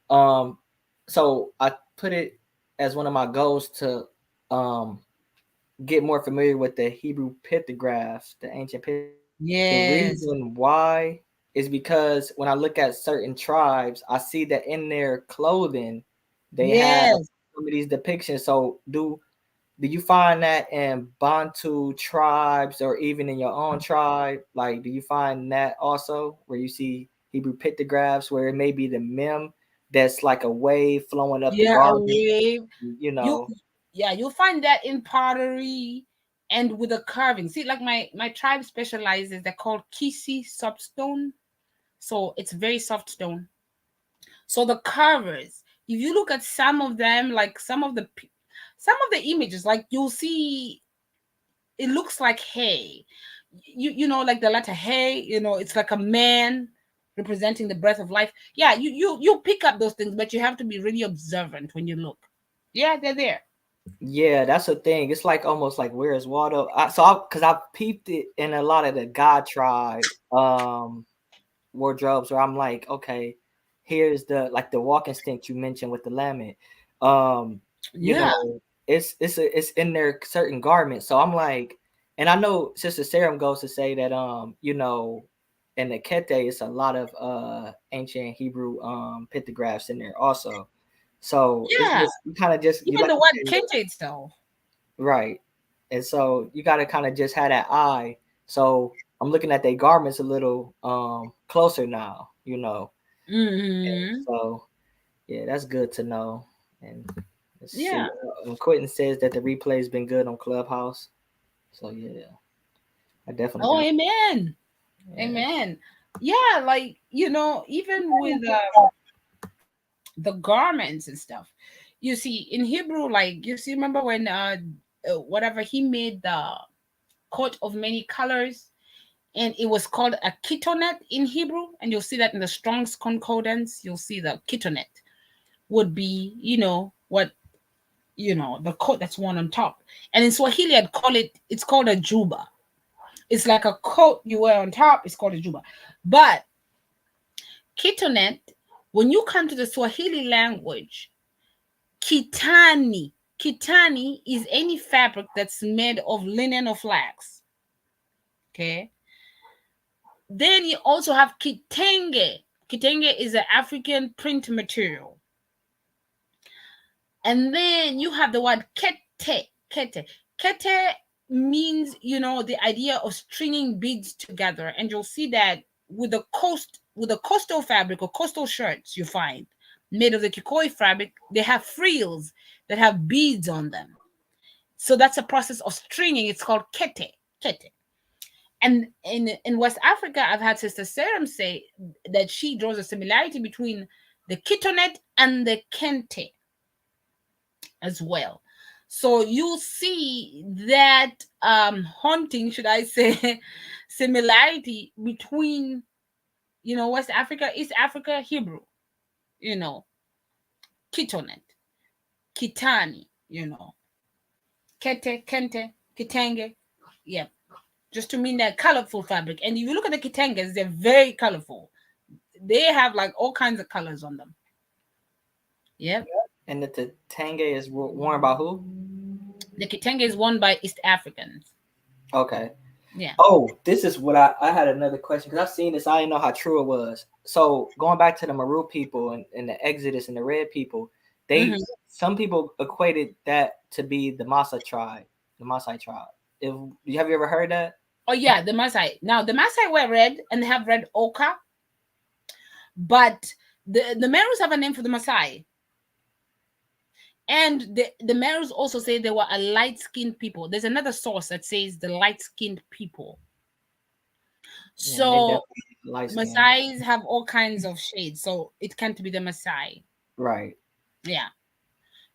so I put it as one of my goals to um get more familiar with the Hebrew pictographs, the ancient pictographs. The Yes. reason why is because when I look at certain tribes, I see that in their clothing they have Yes. some of these depictions. So do you find that in Bantu tribes or even in your own tribe? Like, do you find that also where you see Hebrew pictographs where it may be the mem that's like a wave flowing up the Yeah, a garment, wave. you You know? yeah, you'll find that in pottery and with the carving. See, like my tribe specializes, they're called Kisi soapstone. So it's very soft stone. So the carvers, if you look at some of them, like some of the images, like you'll see it looks like hay. Like the letter hay, it's like a man representing the breath of life. Yeah, you pick up those things, but you have to be really observant when you look. Yeah, they're there. Yeah, that's a thing. It's like almost like Where's Waldo? Because I peeped it in a lot of the God tribe wardrobes where I'm like, okay, here's the walk instinct you mentioned with the lament. Um, you Yeah. know, it's in their certain garments. So I'm like, and I know Sister Sarah goes to say that in the Kete it's a lot of ancient Hebrew pictographs in there also. So it's Yeah. just you kind of just you Even like the you word said, kente itself. right. And so you got to kind of just have that eye. So I'm looking at their garments a little closer now. Mm-hmm. So yeah, that's good to know. And let's see. Yeah. Quentin says that the replay's been good on Clubhouse. So yeah, I definitely Oh, got. amen. Yeah. Amen. Yeah, like even with the garments and stuff. You see, in Hebrew, like remember when whatever he made the coat of many colors, and it was called a kitonet in Hebrew, and you'll see that in the Strong's Concordance. You'll see the kitonet. would be, what, the coat that's worn on top. And in Swahili, it's called a juba. It's like a coat you wear on top. It's called a juba. But kitonet, when you come to the Swahili language, kitani is any fabric that's made of linen or flax. Okay. Then you also have kitenge. Kitenge is an African print material. And then you have the word kete. Kete. Kete means, the idea of stringing beads together. And you'll see that with the coastal fabric or coastal shirts you find made of the Kikoi fabric, they have frills that have beads on them. So that's a process of stringing. It's called kete. Kete. And in West Africa, I've had Sister Serum say that she draws a similarity between the kitonet and the kente as well. So you see that haunting, should I say, similarity between, West Africa, East Africa, Hebrew, kitonet, kitani, kete, kente, kitenge. Yeah, just to mean that colorful fabric. And if you look at the kitenges, they're very colorful. They have like all kinds of colors on them. Yep. And the tenge is worn by who? The kitenge is worn by East Africans. Okay. Yeah. Oh, this is what I had another question because I've seen this. I didn't know how true it was. So going back to the Maru people and the Exodus and the Red people, some people equated that to be the Maasai tribe. Have you ever heard that? Oh yeah, the Maasai. Now the Maasai wear red and they have red ochre, but the Merus have a name for the Maasai. And the Merus also say they were a light-skinned people. There's another source that says the light-skinned people. So Maasais have all kinds of shades, so it can't be the Maasai. Right. Yeah.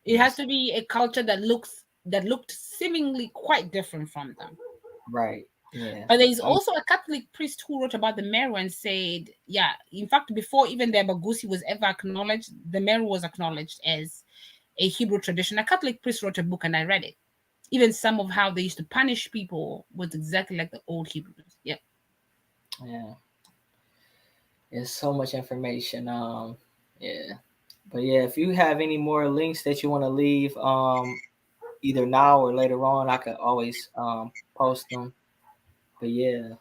It has to be a culture that looked seemingly quite different from them. Right. Yeah. But there is also a Catholic priest who wrote about the Meru and said, yeah, in fact, before even the Abagusii was ever acknowledged, the Meru was acknowledged as a Hebrew tradition. A Catholic priest wrote a book and I read it. Even some of how they used to punish people was exactly like the old Hebrews. Yeah. Yeah. There's so much information. Yeah. But yeah, if you have any more links that you want to leave, either now or later on, I could always post them. But yeah.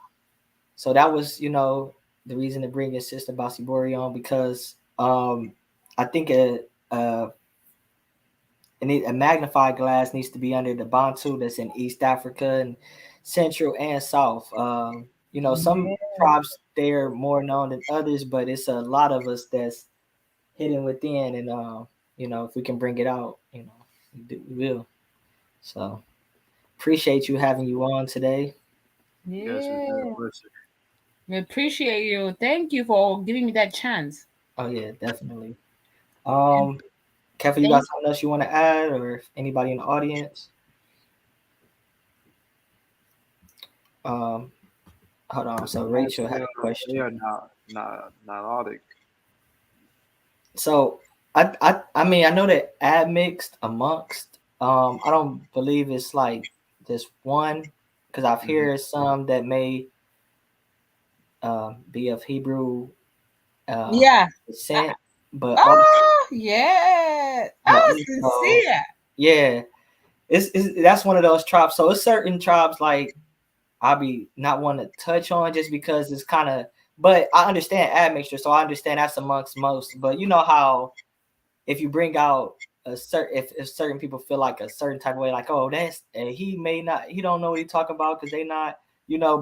So that was, the reason to bring your sister Bosibore on because I think a magnified glass needs to be under the Bantu that's in East Africa and Central and South. Some tribes they're more known than others, but it's a lot of us that's hidden within, and if we can bring it out, we will. So appreciate you having you on today. Yeah. We appreciate you. Thank you for giving me that chance. Oh yeah, definitely. Kevin, you got something else you want to add, or anybody in the audience? Hold on. So Rachel had a question. Yeah, nautic. So I mean I know that admixed amongst I don't believe it's like this one because I've heard some that may be of Hebrew descent, but sincere. Yeah, it's that's one of those tribes. So it's certain tribes like I'll be not want to touch on just because it's kind of. But I understand admixture, so I understand that's amongst most. But you know how if you bring out a certain if certain people feel like a certain type of way, like he don't know what he's talking about because they not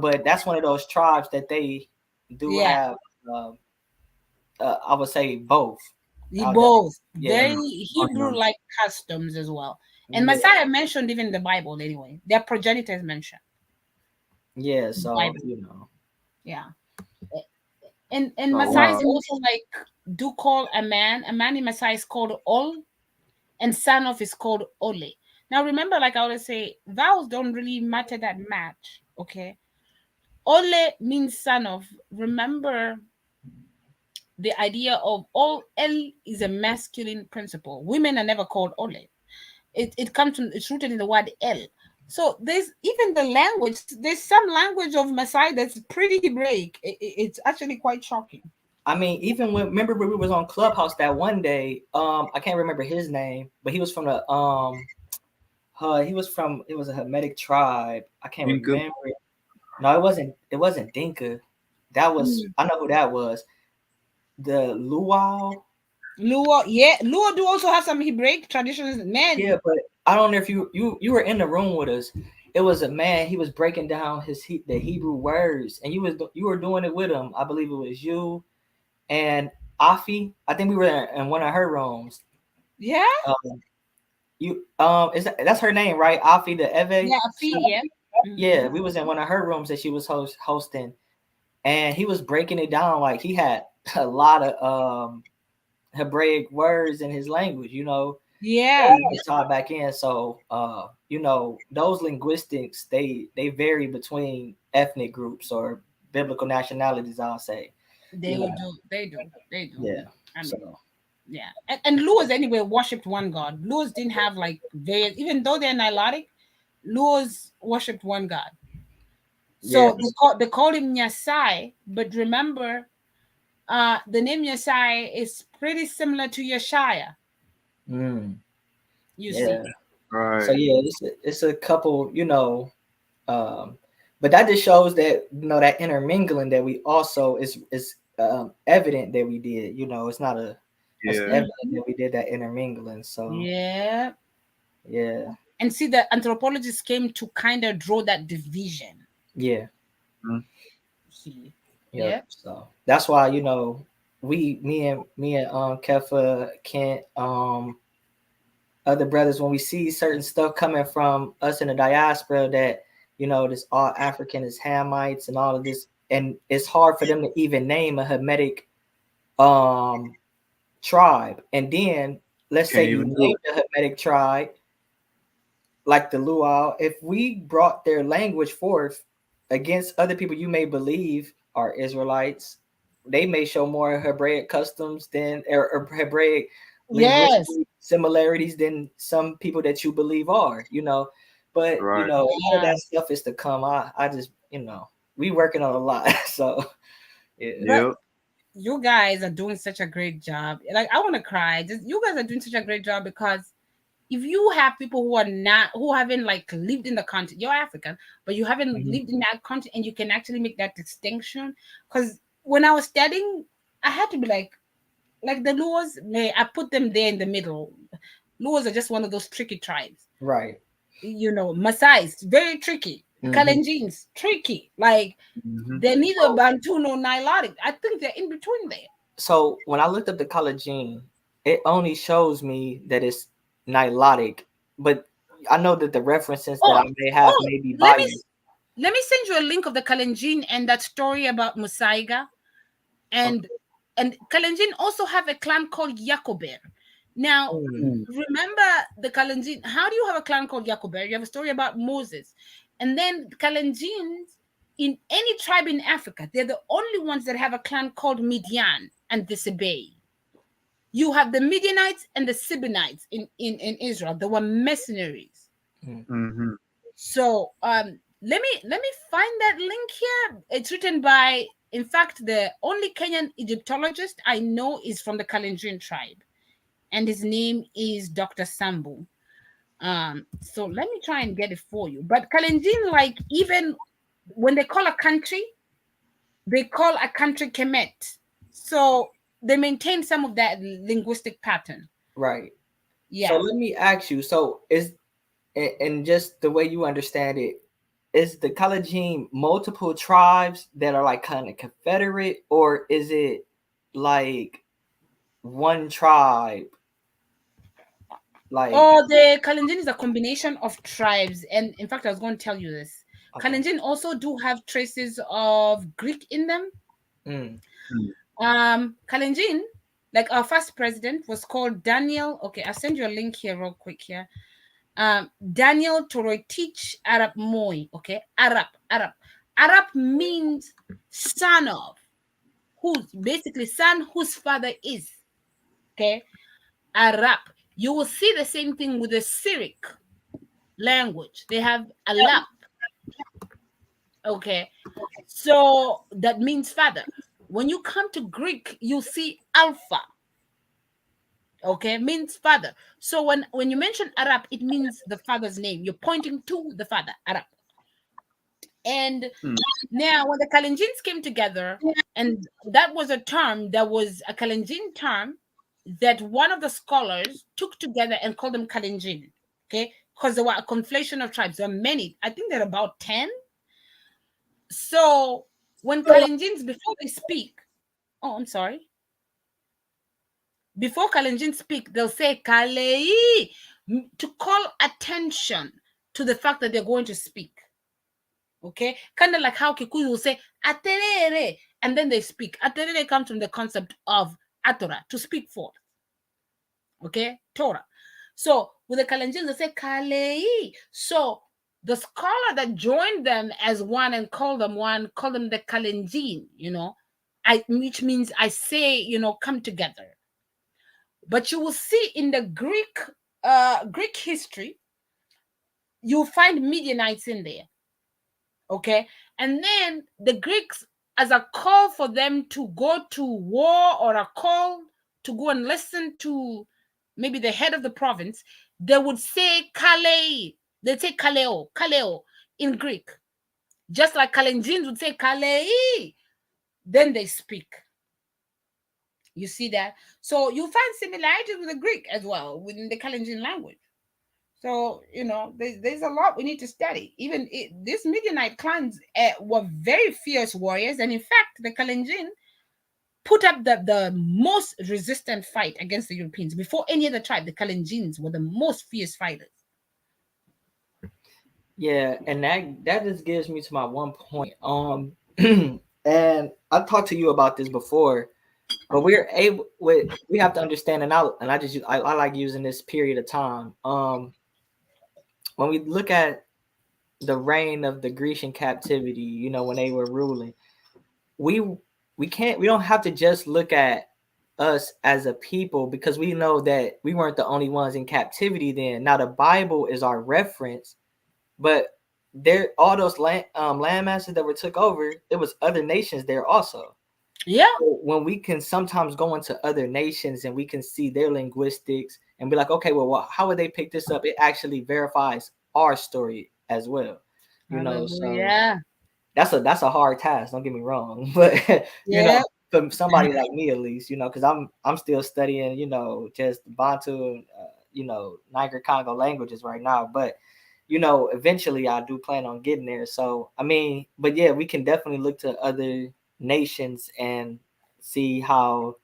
but that's one of those tribes that they do have. I would say both. Very Hebrew-like customs as well. And Messiah mentioned even in the Bible anyway. Their progenitors mentioned. Yeah, so Yeah. And Maasai is also like do call a man in Maasai is called Ol, and son of is called Ole. Now remember, like I always say, vowels don't really matter that much. Okay. Ole means son of. Remember, the idea of all El is a masculine principle. Women are never called Ole. It comes from, it's rooted in the word El. So there's even the language. There's some language of Maasai that's pretty Hebraic. It's actually quite shocking. I mean, even when remember when we was on Clubhouse that one day, I can't remember his name, but he was from the he was from it was a Hamitic tribe. I can't Dinka. remember it. No, it wasn't Dinka. That was Mm. I know who that was. The Luau. Luo, yeah, Luo do also have some Hebraic traditions. Man, Yeah, but I don't know if you were in the room with us. It was a man. He was breaking down the Hebrew words, and you were doing it with him. I believe it was you and Afi. I think we were in one of her rooms. yeah, Um, that's her name, right? Afi the Eve. yeah, feet, yeah. Yeah, Mhm. we was in one of her rooms that she was hosting, and he was breaking it down like he had a lot of Hebraic words in his language, that Yeah, he was tied back in. So those linguistics they vary between ethnic groups or biblical nationalities, I'll say. they You will know, do. They do. They do. yeah. I mean, So yeah. And Luos anyway worshipped one god. Luos didn't have like various, even though they're Nilotic, Luos worshipped one god. yeah. So they called him Nyasai, but remember, the name Nyasai is pretty similar to Yeshaya. Mm, You yeah. see, So Right. yeah, it's a couple, um, but that just shows that that intermingling that we also is evident that we did. It's not a it's Yeah. evident Mhm. that we did that intermingling. So Yeah. yeah, And see, the anthropologists came to kind of draw that division. yeah, Mhm. See, yep. yeah, So that's why me and Kefa Kent other brothers when we see certain stuff coming from us in the diaspora that this all African is Hamites and all of this, and it's hard for them to even name a Hamitic um tribe. And then let's say Can't you even do named a Hamitic tribe like the Luau. If we brought their language forth against other people you may believe are Israelites, they may show more Hebraic customs than or Hebraic yes, linguistic similarities than some people that you believe are. it. But Right. a lot of yeah. that stuff is to come. I just we working on a lot. So yeah. But Yep. you guys are doing such a great job. Like I want to cry. Just you guys are doing such a great job because if you have people who haven't like lived in the country, you're African, but you haven't Mhm. lived in that country, and you can actually make that distinction. Because when I was studying, I had to be like the Luos. I put them there in the middle. Luos are just one of those tricky tribes. Right. Maasai's very tricky. Mhm. Kalenjins tricky. Like Hmm. they're neither Bantu nor Nilotic. I think they're in between there. So when I looked up the collagen, it only shows me that it's nilotic, but I know that the references that Oh, I may have oh, may be let me biased. let me send you a link of the Kalenjin and that story about Musaiga. and Okay. and Kalenjin also have a clan called Yakober. Now, Mm, remember the Kalenjin. How do you have a clan called Yakober? You have a story about Moses, and then Kalenjins in any tribe in Africa, they're the only ones that have a clan called Midian and the Sebei. You have the Midianites and the Sibonites in Israel. They were mercenaries. mm, Hmm. So let me find that link here. It's written by, in fact, the only Kenyan Egyptologist I know is from the Kalenjin tribe, and his name is Dr. Sambu. So let me try and get it for you. But Kalenjin, like even when they call a country, they call a country Kemet. So they maintain some of that linguistic pattern. right. So Yeah. let me ask you. So and just the way you understand it, is the collagen multiple tribes that are like kind of confederate, or is it like one tribe? Like Oh, the Kalenjin is a combination of tribes, and in fact, I was going to tell you this. okay. Kalenjin also do have traces of Greek in them. Mm, Kalenjin, like our first president, was called Daniel. Okay, I'll send you a link here real quick here. Daniel Toroitich Arab Moi. Okay, Arab. Arab means son of, who's basically son whose father is. Okay, Arab. You will see the same thing with the Syriac language. They have Alap. Okay, so that means father. When you come to Greek, you see Alpha. Okay, means father. So when you mention Arab, it means the father's name. You're pointing to the father, Arab. And Hmm. now when the Kalenjins came together, and that was a term that was a Kalenjin term that one of the scholars took together and called them Kalenjin. Okay, because there were a conflation of tribes. There are many. I think there are about 10. So when Kalenjins, before they speak, oh, I'm sorry. Before Kalenjin speak, they'll say Kalei to call attention to the fact that they're going to speak. Okay, kind of like how Kikuyu will say aterere, and then they speak. Aterere comes from the concept of atora, to speak forth. Okay, Torah. So with the Kalenjin, they say Kalei. So the scholar that joined them as one and called them one, called them the Kalenjin, which means I say, come together. But you will see in the Greek history, you'll find Midianites in there. Okay. And then the Greeks, as a call for them to go to war or a call to go and listen to maybe the head of the province, they would say Kalei. They'd say Kaleo, Kaleo in Greek. Just like Kalenjins would say Kalei. Then they speak. You see that? So you find similarities with the Greek as well within the Kalenjin language. So, there's a lot we need to study. Even these Midianite clans were very fierce warriors. And in fact, the Kalenjin put up the most resistant fight against the Europeans. Before any other tribe, the Kalenjins were the most fierce fighters. Yeah, and that just gives me to my one point. And I've talked to you about this before, but we have to understand, and I like using this period of time. When we look at the reign of the Grecian captivity, when they were ruling, we we don't have to just look at us as a people, because we know that we weren't the only ones in captivity then. Now the Bible is our reference, but there all those land masses that were took over, there was other nations there also. Yeah. So when we can sometimes go into other nations and we can see their linguistics and be like, okay, well, how would they pick this up? It actually verifies our story as well. So Yeah. that's a hard task. Don't get me wrong, but Yeah. for somebody like me at least, because I'm still studying, just Bantu and Niger Congo languages right now, but eventually I do plan on getting there. So I mean, but yeah, we can definitely look to other nations and see how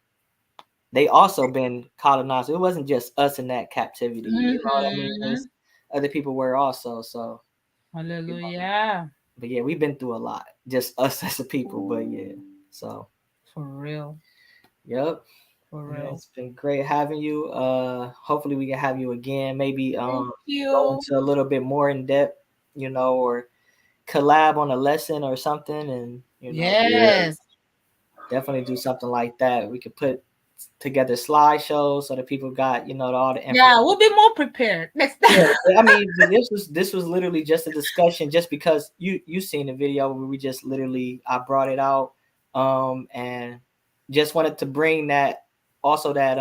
they also been colonized. It wasn't just us in that captivity. You know what I mean? It's other people were also. So Hallelujah. but yeah, we've been through a lot. Just us as a people. But yeah. So For real. yep. For Yeah, real. it's been great having you. Hopefully we can have you again. Maybe Thank go you. into a little bit more in depth, or collab on a lesson or something, and Yeah. Yes. definitely do something like that. We could put together slideshows so that people got all the information. Yeah, we'll be more prepared next Yeah, time. I mean, this was literally just a discussion, just because you seen the video where we just literally I brought it out, and just wanted to bring that also that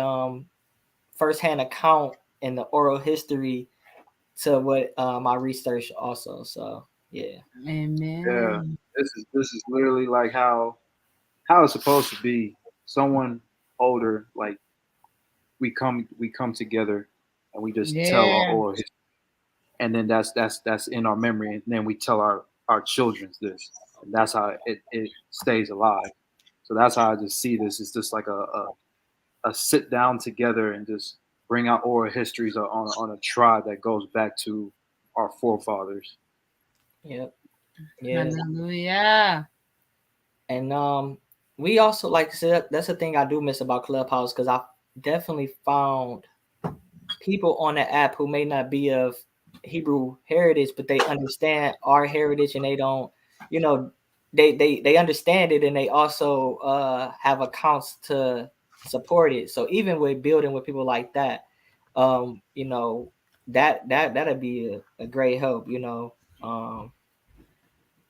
firsthand account in the oral history to what my research also. So yeah. Yeah. Amen. This is literally like how it's supposed to be. Someone older, like we come together and we just tell our Yeah. oral history, and then that's in our memory, and then we tell our children's this, and that's how it stays alive. So that's how I just see this. It's just like a sit down together and just bring out oral histories on a tribe that goes back to our forefathers. Yep. Yeah. Hallelujah. And we also, like I said, that's the thing I do miss about Clubhouse, because I definitely found people on the app who may not be of Hebrew heritage, but they understand our heritage, and they don't, you know, they understand it, and they also have accounts to support it. So even with building with people like that, you know, that'd be a great help, you know.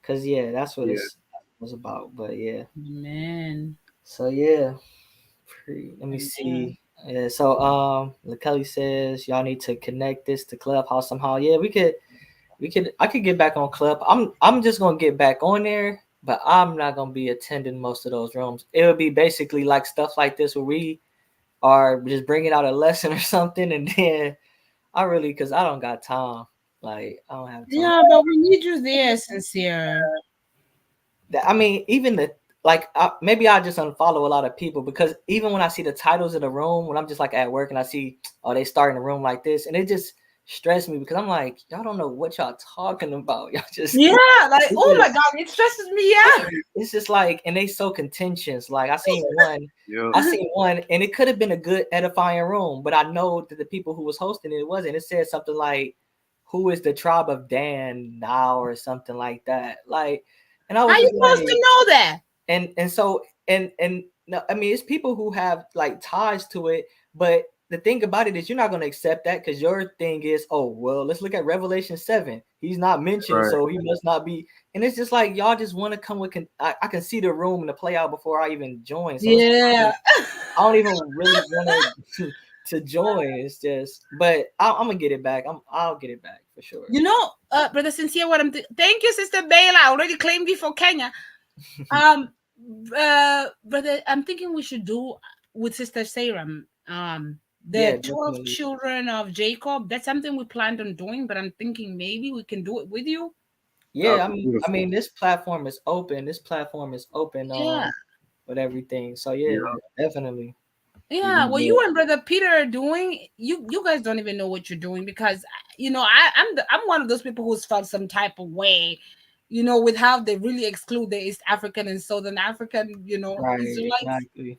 Cause yeah, that's what Yeah. it's was about. But yeah, Man. so yeah, let me Yeah. see. Yeah, so Kelly says y'all need to connect this to Clubhouse somehow. Yeah, we could I could get back on Club. I'm just gonna get back on there, but I'm not gonna be attending most of those rooms. It would be basically like stuff like this where we are just bringing out a lesson or something, and then I really, because I don't got time. Like I don't have time. Yeah, but we need you there, Sincere. I mean, even the like, maybe I just unfollow a lot of people because even when I see the titles of the room, when I'm just like at work and I see, oh, they starting a room like this, and it just stressed me because I'm like, y'all don't know what y'all talking about. Y'all just, Yeah, like it oh my just god, it stresses me out. it's just like, and they so contentious. Like Yep. I seen one, and it could have been a good edifying room, but I know that the people who was hosting it wasn't. It said something like, "Who is the tribe of Dan now?" or something like that. Like, and I How was you just supposed like, to know that? and so and no, I mean, it's people who have like ties to it, but the thing about it is you're not going to accept that because your thing is, oh well, let's look at Revelation 7. He's not mentioned, Right. so he must not be. And it's just like y'all just want to come with. I can see the room and the play out before I even join, so it's Yeah. like, I don't even really want to join. It's just, but I'm gonna get it back. I'll get it back for sure. You know, brother Sincere, what thank you, Sister Bayla. I already claimed you for Kenya. Um, brother, I'm thinking we should do with Sister Sarah. Yeah, The 12 definitely. children of Jacob. That's something we planned on doing, but I'm thinking maybe we can do it with you. That Yeah, would be I beautiful. mean, this platform is open. This platform is open Yeah. with everything. So Yeah. yeah, definitely. We Yeah, can what do you it. and brother Peter are doing, you guys don't even know what you're doing because I'm one of those people who's felt some type of way, with how they really exclude the East African and Southern African, Right, Israelites. exactly.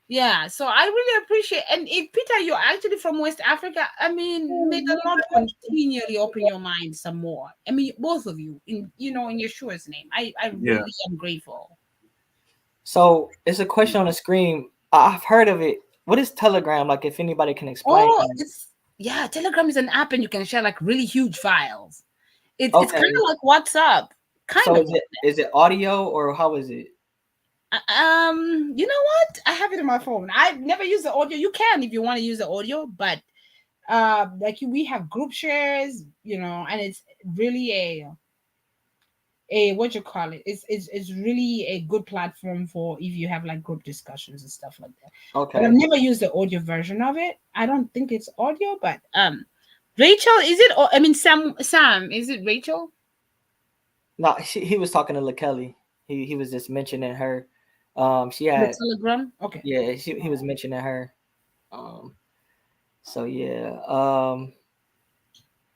Yeah, so I really appreciate. And if Peter, you're actually from West Africa, I mean, may the Lord continually open your mind some more. I mean, both of you, in Yeshua's name. I Yeah. really am grateful. So it's a question on the screen. I've heard of it. What is Telegram? Like, if anybody can explain. Oh, yeah, Telegram is an app and you can share like really huge files. It's kind Okay. of like WhatsApp, kind So of. is it audio or how is it? You know what? I have it on my phone. I've never used the audio. You can if you want to use the audio, but like we have group shares, and it's really a what you call it. It's really a good platform for if you have like group discussions and stuff like that. But I've Okay. never used the audio version of it. I don't think it's audio, but Rachel, is it? I mean, Sam, is it Rachel? No, he was talking to LaKelly. He was just mentioning her. She The had, Telegram. Okay. yeah, he was mentioning her. Um, so yeah.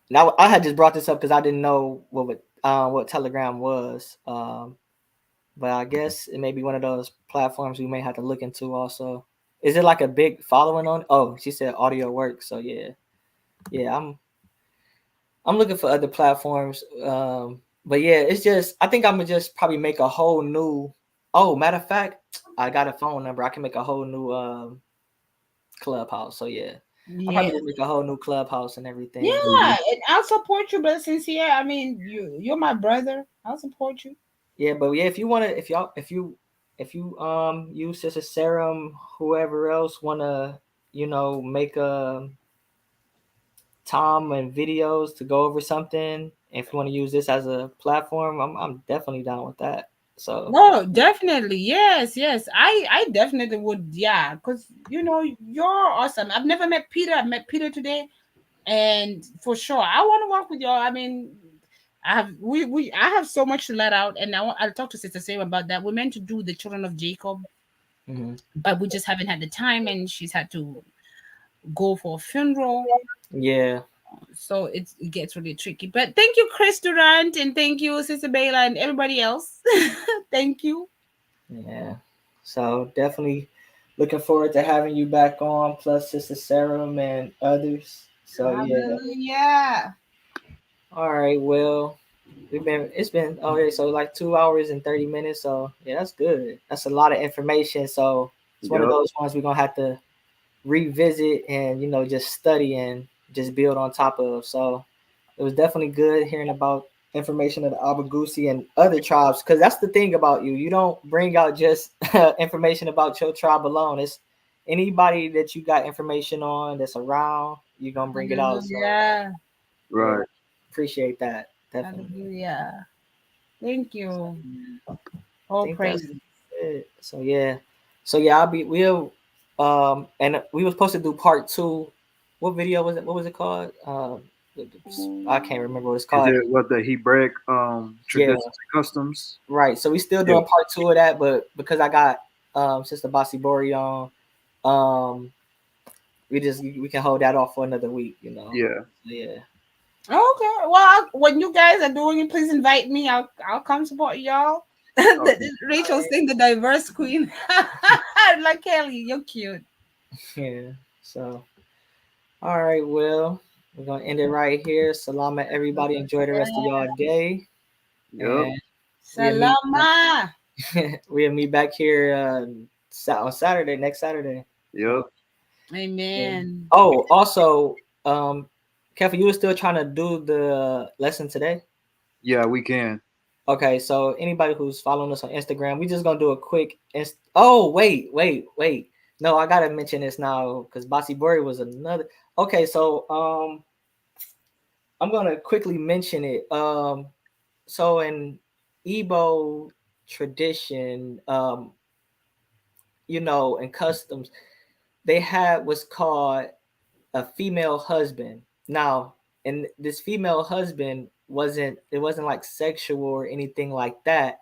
Now I had just brought this up because I didn't know what Telegram was. But I guess it may be one of those platforms we may have to look into also. Is it like a big following on? Oh, she said audio works. So yeah, yeah. I'm looking for other platforms. But yeah, it's just I think I'm gonna just probably make a whole new. Oh, matter of fact, I got a phone number. I can make a whole new clubhouse. So yeah, I'll Yeah. probably just make a whole new clubhouse and everything. Yeah, and I'll support you, brother Sincere. I mean, you're my brother. I'll support you. Yeah, but yeah, if you wanna, if you you Sister Serum, whoever else wanna, make a time and videos to go over something. If you want to use this as a platform, I'm definitely down with that. So No, definitely. Yes, yes. I definitely would. Yeah, because you're awesome. I've never met Peter. I've met Peter today, and for sure, I want to work with y'all. I mean, I have so much to let out, and I'll talk to Sister Sarah about that. We're meant to do the children of Jacob, mhm. but we just haven't had the time, and she's had to go for a funeral. Yeah, So it gets really tricky. But thank you, Chris Durant, and thank you, Sister Bayla, and everybody else. Thank you. yeah. So definitely looking forward to having you back on, plus Sister Serum and others. So yeah. Hallelujah. All right, well, It's been okay, so like 2 hours and 30 minutes. So yeah, that's good. That's a lot of information. So it's one of Yep. those ones we're gonna have to revisit and just study and just build on top of. So it was definitely good hearing about information of the Abagusii and other tribes, because that's the thing about you. You don't bring out just information about your tribe alone. It's anybody that you got information on that's around, you're gonna bring it out. So Hallelujah. yeah, Right. appreciate that. Definitely. Hallelujah. Thank you. I All think that's praise. it. So yeah. So yeah, we'll and we were supposed to do part two. What video was it? What was it called? I can't remember what it's Is called. it what the Hebraic Yeah, traditions and customs? right. So we still Yeah. doing part two of that, but because I got Sister Bosibore on, um we can hold that off for another week. Yeah. So, yeah. Okay. Well, when you guys are doing it, please invite me. I'll come support y'all. Okay. Rachel's saying the diverse queen. Like Kelly, you're cute. Yeah. So all right, well, we're gonna end it right here. Salama, everybody. Enjoy the rest of y'all day, Yep. and we'll meet. Salama. We'll meet back here on Saturday, next Saturday. Yep. So, yeah. Amen. Oh, also, Kevin, you were still trying to do the lesson today. Yeah, we can. Okay, so anybody who's following us on Instagram, we just gonna do a quick. Oh, wait. No, I gotta mention this now because Bossy Bori was another. Okay, so I'm gonna quickly mention it. So in Igbo tradition, and customs, they had what's called a female husband. Now, and this female husband wasn't like sexual or anything like that,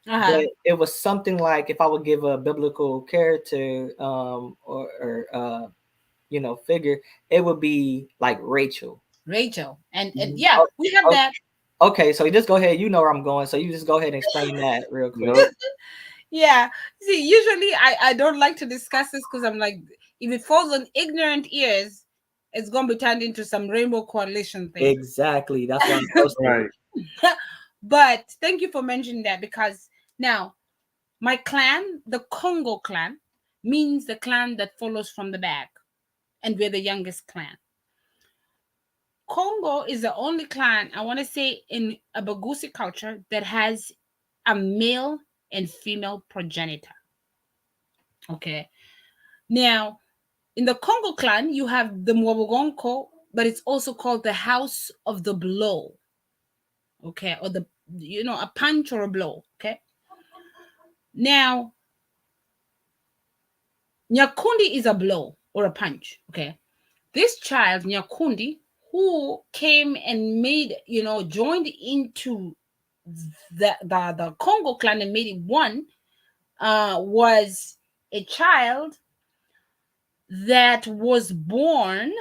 Uh-huh. but it was something like, if I would give a biblical character or figure, it would be like Rachel. Rachel. And Mhm. yeah, we have Oh, that. okay, so you just go ahead. You know where I'm going, so you just go ahead and explain that real quick. Yep. Yeah. See, usually I don't like to discuss this because I'm like, if it falls on ignorant ears, it's gonna be turned into some rainbow coalition thing. Exactly. That's why I'm so scared. Right. But thank you for mentioning that, because now my clan, the Congo clan, means the clan that follows from the back, and we're the youngest clan. Congo is the only clan, I want to say, in Abagusii culture that has a male and female progenitor. Okay. Now, in the Congo clan, you have the Mwabogonko, but it's also called the house of the blow. Okay. Or a punch or a blow. Okay. Now, Nyakundi is a blow or a punch. Okay. This child, Nyakundi, who came and joined into the Congo clan and made it one, was a child that was born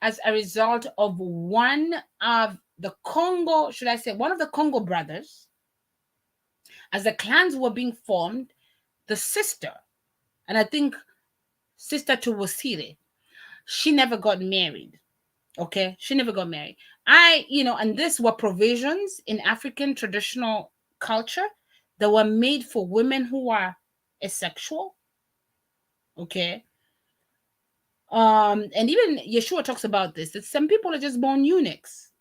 as a result of one of the Congo, should I say, one of the Congo brothers. As the clans were being formed, the sister, and I think sister to Wasire, she never got married. Okay, she never got married. And this were provisions in African traditional culture that were made for women who are asexual. Okay. And even Yeshua talks about this, that some people are just born eunuchs.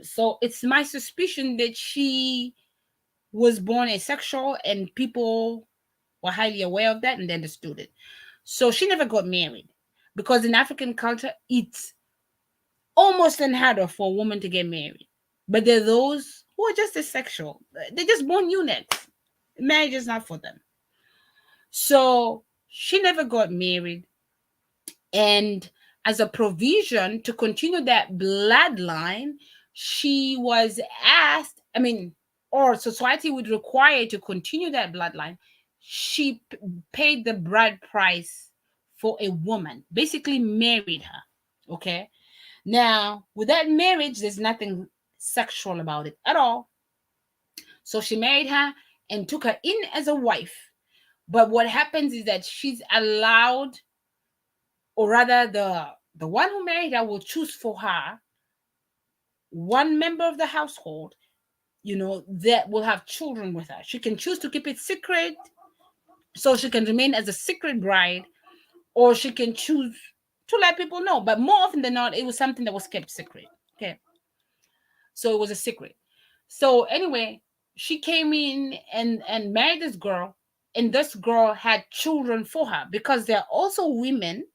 So it's my suspicion that she was born asexual and people were highly aware of that and they understood it. So she never got married, because in African culture, it's almost unheard of for a woman to get married. But there are those who are just asexual. They're just born eunuchs. Marriage is not for them. So she never got married. And as a provision to continue that bloodline, she was asked, or society would require to continue that bloodline. She paid the bride price for a woman, basically married her. Okay. Now, with that marriage, there's nothing sexual about it at all. So she married her and took her in as a wife. But what happens is that she's allowed, or rather, the one who married her will choose for her one member of the household that will have children with her. She can choose to keep it secret, so she can remain as a secret bride, or she can choose to let people know. But more often than not, it was something that was kept secret. Okay. So it was a secret. So anyway, she came in and married this girl, and this girl had children for her because there are also women,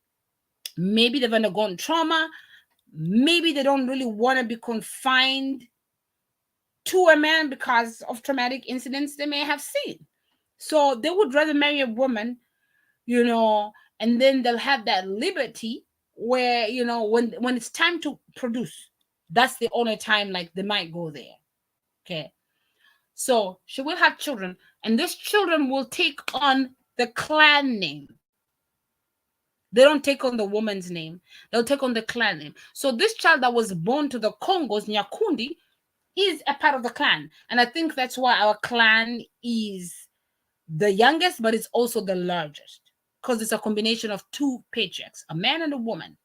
maybe they've undergone trauma, maybe they don't really want to be confined to a man because of traumatic incidents they may have seen. So they would rather marry a woman, and then they'll have that liberty where, when it's time to produce, that's the only time like they might go there. Okay. So she will have children, and these children will take on the clan name. They don't take on the woman's name. They'll take on the clan name. So this child that was born to the Congos, Nyakundi, is a part of the clan. And I think that's why our clan is the youngest, but it's also the largest, because it's a combination of two patriarchs, a man and a woman.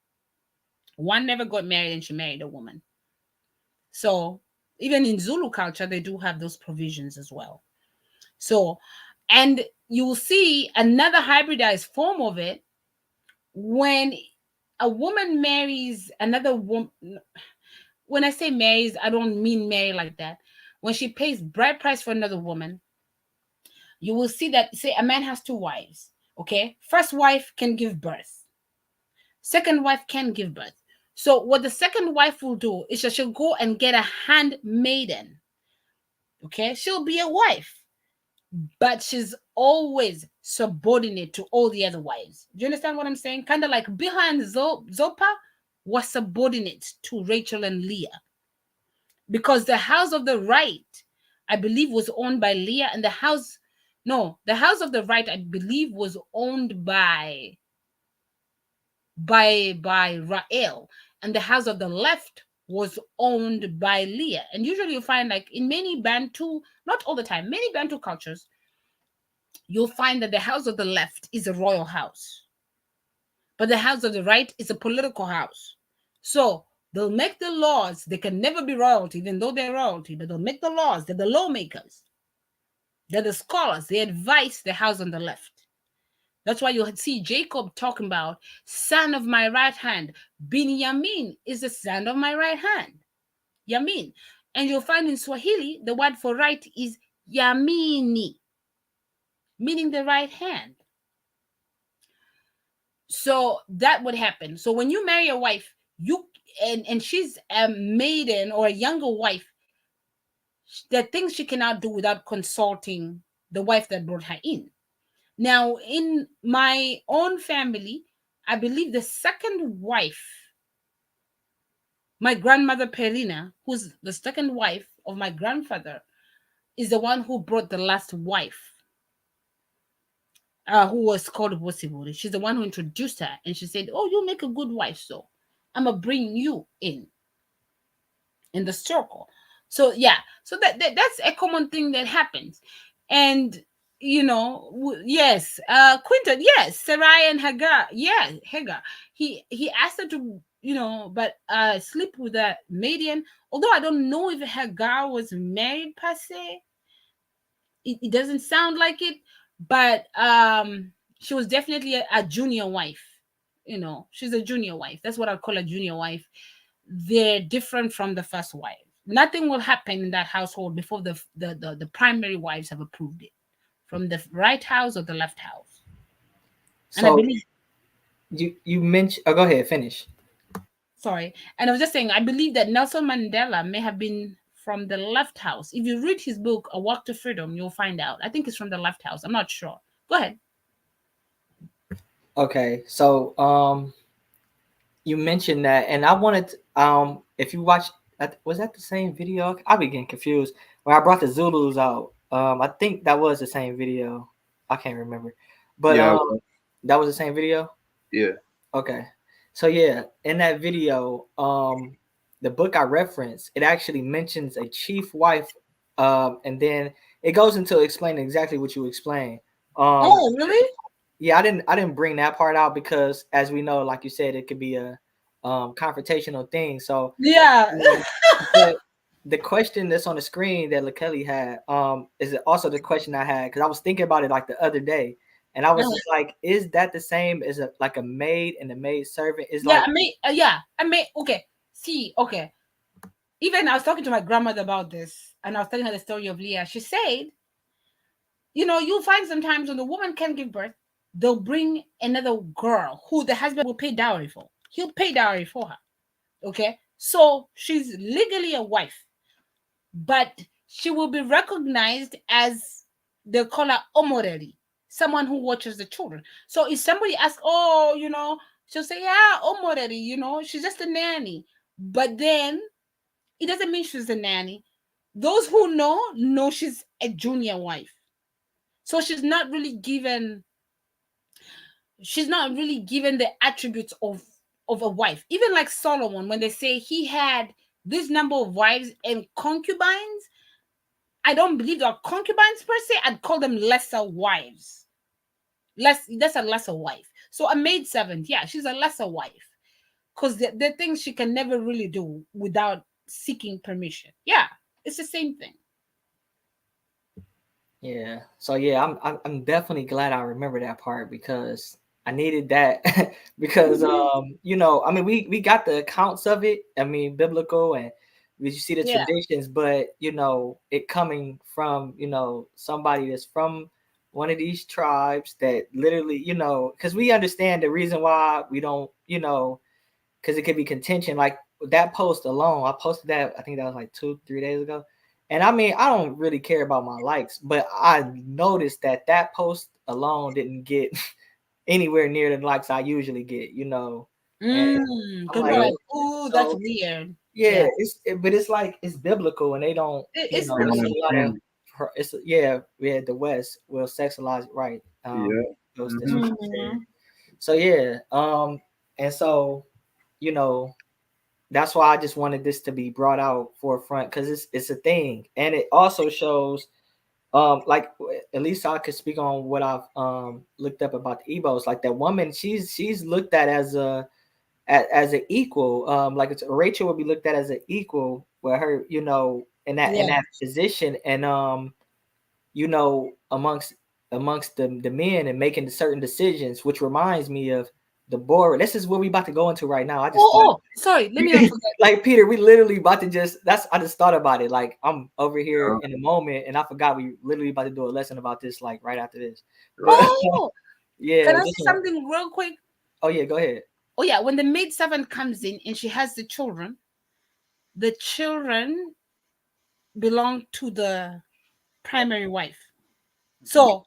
One never got married and she married a woman. So even in Zulu culture, they do have those provisions as well. So, and you will see another hybridized form of it when a woman marries another woman. When I say marries, I don't mean marry like that. When she pays bride price for another woman, you will see that, say, a man has two wives. Okay. First wife can give birth. Second wife can give birth. So what the second wife will do is that she'll go and get a handmaiden. Okay. She'll be a wife, but she's always subordinate to all the other wives. Do you understand what I'm saying? Kind of like Bilhah and Zilpah was subordinate to Rachel and Leah, because the house of the right, I believe, was owned by Leah, and the house of the right, I believe, was owned by Rael, and the house of the left was owned by Leah. And usually you find, like, in many Bantu, not all the time, many Bantu cultures, you'll find that the house of the left is a royal house, but the house of the right is a political house. So they'll make the laws. They can never be royalty, even though they're royalty, but they'll make the laws. They're the lawmakers. They're the scholars. They advise the house on the left. That's why you'll see Jacob talking about son of my right hand. Binyamin is the son of my right hand. Yamin. And you'll find in Swahili, the word for right is Yamini, meaning the right hand. So that would happen. So when you marry a wife, and she's a maiden or a younger wife, there are things she cannot do without consulting the wife that brought her in. Now, in my own family, I believe the second wife, my grandmother Perina, who's the second wife of my grandfather, is the one who brought the last wife, who was called Bosibore. She's the one who introduced her, and she said, "Oh, you make a good wife, so I'm gonna bring you in the circle." So yeah, so that's a common thing that happens. And yes, Quinton, yes, Sarai and Hagar, yeah, Hagar. He asked her to, but sleep with a Midian. Although I don't know if Hagar was married per se. It doesn't sound like it, but she was definitely a junior wife. She's a junior wife. That's what I call a junior wife. They're different from the first wife. Nothing will happen in that household before the primary wives have approved it, from the right house or the left house. And So I believe you mentioned. Oh, go ahead, finish. sorry. And I was just saying, I believe that Nelson Mandela may have been from the left house. If you read his book, A Walk to Freedom, you'll find out. I think it's from the left house. I'm not sure. Go ahead. Okay, so you mentioned that, and I wanted if you watched, was that the same video? I be getting confused when I brought the Zulus out. I think that was the same video. I can't remember, but Yeah, that was the same video. yeah. Okay, so yeah, in that video, the book I referenced, it actually mentions a chief wife, and then it goes into explaining exactly what you explained. Oh, really? Yeah, I didn't bring that part out because, as we know, like you said, it could be a confrontational thing. So Yeah. but the question that's on the screen that LaKelly had is also the question I had, because I was thinking about it like the other day, and I was Uh-huh. just like, is that the same as like a maid and a maid servant? Is Yeah, like, I may. Okay, see, okay. Even I was talking to my grandmother about this, and I was telling her the story of Leah. She said, you'll find sometimes when the woman can't give birth, they'll bring another girl who the husband will pay dowry for. He'll pay dowry for her. Okay, so she's legally a wife, but she will be recognized as, they call her omoreli, someone who watches the children. So if somebody asks, oh, she'll say, yeah, omoreli, she's just a nanny. But then it doesn't mean she's a nanny. Those who know she's a junior wife. So she's not really given the attributes of a wife. Even like Solomon, when they say he had this number of wives and concubines, I don't believe they're concubines per se. I'd call them lesser wives. That's a lesser wife. So a maid servant, yeah, she's a lesser wife, because the things she can never really do without seeking permission. Yeah, it's the same thing. yeah. So yeah, I'm definitely glad I remember that part, because I needed that because I mean, we got the accounts of it. I mean, biblical, and we see the Yeah. traditions, but it coming from somebody that's from one of these tribes that literally, because we understand the reason why we don't, because it could be contention. Like that post alone, I posted that, I think that was like 2-3 days ago. And I mean, I don't really care about my likes, but I noticed that post alone didn't get anywhere near the likes I usually get. And I'm People like, are Yeah. like, oh, that's so weird. yeah, Yeah. but it's like it's biblical, and they don't, It's They it's don't a biblical. lot of, understand it's yeah, the West will sexualize it, right? it. Yeah. That's what Hmm. she said. Mhm. So yeah, and so you know that's why I just wanted this to be brought out forefront, because it's a thing, and it also shows like, at least I could speak on what I've looked up about the Ebos. Like that woman, she's looked at as as an equal. Like it's Rachel would be looked at as an equal with her, in Yeah. that position, and amongst the men and making certain decisions, which reminds me of the board. This is what we about to go into right now. I just thought, Oh, sorry. Let me not forget. like Peter, we literally about to I just thought about it. Like I'm over here in a moment, and I forgot we literally about to do a lesson about this, like right after this. But Right. Oh, yeah, can I this say one. something real quick? Oh yeah, go ahead. Oh, yeah. When the maid servant comes in and she has the children belong to the primary wife. So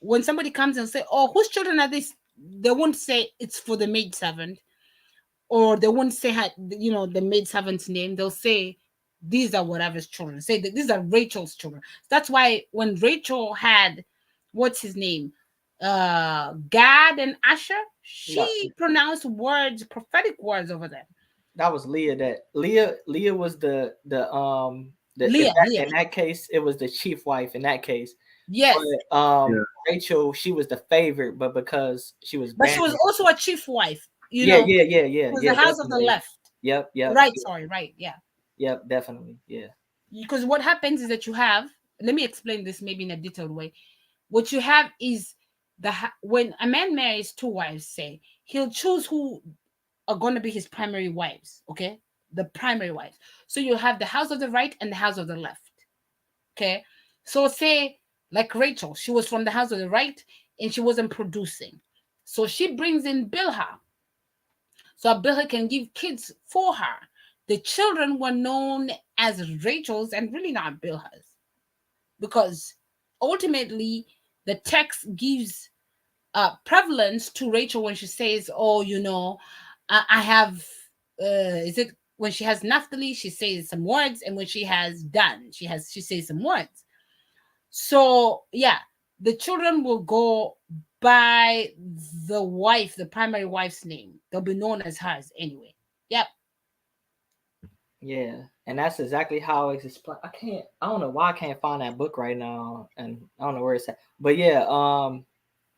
when somebody comes and say, "Oh, whose children are these?" They won't say it's for the maid servant, or they won't say the maid servant's name. They'll say these are whatever's children. Say that these are Rachel's children. That's why when Rachel had, what's his name, Gad and Asher, No, she pronounced words, prophetic words over them. that was Leah. That Leah was the Leah, Leah, in that case it was the chief wife in that case. yes, But Yeah. Rachel, she was the favorite, but because she was but she was banished. also a chief wife. Yeah, It was the house of the definitely. left. Yep, yep, Right, sorry, right, yeah. yep, definitely. Yeah. Because what happens is that you have, let me explain this maybe in a detailed way. What you have is when a man marries two wives, say, he'll choose who are going to be his primary wives, okay? The primary wives. So you have the house of the right and the house of the left, okay? So say, like Rachel, she was from the house of the right and she wasn't producing. So she brings in Bilhah. So Bilhah can give kids for her. The children were known as Rachel's and really not Bilhah's, because ultimately the text gives prevalence to Rachel when she says, "Oh, I have." Is it when she has Naphtali? She says some words, and when she has Dan, she says some words. So yeah, the children will go by the wife, the primary wife's name. They'll be known as hers anyway. Yep. Yeah. And that's exactly how it's explained. I don't know why I can't find that book right now, and I don't know where it's at. But yeah,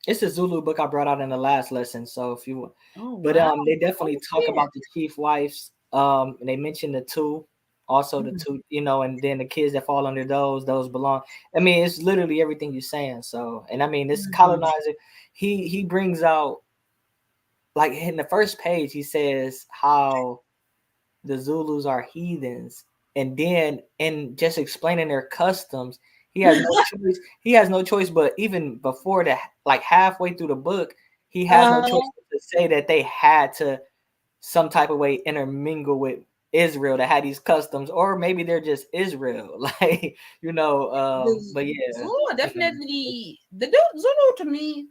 it's a Zulu book I brought out in the last lesson. So if you Oh but wow. they definitely Oh talk yeah. about the chief wives. And they mention the two. Also the two, and then the kids that fall under those belong. I mean, it's literally everything you're saying. So, and I mean, this Mhm. colonizer, he brings out, like, in the first page, he says how the Zulus are heathens, and then in just explaining their customs, he has no choice. He has no choice, but even before that, like halfway through the book, he has no choice Uh, to say that they had to some type of way intermingle with Israel that had these customs, or maybe they're just Israel, like, the but yeah, Zulu you know, definitely Zulu to me,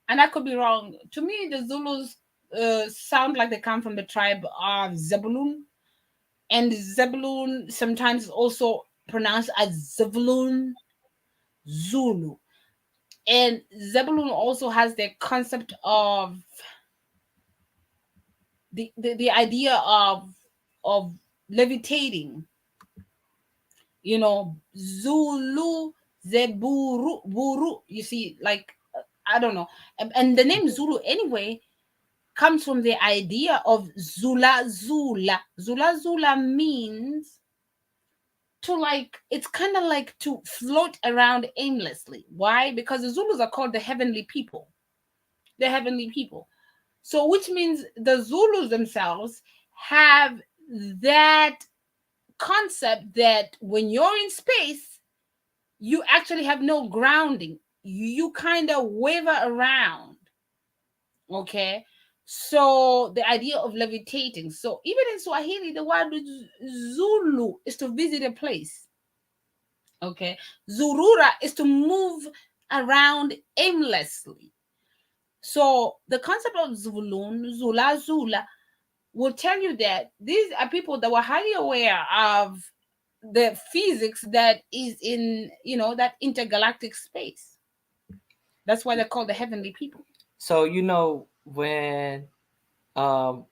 and I could be wrong. To me, the Zulus sound like they come from the tribe of Zebulun, and Zebulun sometimes also pronounced as Zebulun Zulu. And Zebulun also has the concept of the idea of levitating. Zulu, Zeburu, Buru. You see, like, I don't know. And the name Zulu anyway comes from the idea of Zula Zula. Zula Zula means to, like, it's kind of like to float around aimlessly. Why? Because the Zulus are called the heavenly people. The heavenly people. So, which means the Zulus themselves have that concept that when you're in space, you actually have no grounding. You kind of waver around. Okay. So, the idea of levitating. So, even in Swahili, the word Zulu is to visit a place. Okay. Zurura is to move around aimlessly. So, the concept of Zulun, Zula, Zula, will tell you that these are people that were highly aware of the physics that is in, that intergalactic space. That's why they're called the heavenly people. so when um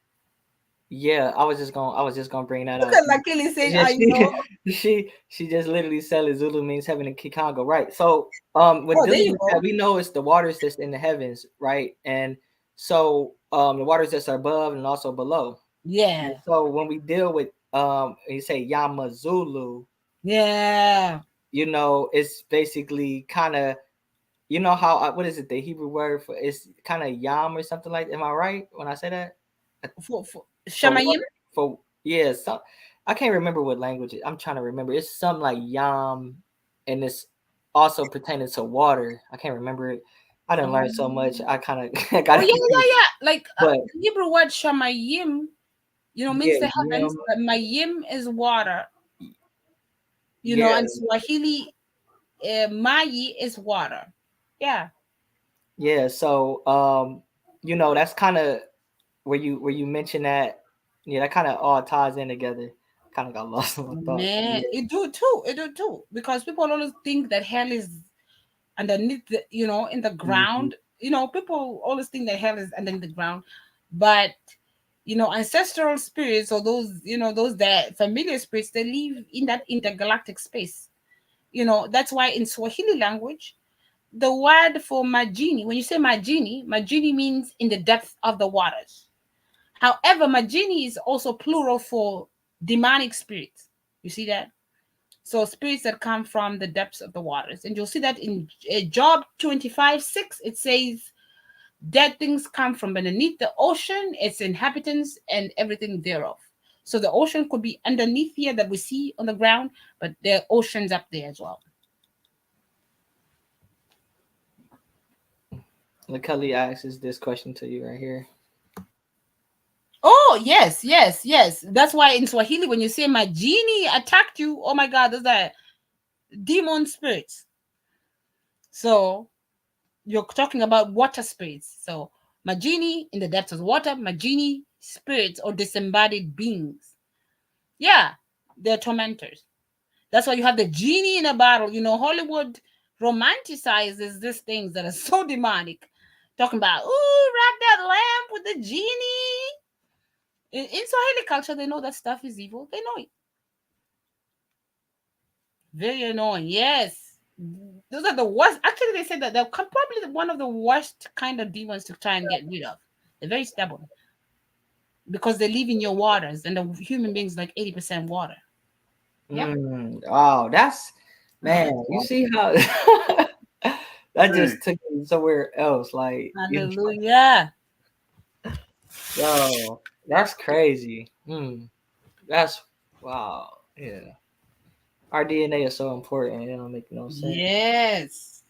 yeah, I was just gonna bring that Look out. at Lakili saying, Yeah, I know. she just literally said it. Zulu means heaven in Kikongo, right? So when Oh, there dealing you with that, go. we know it's the waters that's in the heavens, right? And so the waters that are above and also below. And Yeah. so when we deal with you say Yama Zulu, Yeah. it's basically kind of, how what is it, the Hebrew word for it's kind of Yam or something like, am I right when I say that? For For Shamayim. water, for yeah, some, I can't remember what language I'm trying to remember. It's something like Yam, and it's also pertaining to water. I can't remember it. I didn't learn so much. Oh, I kind of oh got it yeah, yeah, confused. yeah. Like, But the Hebrew word Shamayim, means yeah, the heavens, Yam, but Mayim is water. yeah, And Swahili, Mayi is water. Yeah. yeah. So that's kind of where you mentioned that. Yeah, that kind of all ties in together. Kind of got lost in my thoughts. Man, Yeah. it do too. It do too. Because people always think that hell is underneath in the Mhm. ground. People always think that hell is underneath the ground. But ancestral spirits, or those that familiar spirits, they live in that intergalactic space. That's why in Swahili language, the word for majini, when you say majini means in the depth of the waters. However, majini is also plural for demonic spirits. You see that? So spirits that come from the depths of the waters. And you'll see that in Job 25:6, it says, dead things come from underneath the ocean, its inhabitants, and everything thereof. So the ocean could be underneath here that we see on the ground, but there are oceans up there as well. Kelly asks this question to you right here. Oh, yes, yes, yes. That's why in Swahili, when you say my genie attacked you, oh my God, those are demon spirits. So you're talking about water spirits. So Majini in the depths of water, Majini spirits or disembodied beings. Yeah, they're tormentors. That's why you have the genie in a bottle. Hollywood romanticizes these things that are so demonic. Talking about, ooh, wrap that lamp with the genie. In Swahili culture, they know that stuff is evil. They know it. Very annoying. Yes. Those are the worst. Actually, they said that they're probably one of the worst kind of demons to try and get rid of. They're very stubborn. because they live in your waters, and the human beings like 80% water. Yep. Oh, that's man. You see how that Dang. just took me somewhere else. Like, Hallelujah. yo, that's crazy. That's wow. Yeah, our DNA is so important. It don't make no sense. Yes.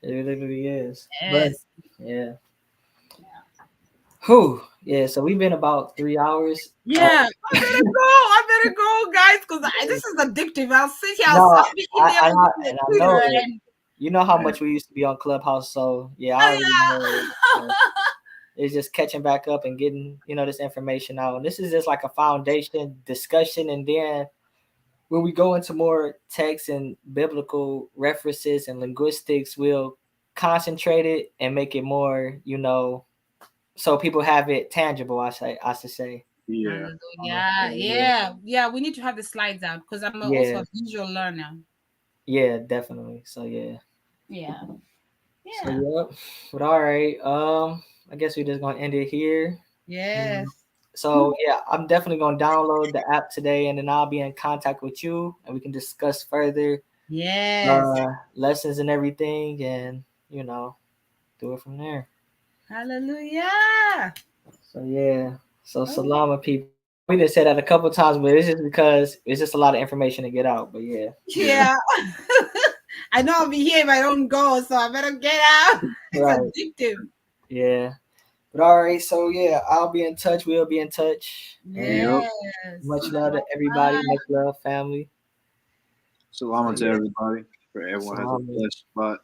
It literally is. But Yes. yeah. Whew. Yeah. So we've been about 3 hours. Yeah. I better go. I better go, guys, because this is addictive. I'll sit here. No, I'll be in there looking at and I know Twitter it. and You know how Man. much we used to be on Clubhouse, so yeah, I oh already know it. yeah. So it's just catching back up and getting this information out. And this is just like a foundation discussion, and then when we go into more text and biblical references and linguistics, we'll concentrate it and make it more, so people have it tangible. I should say. Yeah. Hallelujah. Yeah, Yeah. Yeah. We need to have the slides out because I'm also yeah, a visual learner. yeah, definitely. So yeah, Yeah. so Yeah. yep. But all right, I guess we're just gonna end it here. Yes. Mm. So yeah, I'm definitely gonna download the app today, and then I'll be in contact with you, and we can discuss further Yes. lessons and everything, and do it from there. Hallelujah. So yeah, so Oh, salama people. We didn't say that a couple times, but it's just because it's just a lot of information to get out. But yeah, Yeah. yeah. I know I'll be here if I don't go, so I better get out. It's right, addictive. yeah. But all right, so yeah, I'll be in touch. We'll be in touch, and Yep. Yes. much love to everybody. Much love, family. So Salama to yeah, everybody. For everyone has a salama. blessed spot.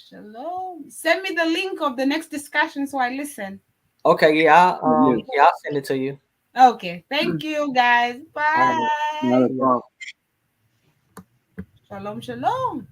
Shalom. Send me the link of the next discussion so I listen. Okay, yeah, Yeah. yeah, I'll send it to you. Okay. Thank you, guys. All right, Not Bye. a see ya. problem. Shalom, shalom.